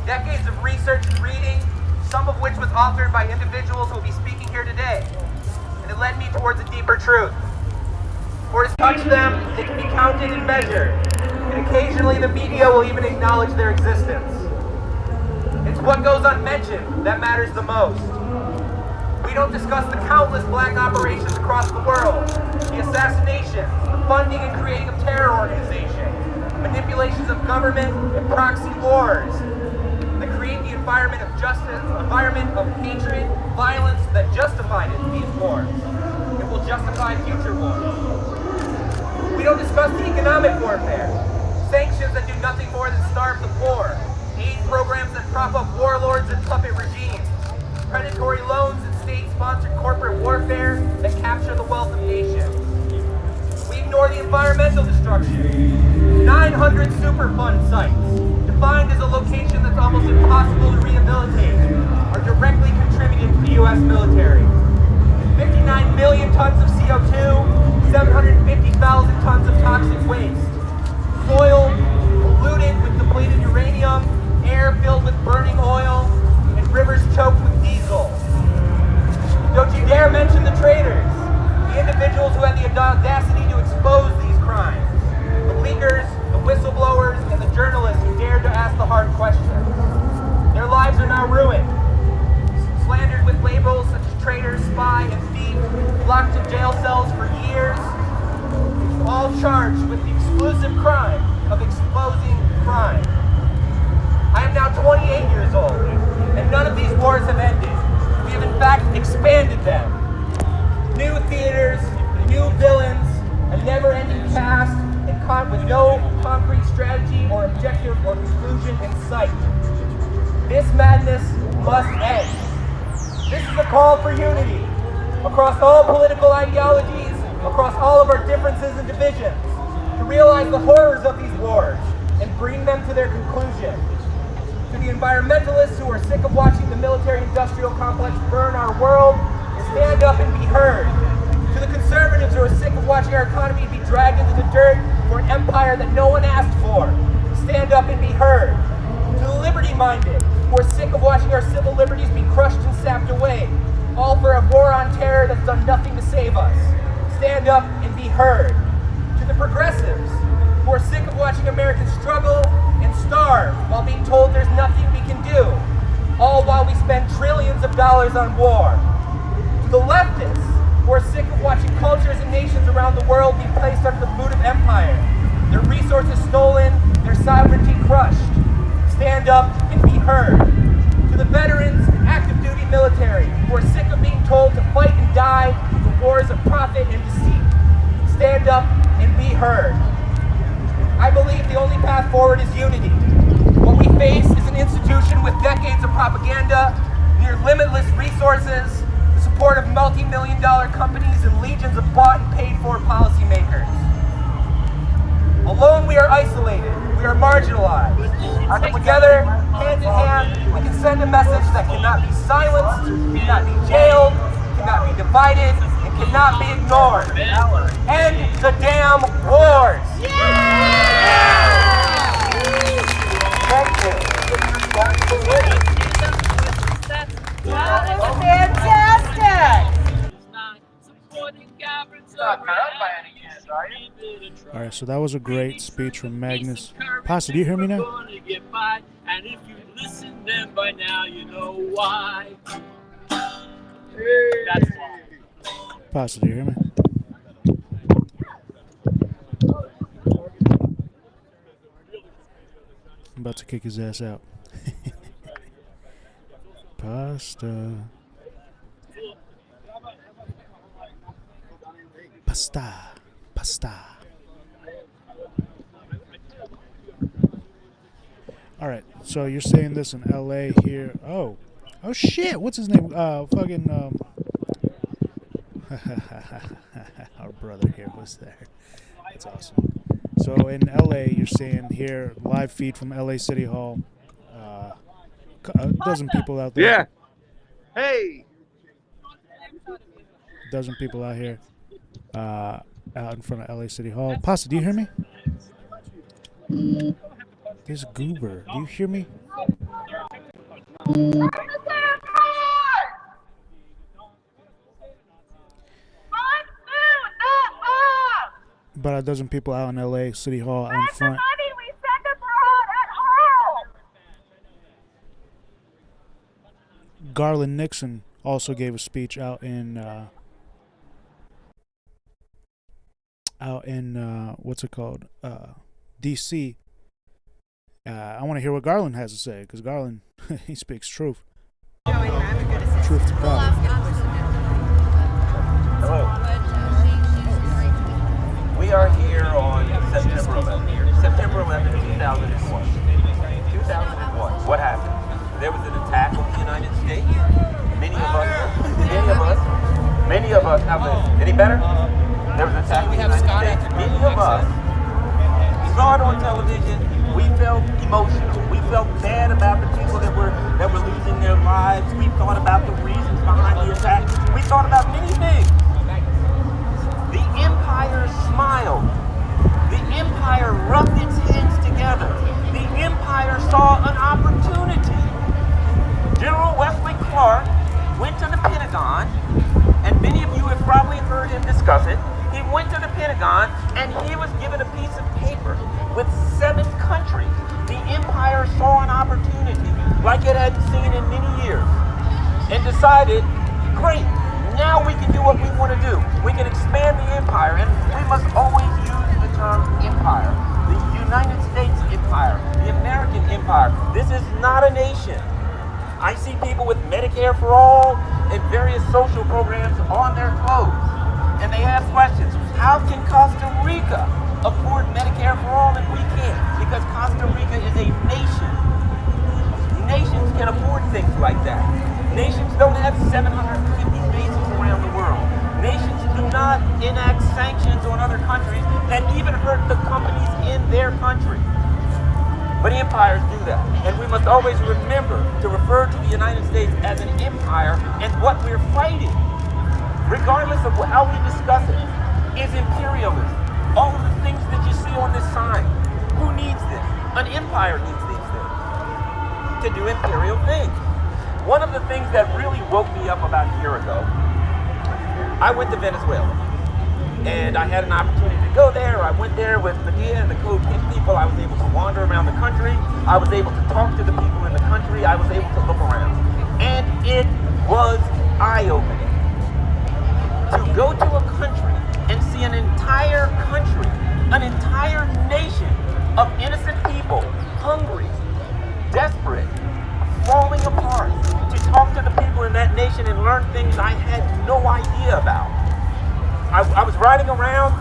Decades of research and reading, some of which was authored by individuals who will be speaking here today, and it led me towards a deeper truth. For to touch them, they can be counted and measured, and occasionally the media will even acknowledge their existence. It's what goes unmentioned that matters the most. We don't discuss the countless black operations across the world, the assassinations, the funding and creating of terror organizations, manipulations of government and proxy wars that create the environment of hatred, violence that justified these wars. It will justify future wars. We don't discuss the economic warfare, sanctions that do nothing more than starve the poor, aid programs that prop up warlords and puppet regimes, predatory loans and state-sponsored corporate warfare that capture the wealth of nations. We ignore the environmental destruction. 900 Superfund sites, defined as a location that's almost impossible to rehabilitate, are directly contributed to the U.S. military. 59 million tons of CO2, 750,000 tons of toxic waste. Soil polluted with depleted uranium, air filled with burning oil, and rivers choked with diesel. Don't you dare mention the traitors, the individuals who had the audacity to expose these crimes, the leakers, the whistleblowers, and the journalists who dared to ask the hard questions. Their lives are now ruined, slandered with labels such as traitor, spy, and thief, locked in jail cells for years, all charged with the exclusive crime of exposing crime. I am now 28 years old, and none of these wars have ended. We have in fact expanded them. New theaters, new villains, a never-ending cast, and with no concrete strategy or objective or conclusion in sight. This madness must end. This is a call for unity across all political ideologies, across all of our differences and divisions, to realize the horrors of these wars and bring them to their conclusion. To the environmentalists who are sick of watching the military-industrial complex burn our world, stand up and be heard. To the conservatives who are sick of watching our economy be dragged into the dirt for an empire that no one asked for, stand up and be heard. To the liberty-minded who are sick of watching our civil liberties be crushed and sapped away, all for a war on terror that's done nothing to save us, stand up and be heard. To the progressives who are sick of watching Americans struggle and starve while being told there's nothing we can do, all while we spend trillions billions of dollars on war. To the leftists, who are sick of watching cultures and nations around the world be placed under the boot of empire, their resources stolen, their sovereignty crushed. Stand up and be heard. To the veterans and active duty military, who are sick of being told to fight and die for wars of profit and deceit. Stand up and be heard. I believe the only path forward is unity. What we face is an institution with decades of propaganda, near limitless resources, the support of multi-million-dollar companies, and legions of bought and paid-for policymakers. Alone we are isolated, we are marginalized. Together, hand in hand, we can send a message that cannot be silenced, cannot be jailed, cannot be divided, and cannot be ignored. End the damn wars! Thank you. That was fantastic! All right, so that was a great speech from Magnus. Pasta, do you hear me now? And if you listen, then by now you know why. That's why. Pasta, do you hear me? I'm about to kick his ass out. Pasta. Pasta. Pasta. All right, so you're saying this in LA here. Oh shit, what's his name? Our brother here was there. That's awesome. So in LA, you're saying here, live feed from LA City Hall. A dozen people out there. Yeah. Hey. Dozen people out here. Out in front of LA City Hall. Pasta, do you hear me? This goober, do you hear me? About a dozen people out in LA City Hall out in front. Garland Nixon also gave a speech out in what's it called? DC. I want to hear what Garland has to say, because Garland, he speaks truth. Truth to power. Hello. We are here on September 11th. September 11th, 2001. 2001. What happened? There was an attack on the United States. Many of us, now listen, any better? There was an attack on the United States. Many of us saw it on television. We felt emotional. We felt bad about the people that were losing their lives. We thought about the reasons behind the attack. We thought about many things. The empire smiled. The empire rubbed its hands together. The empire saw an opportunity. General Wesley Clark went to the Pentagon, and many of you have probably heard him discuss it. He went to the Pentagon, and he was given a piece of paper with 7 countries. The empire saw an opportunity like it hadn't seen in many years, and decided, great, now we can do what we want to do. We can expand the empire, and we must always use the term empire. The United States empire, the American empire. This is not a nation. I see people with Medicare for all and various social programs on their clothes, and they ask questions. How can Costa Rica afford Medicare for all and we can't? Because Costa Rica is a nation. Nations can afford things like that. Nations don't have 750 bases around the world. Nations do not enact sanctions on other countries that even hurt the companies in their country. But empires do that. And we must always remember to refer to the United States as an empire, and what we're fighting, regardless of how we discuss it, is imperialism. All of the things that you see on this sign. Who needs this? An empire needs these things to do imperial things. One of the things that really woke me up about a year ago, I went to Venezuela. And I had an opportunity to go there. I went there with Medea and the Code Pink people. I was able to wander around the country. I was able to talk to the people in the country. I was able to look around. And it was eye-opening. To go to a country and see an entire country, an entire nation of innocent people, hungry, desperate, falling apart, to talk to the people in that nation and learn things I had no idea about. I was riding around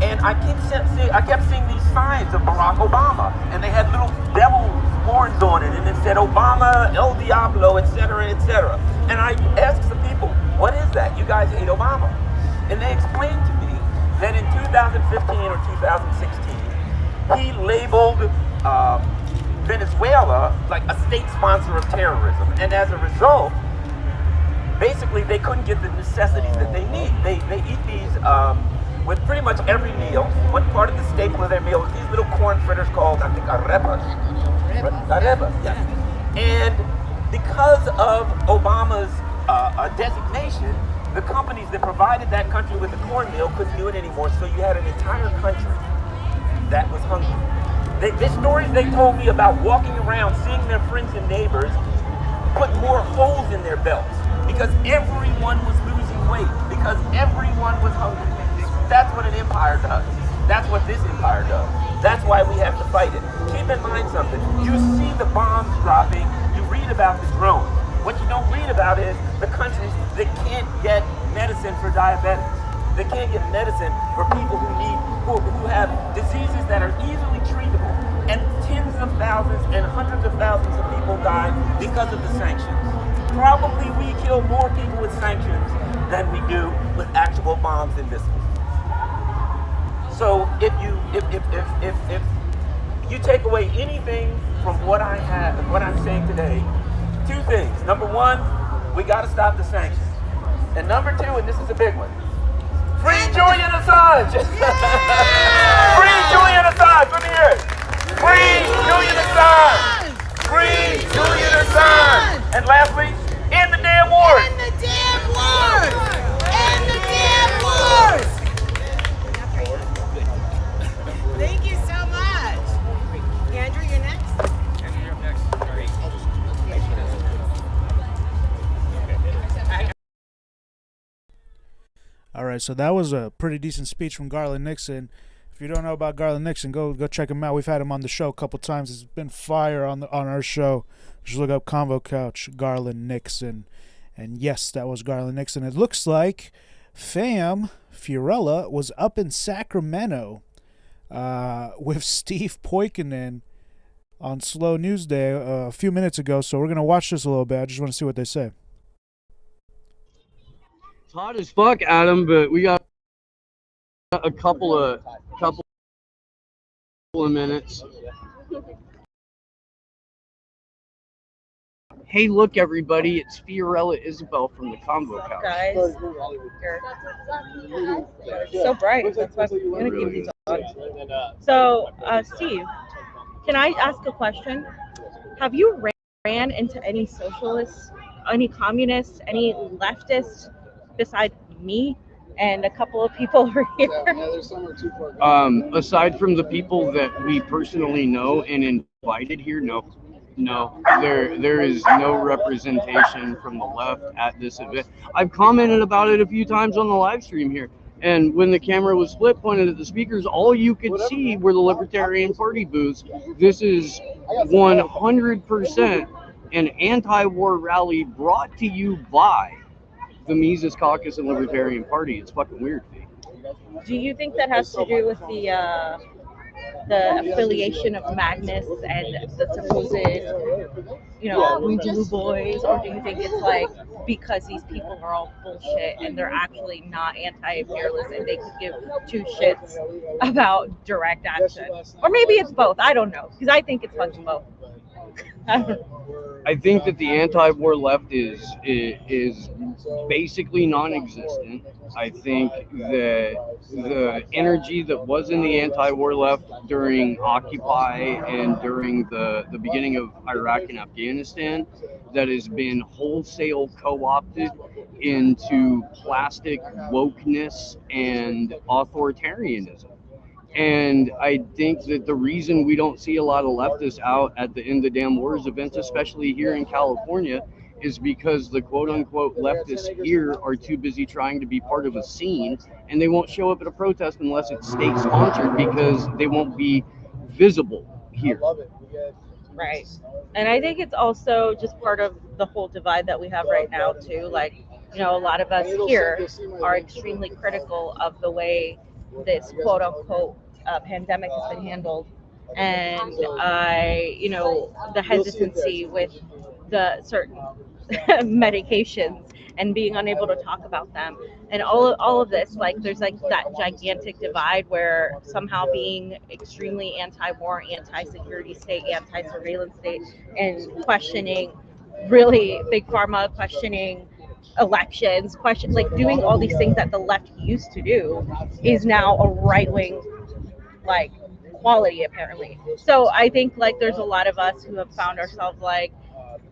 and I kept seeing these signs of Barack Obama, and they had little devil horns on it, and it said Obama, El Diablo, etc., etc. And I asked the people, what is that? You guys hate Obama. And they explained to me that in 2015 or 2016, he labeled Venezuela like a state sponsor of terrorism. And as a result, basically they couldn't get the necessities that they need. They eat these with pretty much every meal. One part of the staple of their meal is these little corn fritters called, I think, arepas. Arepas, yeah. And because of Obama's designation, the companies that provided that country with the cornmeal couldn't do it anymore, so you had an entire country that was hungry. The stories they told me about walking around, seeing their friends and neighbors put more holes in their belts because everyone was losing weight, because everyone was hungry. That's what an empire does. That's what this empire does. That's why we have to fight it. Keep in mind something. You see the bombs dropping, you read about the drones. What you don't read about is the countries that can't get medicine for diabetics. They can't get medicine for people who have diseases that are easily treatable. And tens of thousands and hundreds of thousands of people die because of the sanctions. Probably we kill more people with sanctions than we do with actual bombs and missiles. So if you take away anything from what I have and what I'm saying today, two things. Number one, we got to stop the sanctions. And number two, and this is a big one, free Julian Assange! Free Julian Assange! Let me hear it. Free Julian Assange! Free Julian Assange! And lastly, end the damn wars! End the damn wars! End the damn wars! Thank you so much. Andrew, you're next. Andrew, you're up next. Sorry. All right, so that was a pretty decent speech from Garland Nixon. If you don't know about Garland Nixon, go check him out. We've had him on the show a couple times. It's been fire on our show. Just look up Convo Couch, Garland Nixon. And yes, that was Garland Nixon. It looks like Fiorella was up in Sacramento with Steve Poikonen on Slow News Day a few minutes ago. So we're going to watch this a little bit. I just want to see what they say. It's hot as fuck, Adam, but we got a couple of minutes. Hey, look, everybody! It's Fiorella Isabel from the Convo Couch. Guys, you're so bright. That's why I'm gonna keep these on. So, Steve, can I ask a question? Have you ran into any socialists, any communists, any leftists besides me and a couple of people over here? Aside from the people that we personally know and invited here, no, there is no representation from the left at this event. I've commented about it a few times on the live stream here, and when the camera was split pointed at the speakers, all you could see were the Libertarian Party booths. This is 100% an anti-war rally brought to you by the Mises Caucus and Libertarian Party. It's fucking weird. Do you think that has to do with the affiliation of Magnus and the supposed, Blue Boys, or do you think it's like because these people are all bullshit and they're actually not anti-imperialist and they could give two shits about direct action? Or maybe it's both. I don't know, because I think it's fucking both. I think that the anti-war left is basically non-existent. I think that the energy that was in the anti-war left during Occupy and during the beginning of Iraq and Afghanistan, that has been wholesale co-opted into plastic wokeness and authoritarianism. And I think that the reason we don't see a lot of leftists out at the End the Damn Wars events, especially here in California, is because the quote-unquote leftists here are too busy trying to be part of a scene, and they won't show up at a protest unless it's state-sponsored because they won't be visible here. Right. And I think it's also just part of the whole divide that we have right now too. Like, you know, a lot of us here are extremely critical of the way this quote unquote pandemic has been handled. And you know, the hesitancy with the certain medications and being unable to talk about them, and all of this, like there's like that gigantic divide where somehow being extremely anti-war, anti-security state, anti-surveillance state, and questioning really big pharma, questioning elections, like doing all these things that the left used to do is now a right-wing like quality apparently. So I think like there's a lot of us who have found ourselves like,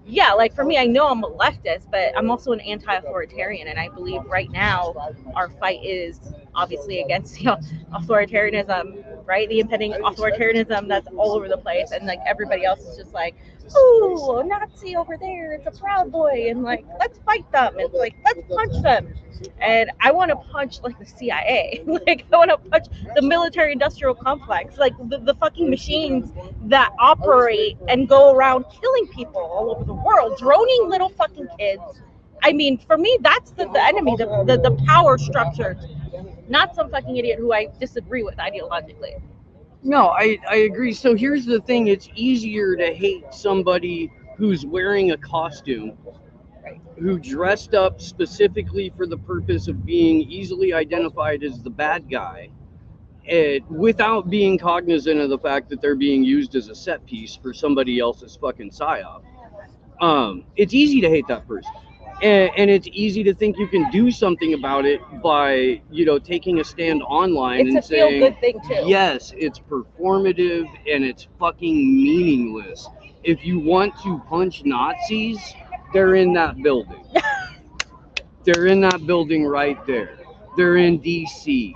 yeah, like for me, I know I'm a leftist, but I'm also an anti-authoritarian, and I believe right now our fight is obviously against the authoritarianism, right? The impending authoritarianism that's all over the place, and like everybody else is just like, ooh, a Nazi over there, it's a Proud Boy, and like let's fight them, and like let's punch them. And I want to punch like the CIA, like I want to punch the military-industrial complex, like the fucking machines that operate and go around killing people all over the world, droning little fucking kids. I mean, for me, that's the enemy, the power structure, not some fucking idiot who I disagree with ideologically. No, I agree. So here's the thing. It's easier to hate somebody who's wearing a costume, who dressed up specifically for the purpose of being easily identified as the bad guy, without being cognizant of the fact that they're being used as a set piece for somebody else's fucking psyop. It's easy to hate that person. And it's easy to think you can do something about it by, you know, taking a stand online and saying, feel-good thing too. Yes, it's performative and it's fucking meaningless. If you want to punch Nazis, they're in that building. They're in that building right there. They're in DC.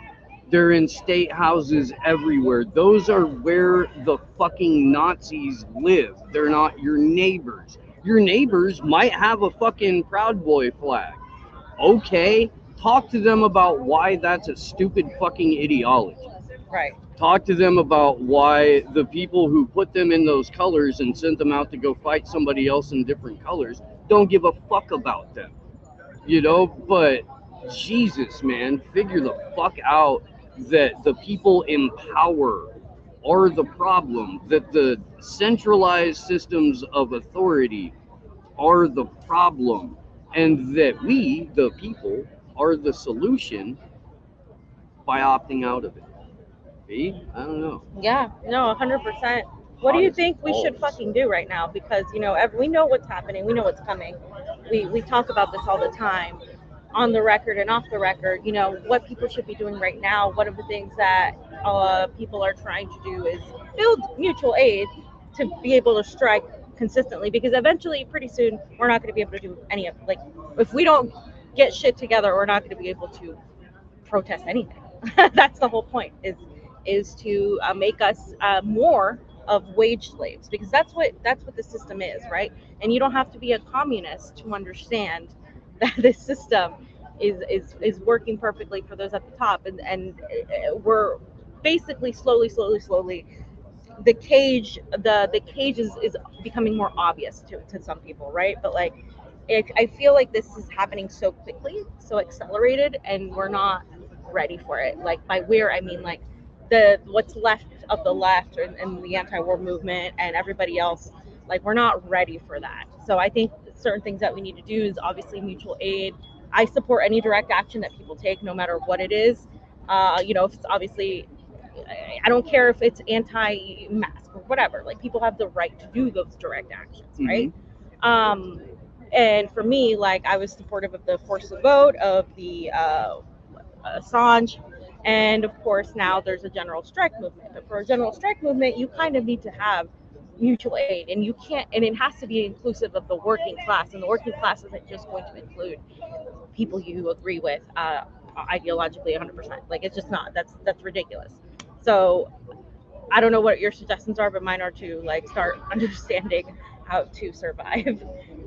They're in state houses everywhere. Those are where the fucking Nazis live. They're not your neighbors. Your neighbors might have a fucking Proud Boy flag. Okay, talk to them about why that's a stupid fucking ideology. Right. Talk to them about why the people who put them in those colors and sent them out to go fight somebody else in different colors don't give a fuck about them. You know, but Jesus, man, figure the fuck out that the people in power are the problem, that the centralized systems of authority are the problem, and that we, the people, are the solution by opting out of it. See? I don't know. Yeah, no, 100%. What do you think we should fucking do right now? Because, you know, we know what's happening. We know what's coming. We talk about this all the time, on the record and off the record. You know, what people should be doing right now. One of the things that people are trying to do is build mutual aid to be able to strike consistently. Because eventually, pretty soon, we're not going to be able to do any of, like, if we don't get shit together, we're not going to be able to protest anything. That's the whole point, is to make us more of wage slaves, because that's what the system is, right? And you don't have to be a communist to understand that this system is working perfectly for those at the top, and we're basically slowly the cage is becoming more obvious to some people, right? But like I feel like this is happening so quickly, so accelerated, and we're not ready for it. Like by we're, I mean like what's left of the left and the anti-war movement and everybody else, like we're not ready for that. So I think certain things that we need to do is obviously mutual aid. I support any direct action that people take, no matter what it is. You know, if it's obviously, I don't care if it's anti-mask or whatever. Like people have the right to do those direct actions, right? And for me, like I was supportive of the force of vote, of the Assange. And of course, now there's a general strike movement. But for a general strike movement, you kind of need to have mutual aid, and you can't, and it has to be inclusive of the working class. And the working class isn't just going to include people you agree with ideologically 100%. Like it's just not. That's ridiculous. So I don't know what your suggestions are, but mine are to like start understanding how to survive,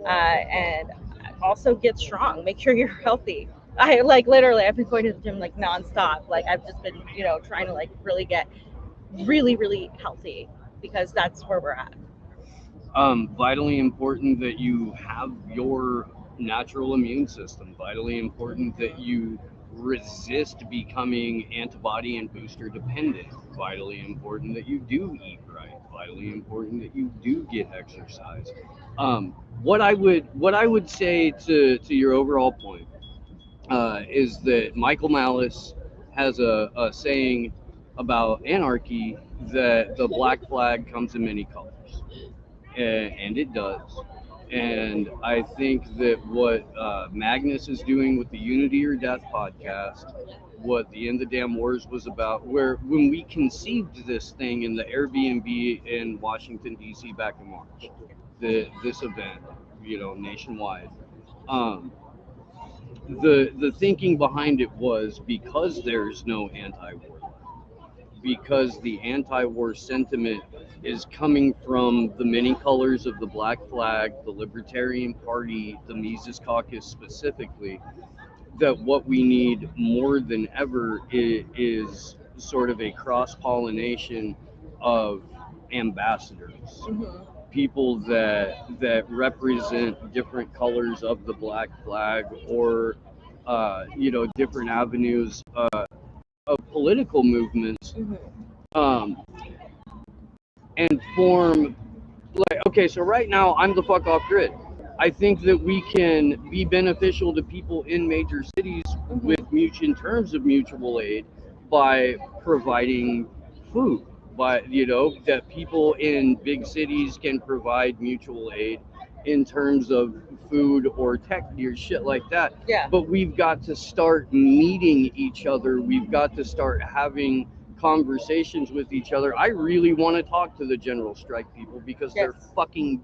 and also get strong. Make sure you're healthy. I like literally, I've been going to the gym like nonstop. Like I've just been, trying to like really get really healthy because that's where we're at. Vitally important that you have your natural immune system. Vitally important that you resist becoming antibody and booster dependent. Vitally important that you do eat right. Vitally important that you do get exercise. What I would say to your overall point is that Michael Malice has a saying about anarchy that the black flag comes in many colors. And it does. And I think that what Magnus is doing with the Unity or Death podcast, what the End the Damn Wars was about, where when we conceived this thing in the Airbnb in Washington, D.C. back in March, this event, nationwide, the thinking behind it was because there's no anti-war, because the anti-war sentiment is coming from the many colors of the Black Flag, the Libertarian Party, the Mises Caucus specifically, that what we need more than ever is sort of a cross-pollination of ambassadors. Mm-hmm. People that represent different colors of the Black Flag, or different avenues of political movements. Mm-hmm. And form, like, okay, so right now I'm the fuck off grid. I think that we can be beneficial to people in major cities with in terms of mutual aid by providing food, by that people in big cities can provide mutual aid in terms of food or tech gear, shit like that. Yeah. But we've got to start meeting each other. We've got to start having conversations with each other. I really want to talk to the general strike people because they're fucking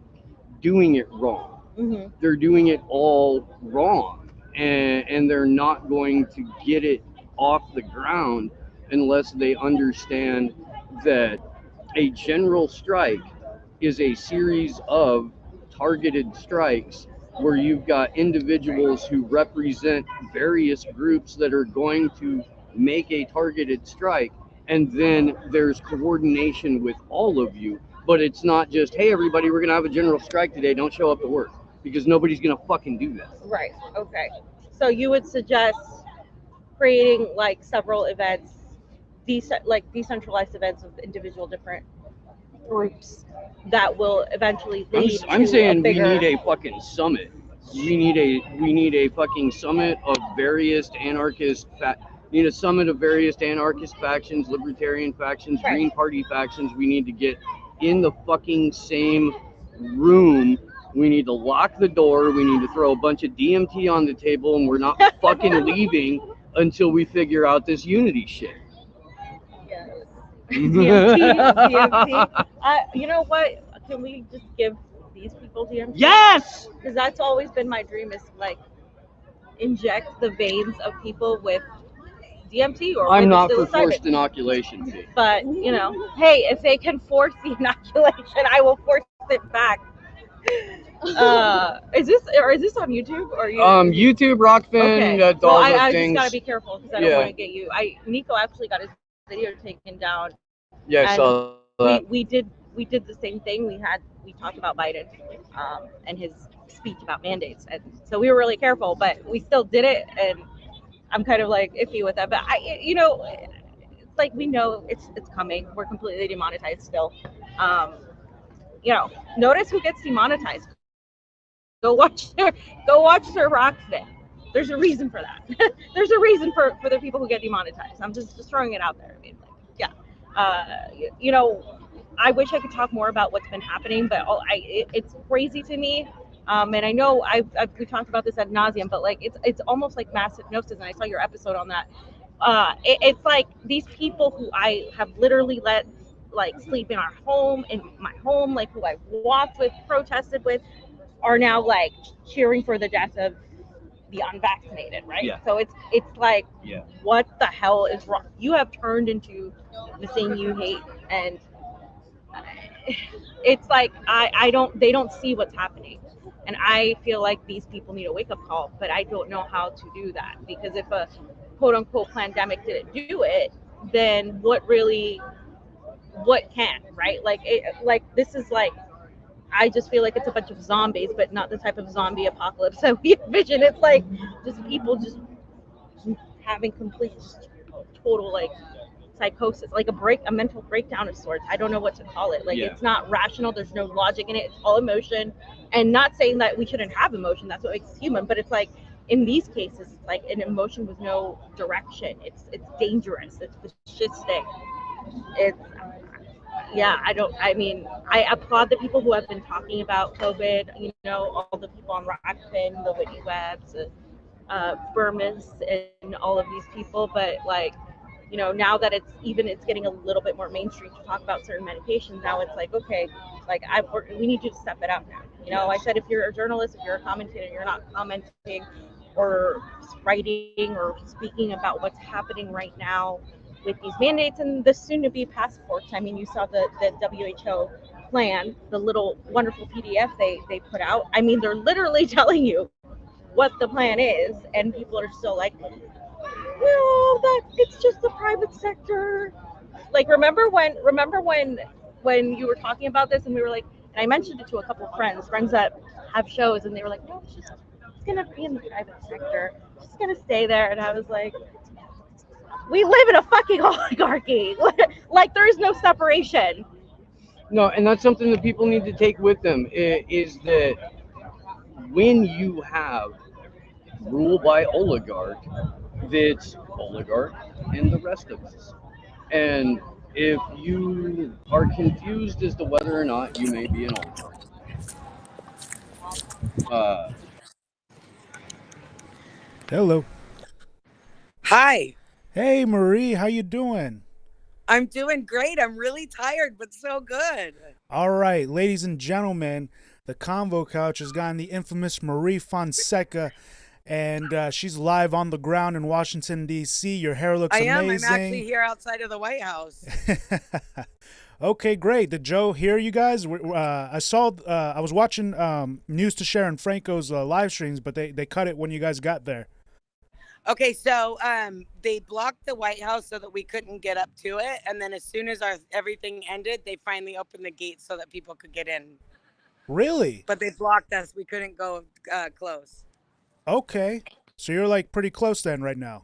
doing it wrong. Mm-hmm. They're doing it all wrong, and they're not going to get it off the ground unless they understand that a general strike is a series of targeted strikes where you've got individuals who represent various groups that are going to make a targeted strike, and then there's coordination with all of you. But it's not just, hey everybody, we're gonna have a general strike today, don't show up to work, because nobody's gonna fucking do that. Right. Okay. So you would suggest creating like several events, decentralized events of individual different groups that will eventually lead I'm to saying a bigger... we need a fucking summit. We need a fucking summit of various anarchist need a summit of various anarchist factions, libertarian factions, Right. Green Party factions. We need to get in the fucking same room. We need to lock the door. We need to throw a bunch of DMT on the table, and we're not fucking leaving until we figure out this unity shit. Yes. DMT. You know what? Can we just give these people DMT? Yes! Because that's always been my dream, is like inject the veins of people with DMT or I'm with not for psilocybin. forced inoculation. See. But hey, if they can force the inoculation, I will force it back. Is this on YouTube or you? YouTube, Rokfin, Okay. all I those just things. gotta be careful because I don't want to get you. Niko actually got his video taken down. Yeah, I saw that. We did the same thing. We talked about Biden and his speech about mandates, and so we were really careful, but we still did it, and I'm kind of like iffy with that. But it's like we know it's coming. We're completely demonetized still. Notice who gets demonetized. Go watch Sir Rokfin. There's a reason for that. There's a reason for the people who get demonetized. I'm just throwing it out there. I mean, I wish I could talk more about what's been happening, but it's crazy to me. And I know we talked about this ad nauseum, but like it's almost like mass hypnosis. And I saw your episode on that. It's like these people who I have literally let like sleep in my home, like who I've walked with, protested with, are now like cheering for the death of the unvaccinated, right? Yeah. So it's like, what the hell is wrong? You have turned into the thing you hate, and it's like they don't see what's happening. And I feel like these people need a wake-up call, but I don't know how to do that, because if a quote-unquote pandemic didn't do it, then what can, right? Like this is like, I just feel like it's a bunch of zombies, but not the type of zombie apocalypse that we envision. It's like just people just having complete, total like psychosis, like a mental breakdown of sorts. I don't know what to call it. Like it's not rational. There's no logic in it. It's all emotion. And not saying that we shouldn't have emotion. That's what makes us human. But it's like in these cases, it's like an emotion with no direction. It's dangerous. It's fascistic. It's I applaud the people who have been talking about COVID, you know, all the people on Rokfin, the Whitney Webbs, Burmans, and all of these people. But like, you know, now that it's getting a little bit more mainstream to talk about certain medications, now it's like, okay, like we need you to step it up now. You know, I said, if you're a journalist, if you're a commentator, you're not commenting or writing or speaking about what's happening right now with these mandates and the soon-to-be passports. I mean, you saw the WHO plan, the little wonderful PDF they put out. I mean, they're literally telling you what the plan is, and people are still like, no, that it's just the private sector. Like, remember when you were talking about this, and we were like, and I mentioned it to a couple of friends that have shows, and they were like, no, it's gonna be in the private sector. It's just gonna stay there. And I was like, we live in a fucking oligarchy. Like, there is no separation. No, and that's something that people need to take with them, is that when you have rule by oligarch, that's oligarch and the rest of us. And if you are confused as to whether or not you may be an oligarch. Hello. Hi. Hey, Marie, how you doing? I'm doing great. I'm really tired, but so good. All right, ladies and gentlemen, the Convo Couch has gotten the infamous Marie Fonseca, and she's live on the ground in Washington, D.C. Your hair looks amazing. I'm actually here outside of the White House. Okay, great. Did Joe hear you guys? I was watching News to Sharon Franco's live streams, but they cut it when you guys got there. Okay, so they blocked the White House so that we couldn't get up to it, and then as soon as everything ended, they finally opened the gates so that people could get in. Really? But they blocked us. We couldn't go close. Okay, so you're like pretty close then right now.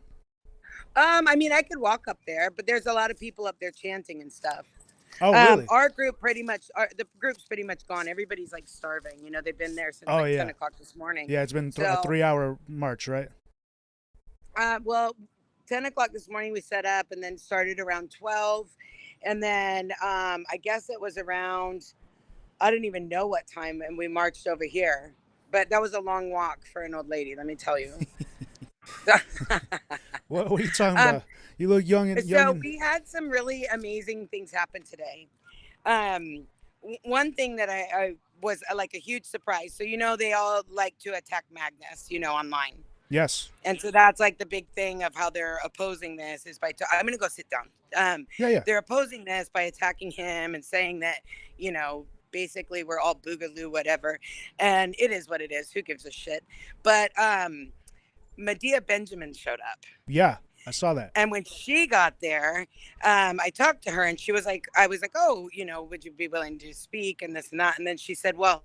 I mean, I could walk up there, but there's a lot of people up there chanting and stuff. Oh, really? Our group the group's pretty much gone. Everybody's like starving. You know, they've been there since 10 o'clock this morning. Yeah, it's been a 3-hour march, right? Well, 10 o'clock this morning we set up, and then started around 12. And then I guess it was around, I don't even know what time, and we marched over here. But that was a long walk for an old lady, let me tell you. What are you talking about? You look young and young. So we had some really amazing things happen today. One thing that I was like a huge surprise. So, you know, they all like to attack Magnus, you know, online. Yes. And so that's like the big thing of how they're opposing this is by, I'm going to go sit down. They're opposing this by attacking him and saying that, you know, basically we're all boogaloo, whatever. And it is what it is. Who gives a shit? But Medea Benjamin showed up. Yeah, I saw that. And when she got there, I talked to her, and she was like, I was like, oh, you know, would you be willing to speak and this and that? And then she said, well,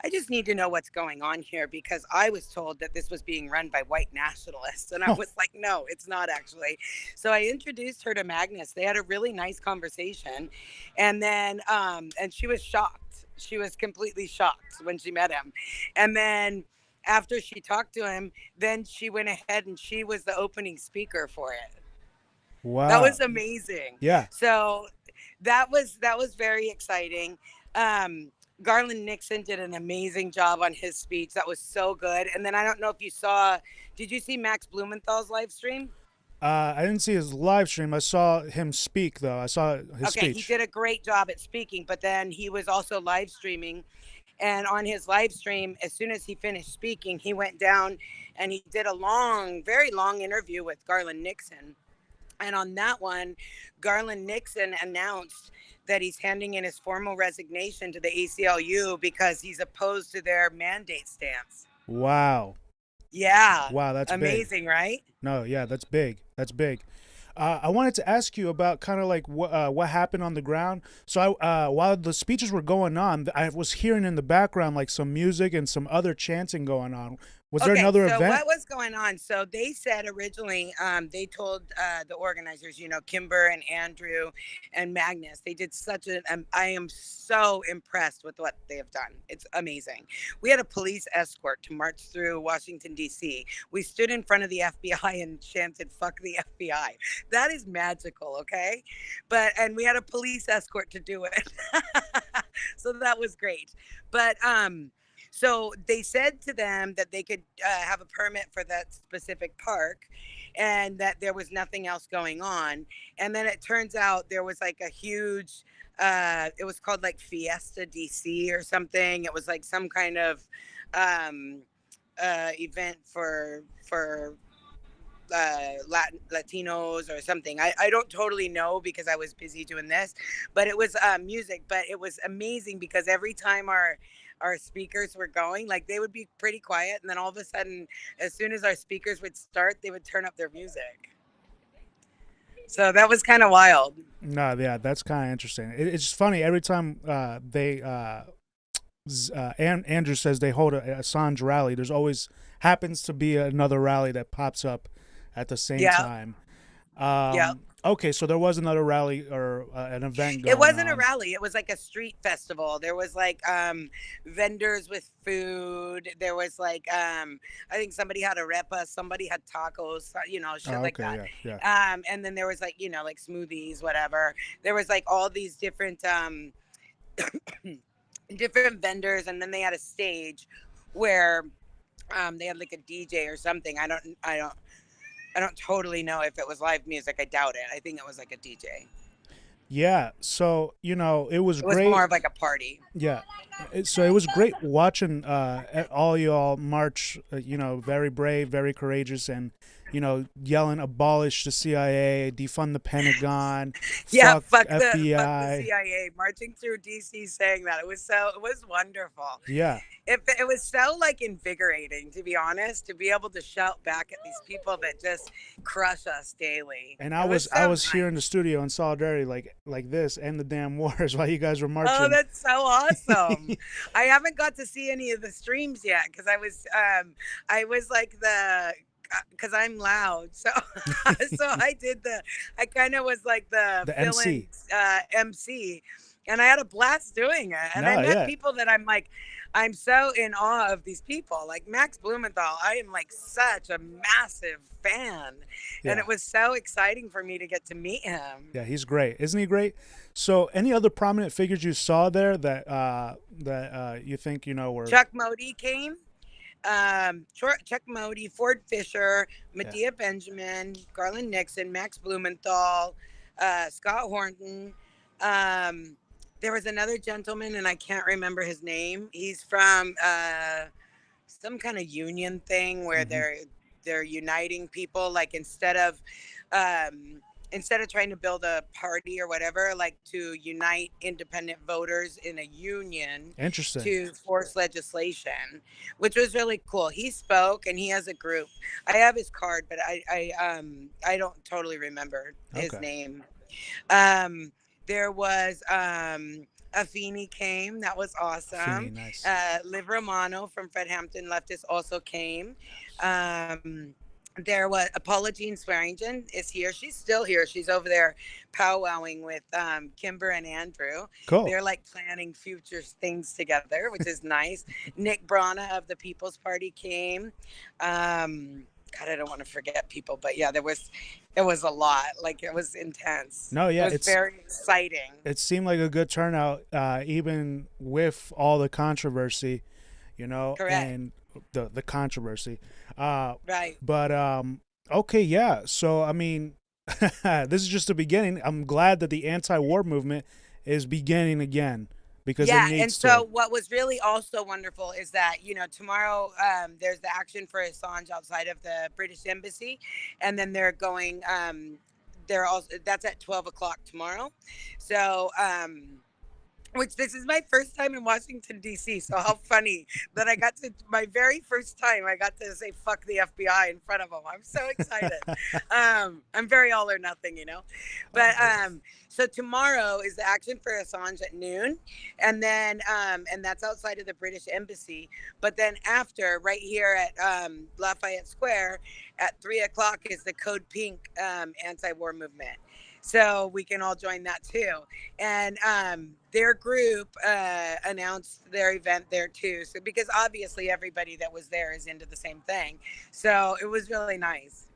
I just need to know what's going on here, because I was told that this was being run by white nationalists. And I was like, no, it's not actually. So I introduced her to Magnus. They had a really nice conversation. And then, and she was shocked. She was completely shocked when she met him. And then after she talked to him, then she went ahead and she was the opening speaker for it. Wow. That was amazing. Yeah. So that was very exciting. Garland Nixon did an amazing job on his speech. That was so good. And then I don't know if you did you see Max Blumenthal's live stream? I didn't see his live stream. I saw him speak, though. I saw his speech. Okay, he did a great job at speaking, but then he was also live streaming. And on his live stream, as soon as he finished speaking, he went down and he did a very long interview with Garland Nixon. And on that one, Garland Nixon announced that he's handing in his formal resignation to the ACLU because he's opposed to their mandate stance. Wow. Yeah. Wow, that's amazing, big. right? No, yeah, that's big. That's big. I wanted to ask you about kind of like what happened on the ground. So while the speeches were going on, I was hearing in the background like some music and some other chanting going on. Was there another so event? what was going on? So they said originally, they told the organizers, Kimber and Andrew and Magnus, they did such a, I am so impressed with what they have done. It's amazing. We had a police escort to march through Washington, D.C. We stood in front of the FBI and chanted, "Fuck the FBI." That is magical, okay? And we had a police escort to do it. So that was great. But, so they said to them that they could have a permit for that specific park and that there was nothing else going on. And then it turns out there was like a huge, it was called like Fiesta DC or something. It was like some kind of event for Latinos or something. I don't totally know because I was busy doing this, but it was music. But it was amazing because every time our speakers were going, like they would be pretty quiet, and then all of a sudden, as soon as our speakers would start, they would turn up their music. So that was kind of wild. No, yeah, that's kind of interesting. It's funny every time Andrew says they hold a Assange rally. There's always happens to be another rally that pops up at the same time. Okay, so there was another rally or an event going on. It wasn't a rally. It was like a street festival. There was like vendors with food. There was like I think somebody had arepas, somebody had tacos, shit like that. Yeah. And then there was like like smoothies, whatever. There was like all these different different vendors, and then they had a stage where they had like a DJ or something. I don't totally know if it was live music. I doubt it. I think it was like a DJ. Yeah, so it was great. It was more of like a party. Yeah, so it was great watching all y'all march. Very brave, very courageous, and yelling "Abolish the CIA, defund the Pentagon." Yeah, fuck the FBI. CIA. Marching through DC saying that, it was wonderful. Yeah. It was so like invigorating, to be honest, to be able to shout back at these people that just crush us daily. And I was here in the studio in solidarity like this and the damn wars while you guys were marching. Oh, that's so awesome. I haven't got to see any of the streams yet because I was like because I'm loud, so I kind of was like the MC. MC, and I had a blast doing it. And I met people that I'm so in awe of these people, like Max Blumenthal. I am like such a massive fan, and it was so exciting for me to get to meet him. Yeah, he's great, isn't he great? So, any other prominent figures you saw there that you think were? Chuck Modi came. Chuck Modi, Ford Fisher, Medea Benjamin, Garland Nixon, Max Blumenthal, Scott Horton. There was another gentleman, and I can't remember his name. He's from some kind of union thing where they're uniting people. Like instead of trying to build a party or whatever, like to unite independent voters in a union. Interesting. To force legislation, which was really cool. He spoke, and he has a group. I have his card, but I don't totally remember his name. There was Afeni came. That was awesome. Afeni, nice. Liv Romano from Fred Hampton Leftist also came. There was Paula Jean Swearingen is here. She's still here. She's over there powwowing with Kimber and Andrew. Cool. They're like planning future things together, which is nice. Nick Brana of the People's Party came. God, I don't want to forget people, but yeah, there was a lot. Like it was intense. No, yeah, it's very exciting. It seemed like a good turnout, even with all the controversy, Correct. and the controversy. Right. But okay, yeah. So I mean, this is just the beginning. I'm glad that the anti-war movement is beginning again because it needs to. So what was really also wonderful is that tomorrow there's the action for Assange outside of the British Embassy, and then they're going. they're also, that's at 12 o'clock tomorrow. So, which this is my first time in Washington, D.C. So how funny that I got to, my very first time, I got to say, fuck the FBI in front of them. I'm so excited. I'm very all or nothing, you know. But so tomorrow is the Action for Assange at noon. And then, and that's outside of the British Embassy. But then after, right here at Lafayette Square at 3 o'clock is the Code Pink anti-war movement. So we can all join that too. And their group announced their event there too. So because obviously everybody that was there is into the same thing. So it was really nice.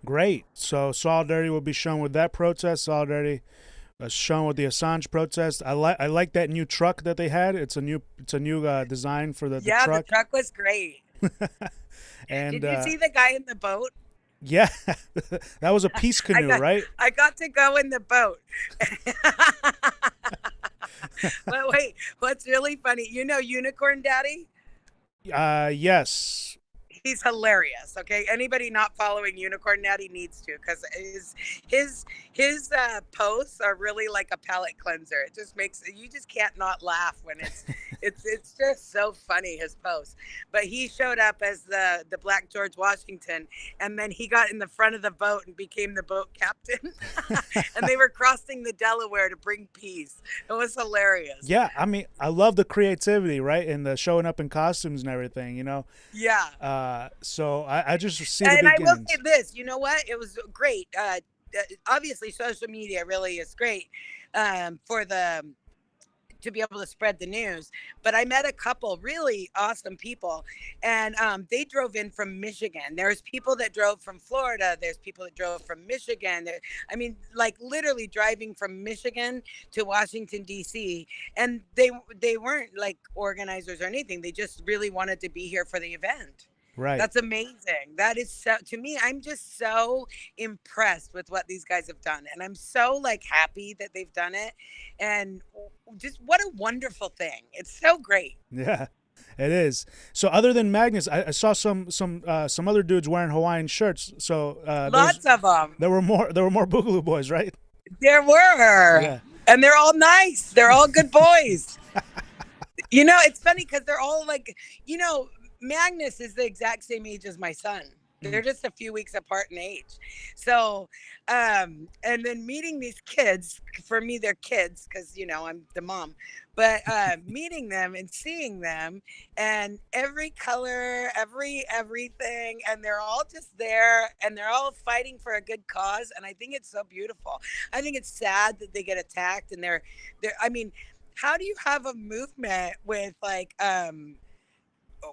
Great. So solidarity will be shown with that protest. Solidarity shown with the Assange protest. I like that new truck that they had. It's a new design for the truck. The truck was great. And did you see the guy in the boat? Yeah, that was a peace canoe, right? I got to go in the boat. But wait, what's really funny, you know Unicorn Daddy? Yes. He's hilarious. Okay, anybody not following Unicorn Daddy needs to, because his posts are really like a palate cleanser. It just makes you just can't not laugh when it's just so funny, his posts. But he showed up as the Black George Washington, and then he got in the front of the boat and became the boat captain. And they were crossing the Delaware to bring peace. It was hilarious. Yeah, I mean, I love the creativity, right, and the showing up in costumes and everything, you know. Yeah. So I just see and the I beginnings. will say this, you know what? It was great. Obviously, social media really is great to be able to spread the news. But I met a couple really awesome people, and they drove in from Michigan. There's people that drove from Florida. There's people that drove from Michigan. I mean, like literally driving from Michigan to Washington, D.C. And they weren't like organizers or anything. They just really wanted to be here for the event. Right. That's amazing. That is so, to me, I'm just so impressed with what these guys have done. And I'm so like happy that they've done it. And just what a wonderful thing. It's so great. Yeah, it is. So other than Magnus, I saw some other dudes wearing Hawaiian shirts. So lots of them. There were more Boogaloo Boys, right? There were. Yeah. And they're all nice. They're all good boys. You know, it's funny because they're all like, you know, Magnus is the exact same age as my son. They're just a few weeks apart in age. So, and then meeting these kids, for me, they're kids because, you know, I'm the mom, but meeting them and seeing them and every color, everything, and they're all just there and they're all fighting for a good cause. And I think it's so beautiful. I think it's sad that they get attacked and they're, I mean, how do you have a movement with like,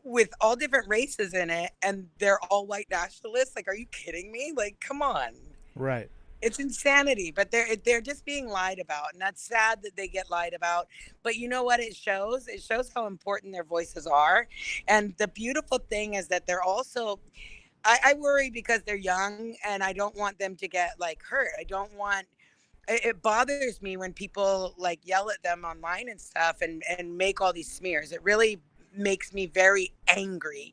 with all different races in it and they're all white nationalists? Like, are you kidding me? Like, come on. Right. It's insanity, but they're just being lied about, and that's sad that they get lied about. But you know what it shows? It shows how important their voices are. And the beautiful thing is that they're also, I worry because they're young and I don't want them to get like hurt. It bothers me when people like yell at them online and stuff and make all these smears. It really makes me very angry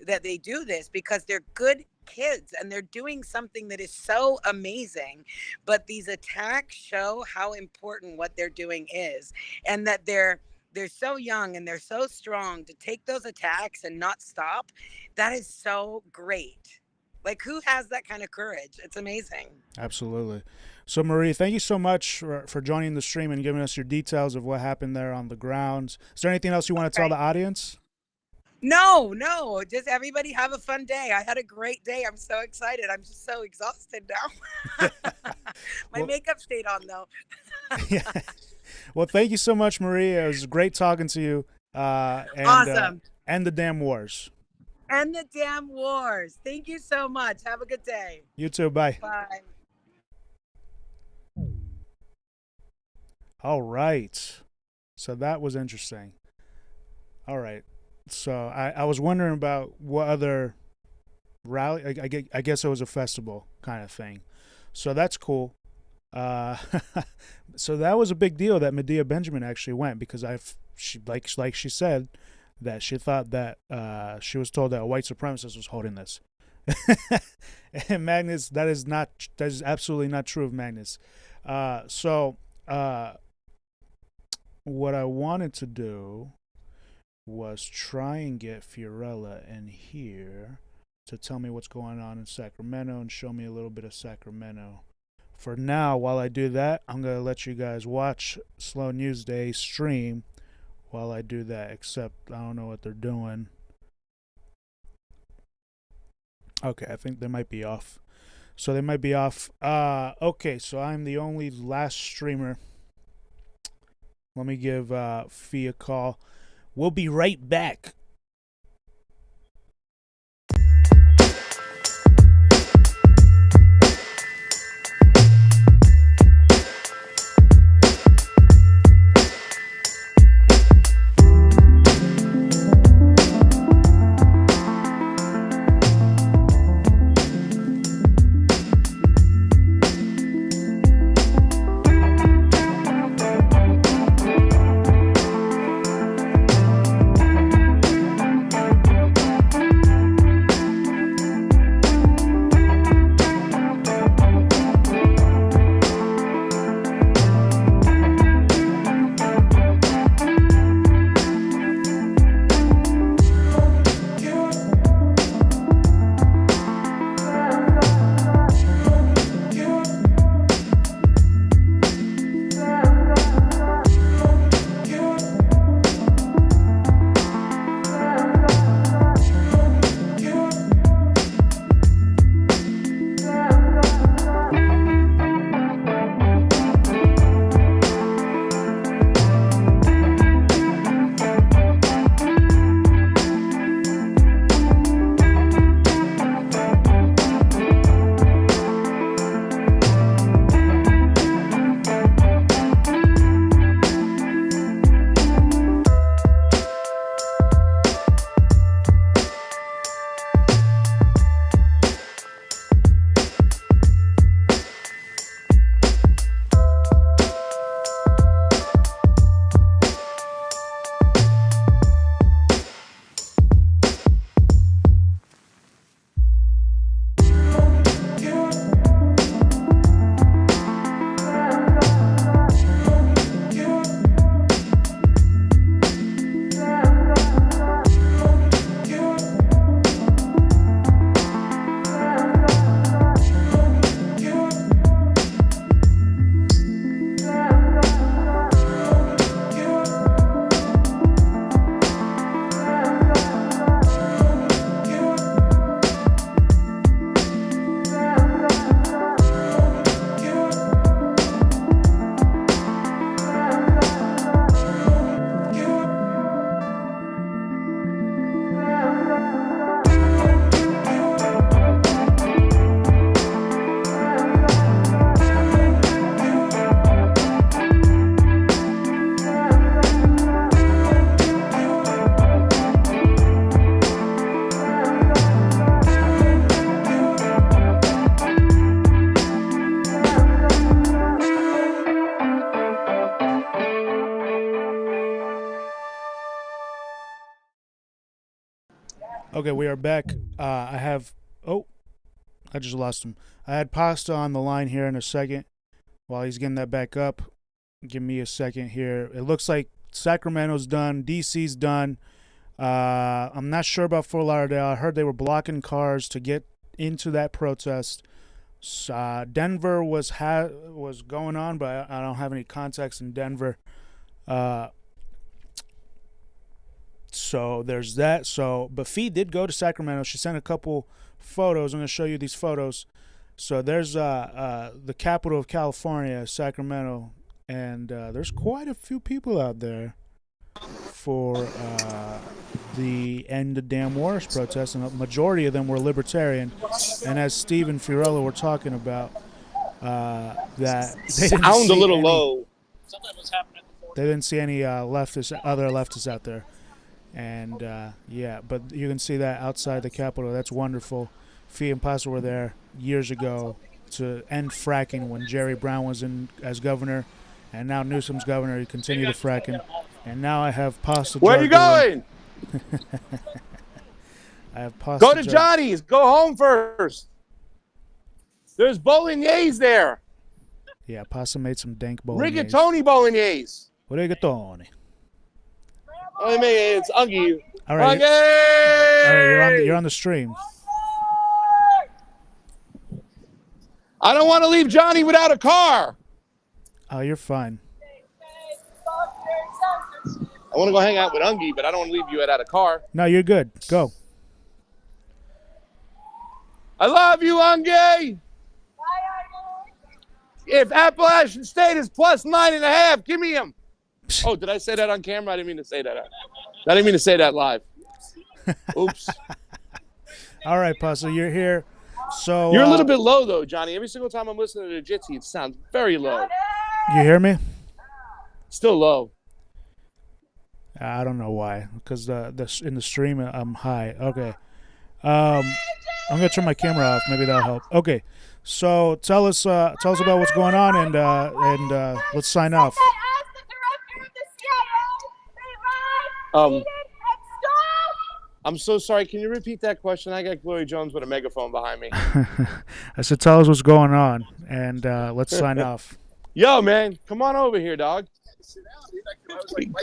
that they do this because they're good kids and they're doing something that is so amazing. But these attacks show how important what they're doing is, and that they're so young and they're so strong to take those attacks and not stop. That is so great. Like, who has that kind of courage? It's amazing. Absolutely. So, Marie, thank you so much for joining the stream and giving us your details of what happened there on the grounds. Is there anything else you want to tell the audience? No. Just everybody have a fun day. I had a great day. I'm so excited. I'm just so exhausted now. My makeup stayed on, though. Yeah. Well, thank you so much, Marie. It was great talking to you. Awesome. And the damn wars. And the damn wars. Thank you so much. Have a good day. You too. Bye. Bye. All right. So that was interesting. All right. So I was wondering about what other rally. I guess it was a festival kind of thing. So that's cool. So that was a big deal that Medea Benjamin actually went, because she said that she thought that she was told that a white supremacist was holding this. And Magnus, that is absolutely not true of Magnus. What I wanted to do was try and get Fiorella in here to tell me what's going on in Sacramento and show me a little bit of Sacramento. For now, while I do that, I'm going to let you guys watch Slow News Day stream while I do that, except I don't know what they're doing. Okay, I think they might be off. So they might be off. Okay, so I'm the only last streamer. Let me give Fee a call. We'll be right back. Okay, we are back. I just lost him. I had Pasta on the line here in a second. While he's getting that back up, give me a second here. It looks like Sacramento's done. DC's done. I'm not sure about Fort Lauderdale. I heard they were blocking cars to get into that protest. Denver was going on, but I don't have any contacts in Denver. So there's that. But Fee did go to Sacramento. She sent a couple photos. I'm going to show you these photos. So there's the capital of California, Sacramento, and there's quite a few people out there for the End the Damn Wars protest, and a majority of them were libertarian. And as Steve and Fiorella were talking about, that they didn't sound a little low. They didn't see any other leftists out there. And yeah, but you can see that outside the Capitol. That's wonderful. Fee and Pasta were there years ago to end fracking when Jerry Brown was in as governor, and now Newsom's governor. He continued to fracking, and now I have Pasta. Where are you going? I have pasta. Go to Johnny's. Go home first. There's bolognese there. Yeah, pasta made some dank bolognese. Rigatoni bolognese. Rigatoni. Oh, it's Ungie. All right. Ungie! All right, you're on the stream. I don't want to leave Johnny without a car. Oh, you're fine. I want to go hang out with Ungie, but I don't want to leave you without a car. No, you're good. Go. I love you, Ungie. If Appalachian State is plus 9.5, give me him. Oh, did I say that on camera? I didn't mean to say that. I didn't mean to say that live. Oops. All right, Pasta, you're here. So you're a little bit low, though, Johnny. Every single time I'm listening to the Jitsi, it sounds very low. You hear me? Still low. I don't know why, because in the stream I'm high. Okay. I'm gonna turn my camera off. Maybe that'll help. Okay. So tell us about what's going on, and let's sign off. I'm so sorry. Can you repeat that question? I got Glory Jones with a megaphone behind me. I said, tell us what's going on, and let's sign off. Yo, man, come on over here, dog.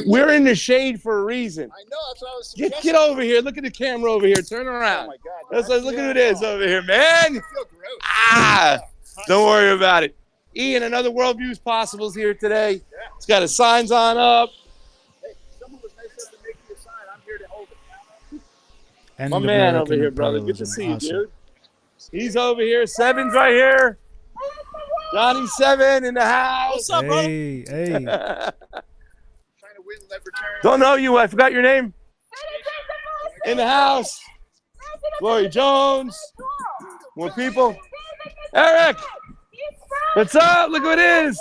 We're in the shade for a reason. I know, that's what I was Get over here. Look at the camera over here. Turn around. Oh my God. Look at who it is over here, man. Don't worry about it. Ian, another Worldviews Possibles here today. It's got his signs on up. Hey, someone was nice enough to make you a sign. I'm here to hold it. And my man over here, brother. Good to see you, dude. He's over here. Seven's right here. Johnny 7 in the house. What's up, brother? Hey. Don't know you. I forgot your name. In the house. Glory Jones. More people. Eric. What's up? Look who it is.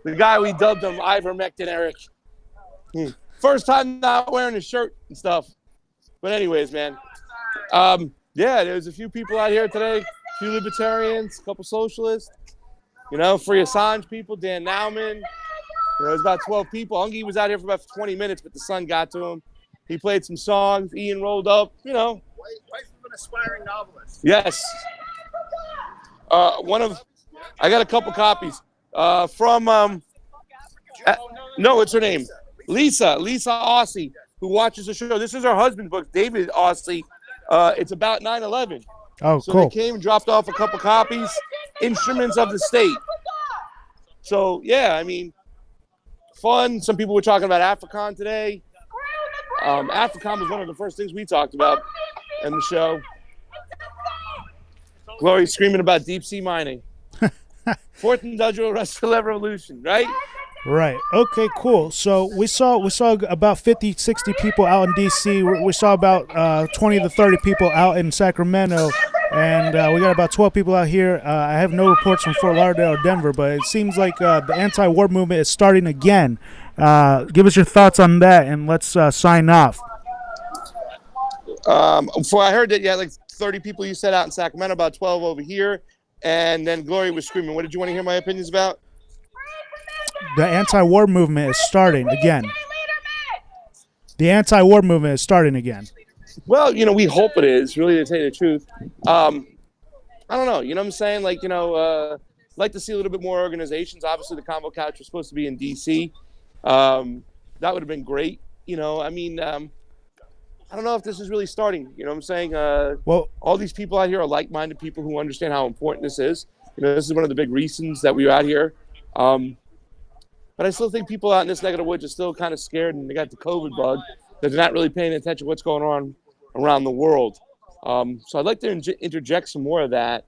The guy we dubbed him Ivermectin Eric. First time not wearing a shirt and stuff. But anyways, man. Yeah, there's a few people out here today. A few libertarians, a couple socialists. You know, free Assange people, Dan Nauman. There's about 12 people. Ungie was out here for about 20 minutes, but the sun got to him. He played some songs. Ian rolled up, you know. Wife of an aspiring novelist. Yes. I got a couple copies from, no, what's her name? Lisa Aussie, who watches the show. This is her husband's book, David Aussie. It's about 9/11. Oh, so cool. They came and dropped off a couple copies, Instruments of the State. So, yeah, I mean, fun. Some people were talking about AFRICON today. AFRICON was one of the first things we talked about in the show. Glory screaming about deep sea mining. Fourth Industrial Revolution, right? Right. Okay, cool. So we saw about 50, 60 people out in D.C. We saw about 20 to 30 people out in Sacramento. And we got about 12 people out here. I have no reports from Fort Lauderdale or Denver, but it seems like the anti-war movement is starting again. Give us your thoughts on that, and let's sign off. So I heard that you had like 30 people you said out in Sacramento, about 12 over here. And then Glory was screaming. What did you want to hear my opinions about? The anti-war movement is starting again. The anti-war movement is starting again. Well, you know, we hope it is, really, to tell you the truth. I don't know. You know what I'm saying? Like, you know, like to see a little bit more organizations. Obviously, the Convo Couch was supposed to be in D.C. That would have been great. You know, I mean, I don't know if this is really starting. You know what I'm saying? Well, all these people out here are like-minded people who understand how important this is. You know, this is one of the big reasons that we're out here. But I still think people out in this neck of the woods are still kind of scared, and they got the COVID bug. They're not really paying attention to what's going on around the world. So I'd like to interject some more of that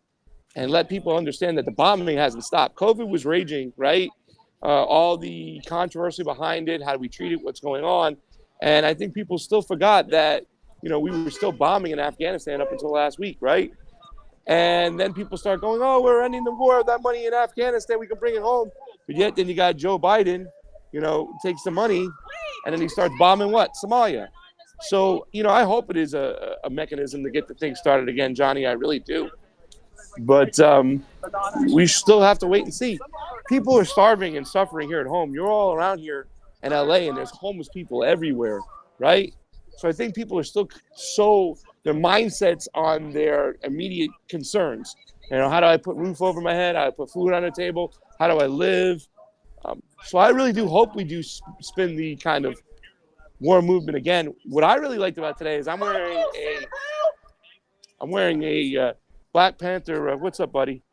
and let people understand that the bombing hasn't stopped. COVID was raging, right? All the controversy behind it, how do we treat it, what's going on. And I think people still forgot that, you know, we were still bombing in Afghanistan up until last week, right? And then people start going, oh, we're ending the war, that money in Afghanistan, we can bring it home. But yet then you got Joe Biden, you know, takes the money and then he starts bombing what? Somalia. So, you know, I hope it is a mechanism to get the thing started again, Johnny. I really do. But we still have to wait and see. People are starving and suffering here at home. You're all around here in LA and there's homeless people everywhere, right? So I think people are still so their mindsets on their immediate concerns. You know, how do I put roof over my head? How do I put food on the table? How do I live? So I really do hope we do spin the kind of war movement again. What I really liked about today is I'm wearing a Black Panther. What's up, buddy?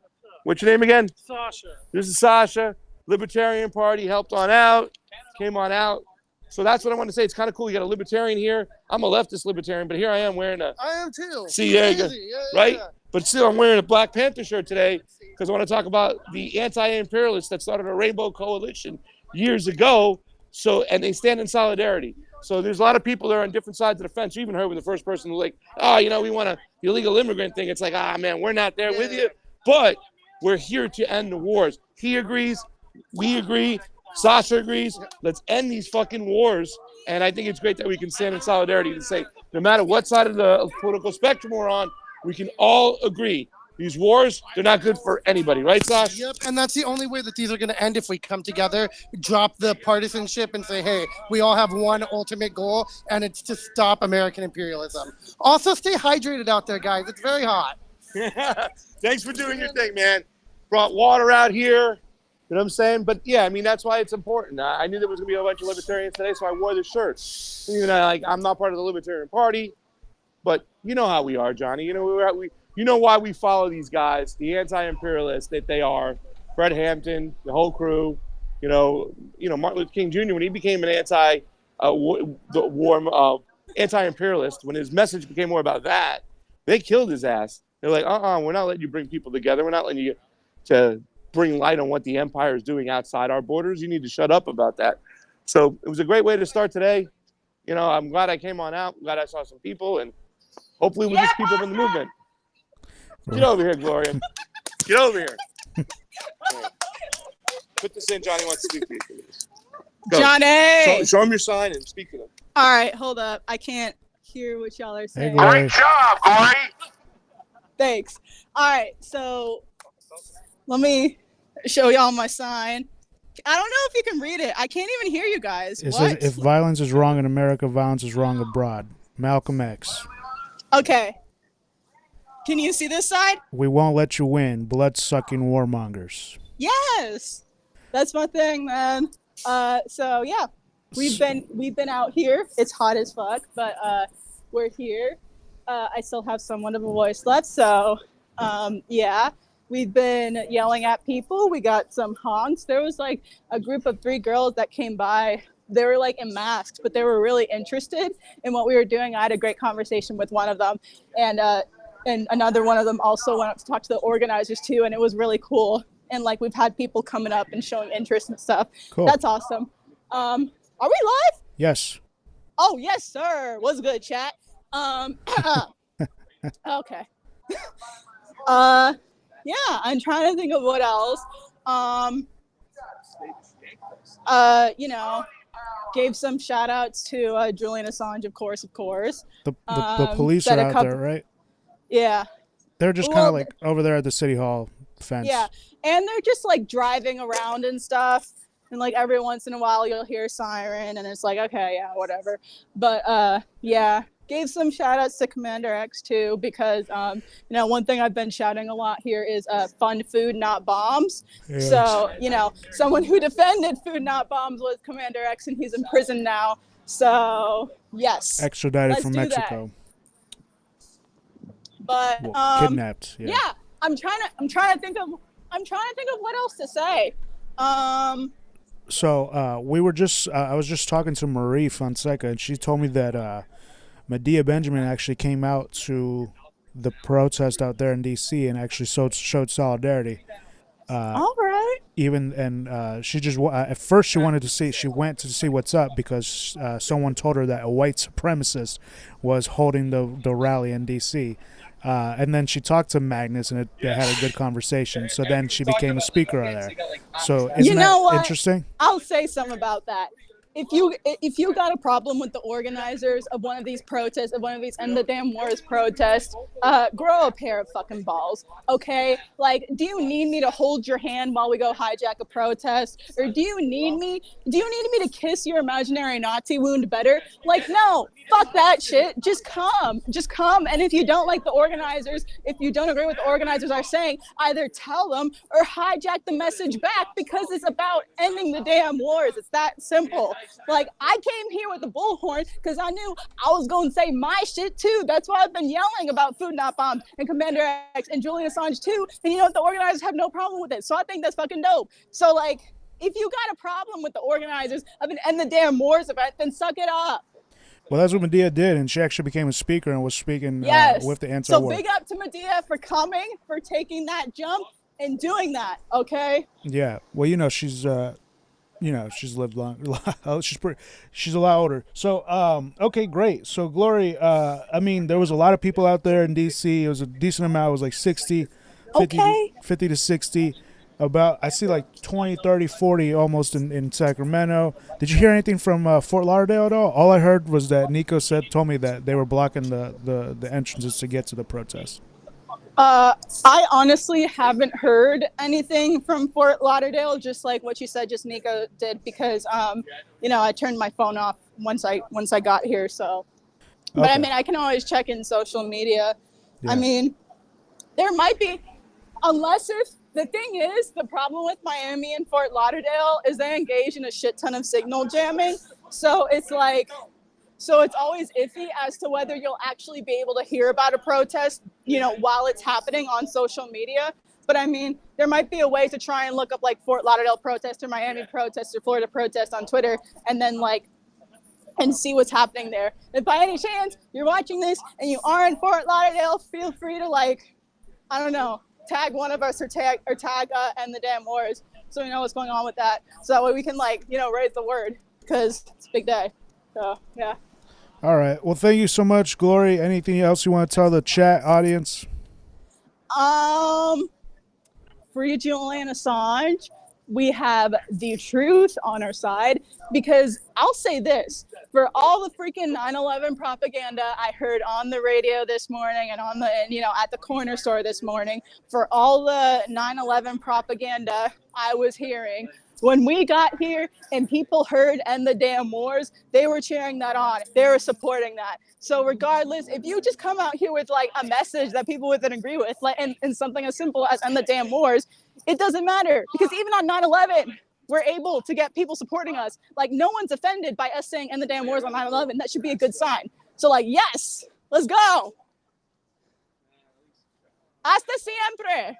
What's your name again? Sasha. This is Sasha. Libertarian Party helped on out, came on out. So that's what I want to say. It's kind of cool. You got a libertarian here. I'm a leftist libertarian, but here I am wearing a. I am too. See, there you go. Right? Yeah. But still, I'm wearing a Black Panther shirt today because I want to talk about the anti-imperialists that started a Rainbow Coalition years ago. So, and they stand in solidarity. So there's a lot of people that are on different sides of the fence. You even heard with the first person who's like, oh, you know, we want the illegal immigrant thing. It's like, man, we're not there with you. But we're here to end the wars. He agrees. We agree. Sasha agrees. Let's end these fucking wars. And I think it's great that we can stand in solidarity to say, no matter what side of the political spectrum we're on, we can all agree. These wars, they're not good for anybody. Right, Sasha? Yep, and that's the only way that these are going to end if we come together, drop the partisanship, and say, hey, we all have one ultimate goal, and it's to stop American imperialism. Also, stay hydrated out there, guys. It's very hot. Yeah. Thanks for doing your thing, man. Brought water out here. You know what I'm saying? But yeah, I mean, that's why it's important. I knew there was going to be a bunch of libertarians today, so I wore this shirt. Even though, I'm not part of the Libertarian Party, but you know how we are, Johnny. You know, you know why we follow these guys, the anti-imperialists that they are. Fred Hampton, the whole crew. You know, Martin Luther King Jr. when he became an anti-imperialist, when his message became more about that, they killed his ass. They're like, we're not letting you bring people together. We're not letting you to bring light on what the empire is doing outside our borders. You need to shut up about that. So it was a great way to start today. You know, I'm glad I came on out. I'm glad I saw some people, and hopefully we'll just keep up in the movement. Get over here, Gloria. Get over here. Put this in. Johnny wants to speak to you. Go. Johnny! Show him your sign and speak to them. All right, hold up. I can't hear what y'all are saying. Hey, great job, Corey. Thanks. All right, so let me show y'all my sign. I don't know if you can read it. I can't even hear you guys. It says, if violence is wrong in America, violence is wrong abroad. Malcolm X. Okay. Can you see this side? We won't let you win, blood-sucking warmongers. Yes. That's my thing, man. So yeah, we've been out here. It's hot as fuck, but we're here. I still have somewhat of a voice left, so yeah. We've been yelling at people. We got some honks. There was like a group of 3 girls that came by. They were like in masks, but they were really interested in what we were doing. I had a great conversation with one of them, and another one of them also went up to talk to the organizers too, and it was really cool. And like we've had people coming up and showing interest and stuff. Cool. That's awesome. Are we live? Yes. Oh yes, sir. What's good, chat? Okay. Yeah, I'm trying to think of what else. You know, gave some shout outs to Julian Assange, of course. The police are out there, right? Yeah. They're just kind of like over there at the City Hall fence. Yeah, and they're just like driving around and stuff. And like every once in a while you'll hear a siren and it's like, okay, yeah, whatever. But yeah, gave some shout outs to Commander X too, because you know, one thing I've been shouting a lot here is fund food, not bombs. Yes. So, you know, someone who defended food, not bombs was Commander X, and he's in prison now. So yes. Extradited from Mexico. But kidnapped. Yeah, I'm trying to think of what else to say. So we were just I was just talking to Marie Fonseca, and she told me that Medea Benjamin actually came out to the protest out there in D.C. and actually showed solidarity. All right. She just at first she went to see what's up because someone told her that a white supremacist was holding the rally in D.C. And then she talked to Magnus, and they had a good conversation. So then she became a speaker there. So isn't that interesting? I'll say something about that. if you got a problem with the organizers of one of these protests, of one of these End the Damn Wars protests, grow a pair of fucking balls, okay? Like, do you need me to hold your hand while we go hijack a protest? Or do you need me to kiss your imaginary Nazi wound better? Like, no, fuck that shit. Just come. And if you don't like the organizers, if you don't agree with the organizers are saying, either tell them or hijack the message back, because it's about ending the damn wars. It's that simple. Like, I came here with a bullhorn because I knew I was going to say my shit too. That's why I've been yelling about Food Not Bombs and Commander X and Julian Assange too. And you know what? The organizers have no problem with it. So I think that's fucking dope. So, like, if you got a problem with the organizers of an End the Damn Wars event, then suck it up. Well, that's what Medea did, and she actually became a speaker and was speaking with the anti-war. So big up to Medea for coming, for taking that jump and doing that, okay? Yeah. Well, you know, she's lived long. She's a lot older. So, okay, great. So, Glory, I mean, there was a lot of people out there in D.C. It was a decent amount. It was like 50 to 60. I see like 20, 30, 40 almost in Sacramento. Did you hear anything from Fort Lauderdale at all? All I heard was that Niko told me that they were blocking the entrances to get to the protest. I honestly haven't heard anything from Fort Lauderdale, just like what you said, just Niko did, because I turned my phone off once I got here. So, but okay. I mean, I can always check in social media. Yeah. I mean, there might be, unless if the thing is, the problem with Miami and Fort Lauderdale is they engage in a shit ton of signal jamming. So it's like. So it's always iffy as to whether you'll actually be able to hear about a protest, while it's happening on social media. But I mean, there might be a way to try and look up like Fort Lauderdale protest or Miami protest or Florida protest on Twitter, and then and see what's happening there. If by any chance you're watching this and you are in Fort Lauderdale, feel free to tag one of us or tag End the Damn Wars, so we know what's going on with that. So that way we can raise the word, because it's a big day. So yeah. All right. Well, thank you so much, Glory. Anything else you want to tell the chat audience? Free Julian Assange. We have the truth on our side, because I'll say this, for all the freaking 9/11 propaganda I heard on the radio this morning and at the corner store this morning, for all the 9/11 propaganda I was hearing, when we got here and people heard End the Damn Wars, they were cheering that on. They were supporting that. So regardless, if you just come out here with a message that people wouldn't agree with, and something as simple as End the Damn Wars, it doesn't matter, because even on 9/11, we're able to get people supporting us. No one's offended by us saying End the Damn Wars on 9/11. That should be a good sign. So yes, let's go. Hasta siempre.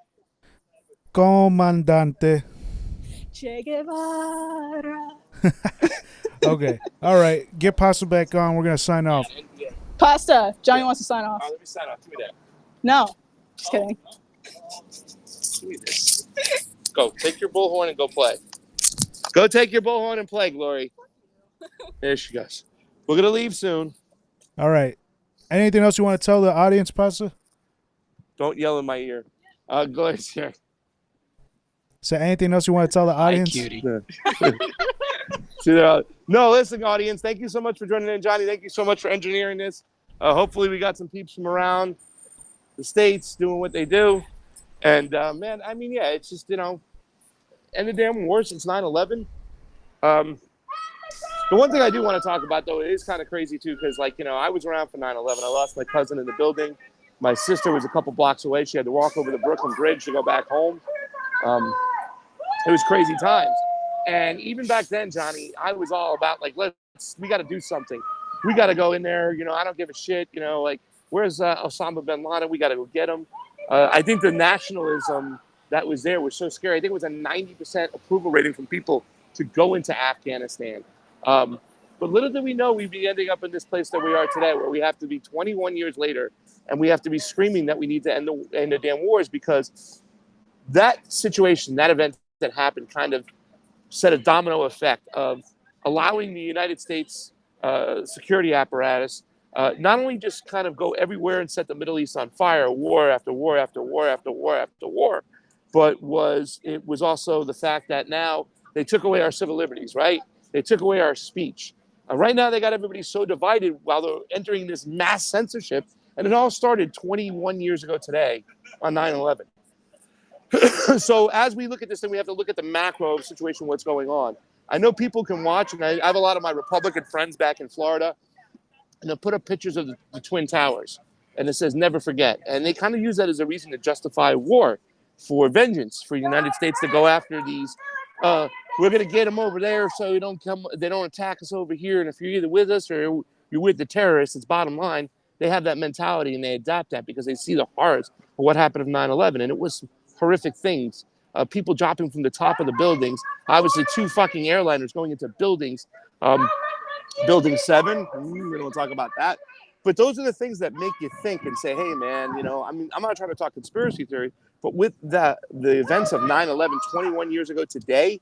Comandante. Che Guevara. Okay. All right. Get Pasta back on. We're going to sign off. Pasta. Johnny wants to sign off. Let me sign off. Give me that. No. Just kidding. Give me this. Go. Take your bullhorn and go play. Go take your bullhorn and play, Glory. There she goes. We're going to leave soon. All right. Anything else you want to tell the audience, Pasta? Don't yell in my ear. Glory's here. So anything else you want to tell the audience? Hi, cutie. No, listen, audience. Thank you so much for joining in, Johnny. Thank you so much for engineering this. Hopefully we got some peeps from around the States doing what they do. And, man, I mean, yeah, it's just, End the Damn War since 9/11. The one thing I do want to talk about, though, it is kind of crazy, too, because, I was around for 9/11. I lost my cousin in the building. My sister was a couple blocks away. She had to walk over the Brooklyn Bridge to go back home. It was crazy times. And even back then, Johnny, I was all about we got to do something. We got to go in there. I don't give a shit. Where's Osama bin Laden? We got to go get him. I think the nationalism that was there was so scary. I think it was a 90% approval rating from people to go into Afghanistan. But little did we know we'd be ending up in this place that we are today, where we have to be 21 years later and we have to be screaming that we need to end the damn wars, because that situation, that event that happened kind of set a domino effect of allowing the United States security apparatus not only just kind of go everywhere and set the Middle East on fire, war after war after war after war after war, but it was also the fact that now they took away our civil liberties, right? They took away our speech. Right now, they got everybody so divided while they're entering this mass censorship. And it all started 21 years ago today on 9/11. So as we look at this thing, we have to look at the macro situation, what's going on. I know people can watch, and I have a lot of my Republican friends back in Florida, and they'll put up pictures of the Twin Towers, and it says never forget. And they kind of use that as a reason to justify war, for vengeance, for the United States to go after these. We're going to get them over there so they don't attack us over here. And if you're either with us or you're with the terrorists, it's bottom line. They have that mentality and they adapt that because they see the horrors of what happened of 9/11. And it was horrific things. People dropping from the top of the buildings. Obviously, 2 fucking airliners going into buildings. Building 7, we don't talk about that. But those are the things that make you think and say, hey, man, I mean, I'm not trying to talk conspiracy theory, but with the events of 9/11, 21 years ago today,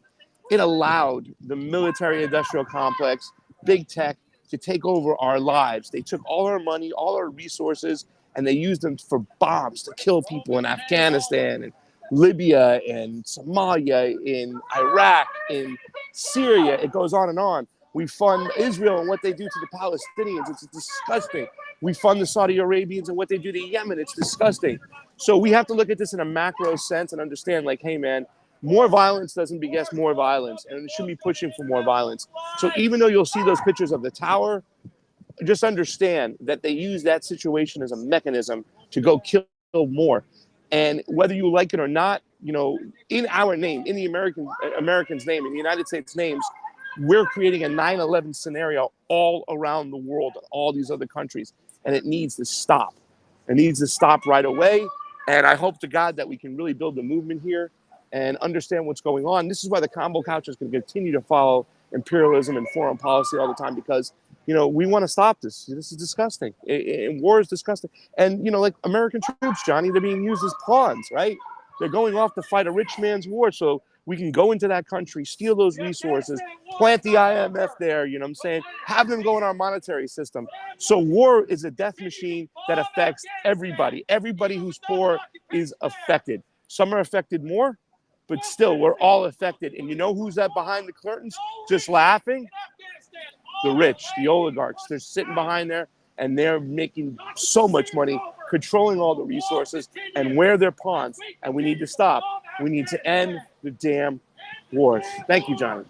it allowed the military-industrial complex, big tech, to take over our lives. They took all our money, all our resources, and they used them for bombs to kill people in Afghanistan and Libya and Somalia, in Iraq, in Syria. It goes on and on. We fund Israel and what they do to the Palestinians. It's disgusting. We fund the Saudi Arabians and what they do to Yemen. It's disgusting. So we have to look at this in a macro sense and understand, like, hey, man, more violence doesn't beget more violence, and it shouldn't be pushing for more violence. So even though you'll see those pictures of the tower, just understand that they use that situation as a mechanism to go kill more. And whether you like it or not, in our name, in the Americans' name, in the United States' names, we're creating a 9/11 scenario all around the world, all these other countries, and it needs to stop. It needs to stop right away. And I hope to God that we can really build a movement here and understand what's going on. This is why the Convo Couch is going to continue to follow imperialism and foreign policy all the time, because we want to stop this. This is disgusting. And war is disgusting. And like American troops, Johnny, they're being used as pawns, right? They're going off to fight a rich man's war so we can go into that country, steal those resources, plant the IMF there, you know what I'm saying? Have them go in our monetary system. So war is a death machine that affects everybody. Everybody who's poor is affected. Some are affected more, but still, we're all affected. And you know who's that behind the curtains just laughing? The rich, the oligarchs. They're sitting behind there, and they're making so much money, controlling all the resources, and we're their pawns. And we need to stop. We need to end the damn wars. Thank you, Johnny.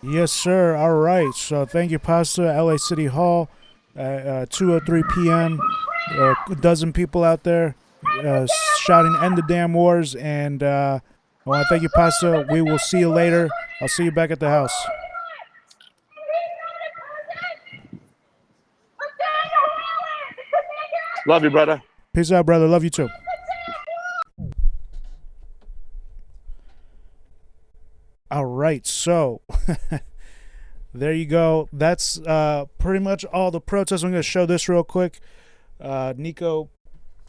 Yes, sir. All right. So thank you, Pasta. LA City Hall, 2:03 p.m. A dozen people out there shouting, end the damn wars. And I want to thank you, Pasta. We will see you later. I'll see you back at the house. Love you, brother. Peace out, brother. Love you too. All right, so there you go. That's pretty much all the protests. I'm going to show this real quick. Niko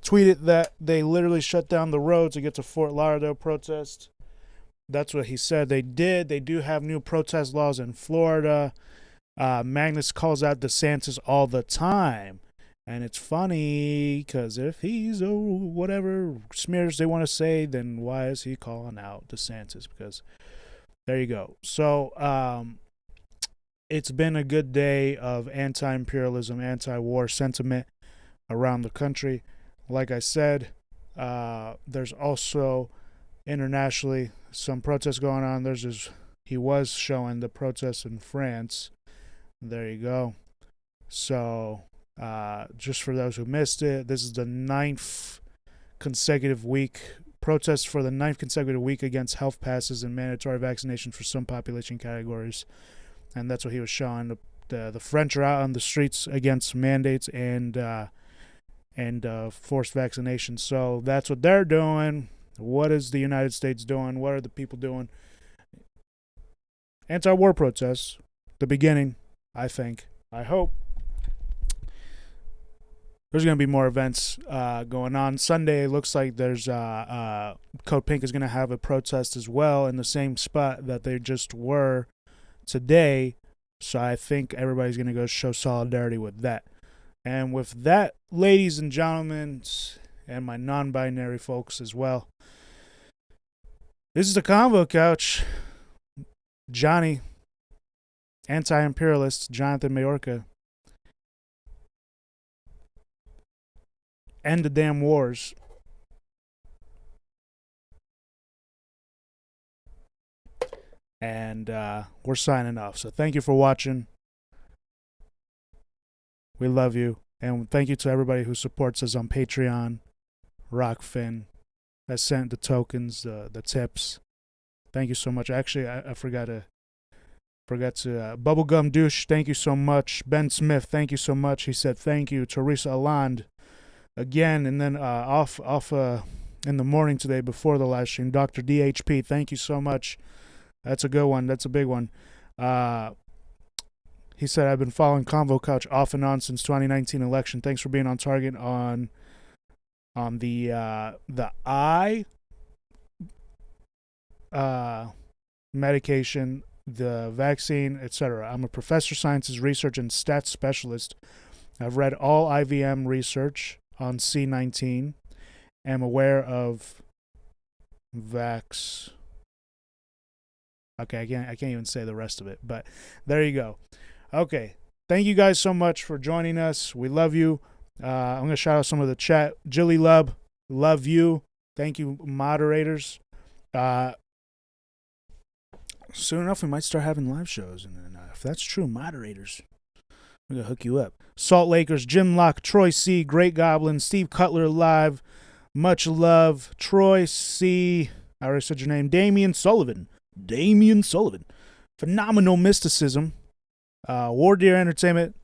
tweeted that they literally shut down the road to get to Fort Lauderdale protest. That's what he said they did. They do have new protest laws in Florida. Magnus calls out DeSantis all the time. And it's funny because if he's whatever smears they want to say, then why is he calling out DeSantis? Because there you go. So it's been a good day of anti-imperialism, anti-war sentiment around the country. Like I said, there's also internationally some protests going on. He was showing the protests in France. There you go. So just for those who missed it, this is the 9th consecutive week. Protests for the 9th consecutive week against health passes and mandatory vaccination for some population categories. And that's what he was showing. The French are out on the streets against mandates and forced vaccination. So that's what they're doing. What is the United States doing? What are the people doing? Anti-war protests. The beginning, I think. I hope. There's going to be more events going on. Sunday, looks like there's Code Pink is going to have a protest as well in the same spot that they just were today. So I think everybody's going to go show solidarity with that. And with that, ladies and gentlemen, and my non-binary folks as well, this is the Convo Couch. Johnny, anti-imperialist Jonathan Mayorga. End the damn wars. And we're signing off. So thank you for watching. We love you. And thank you to everybody who supports us on Patreon, Rokfin, that sent the tokens, the tips. Thank you so much. Actually, I forgot to Bubblegum Douche, thank you so much. Ben Smith, thank you so much. He said thank you. Teresa Alland, again, and then off in the morning today before the live stream. Dr. DHP, thank you so much. That's a good one. That's a big one. He said, I've been following Convo Couch off and on since 2019 election. Thanks for being on target on the eye medication, the vaccine, etc. I'm a professor of sciences research and stats specialist. I've read all IVM research on C19. Am aware of vax. Okay, I can't even say the rest of it, but there you go. Okay, thank you guys so much for joining us. We love you. I'm gonna shout out some of the chat. Jilly Lub, love you. Thank you, moderators. Soon enough, we might start having live shows, and then if that's true, moderators, we're gonna hook you up. Salt Lakers, Jim Locke, Troy C, Great Goblin, Steve Cutler live, much love. Troy C, I already said your name. Damian Sullivan, Phenomenal Mysticism, War Deer Entertainment,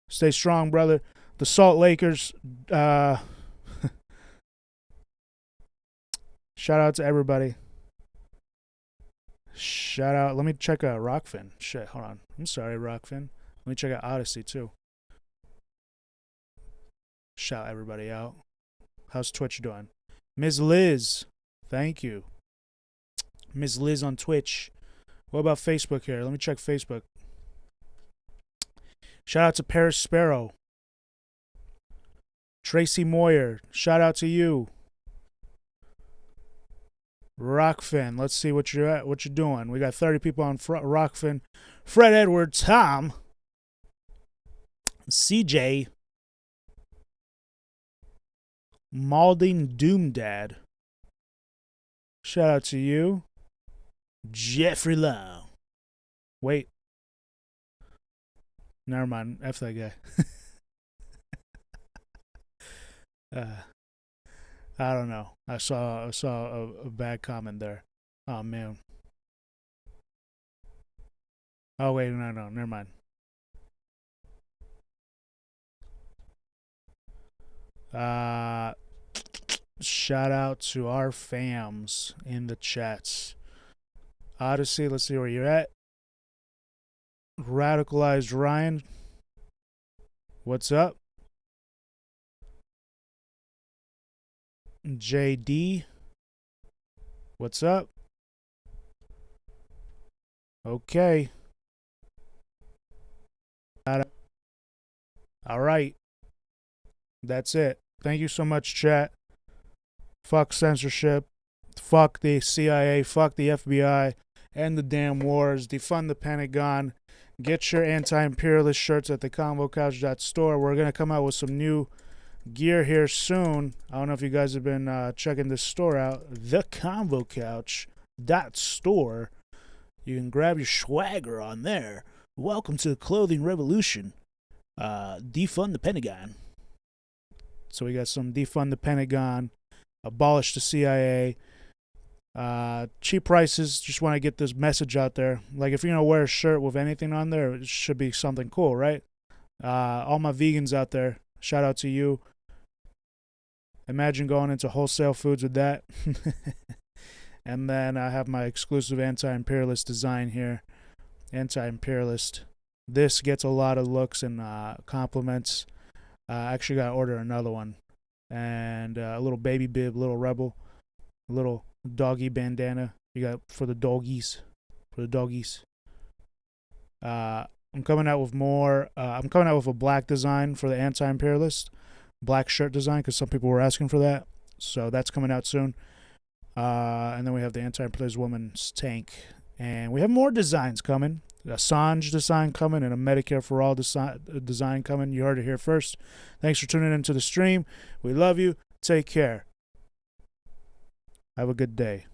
stay strong, brother. The Salt Lakers, shout out to everybody. Shout out. Let me check out Rokfin. Shit, hold on. I'm sorry, Rokfin. Let me check out Odyssey, too. Shout everybody out. How's Twitch doing? Ms. Liz, thank you. Ms. Liz on Twitch. What about Facebook here? Let me check Facebook. Shout out to Paris Sparrow. Tracy Moyer, shout out to you. Rokfin, let's see what you're doing. We got 30 people on Rokfin. Fred Edward, Tom, CJ, Malding Doomdad. Shout out to you. Jeffrey Lowe. Wait. Never mind. F that guy. I don't know. I saw a bad comment there. Oh man. Oh wait, no, never mind. Shout out to our fams in the chats. Odyssey, let's see where you're at. Radicalized Ryan, what's up? JD, what's up? Okay. All right. That's it. Thank you so much, chat. Fuck censorship. Fuck the CIA. Fuck the FBI. End the damn wars. Defund the Pentagon. Get your anti-imperialist shirts at the convocouch.store. We're going to come out with some new gear here soon. I don't know if you guys have been checking this store out. The convocouch.store. You can grab your swagger on there. Welcome to the clothing revolution. Defund the Pentagon. So we got some defund the Pentagon, abolish the CIA, cheap prices. Just want to get this message out there. Like if you're going to wear a shirt with anything on there, it should be something cool, right? All my vegans out there, shout out to you. Imagine going into wholesale foods with that. And then I have my exclusive anti-imperialist design here. Anti-imperialist. This gets a lot of looks and compliments. I actually got to order another one. And a little baby bib, little rebel, a little doggy bandana. You got for the doggies. For the doggies. I'm coming out with more. I'm coming out with a black design for the anti-imperialist. Black shirt design because some people were asking for that. So that's coming out soon. And then we have the anti-imperialist woman's tank. And we have more designs coming. Assange design coming and a Medicare for All design coming. You heard it here first. Thanks for tuning into the stream. We love you. Take care. Have a good day.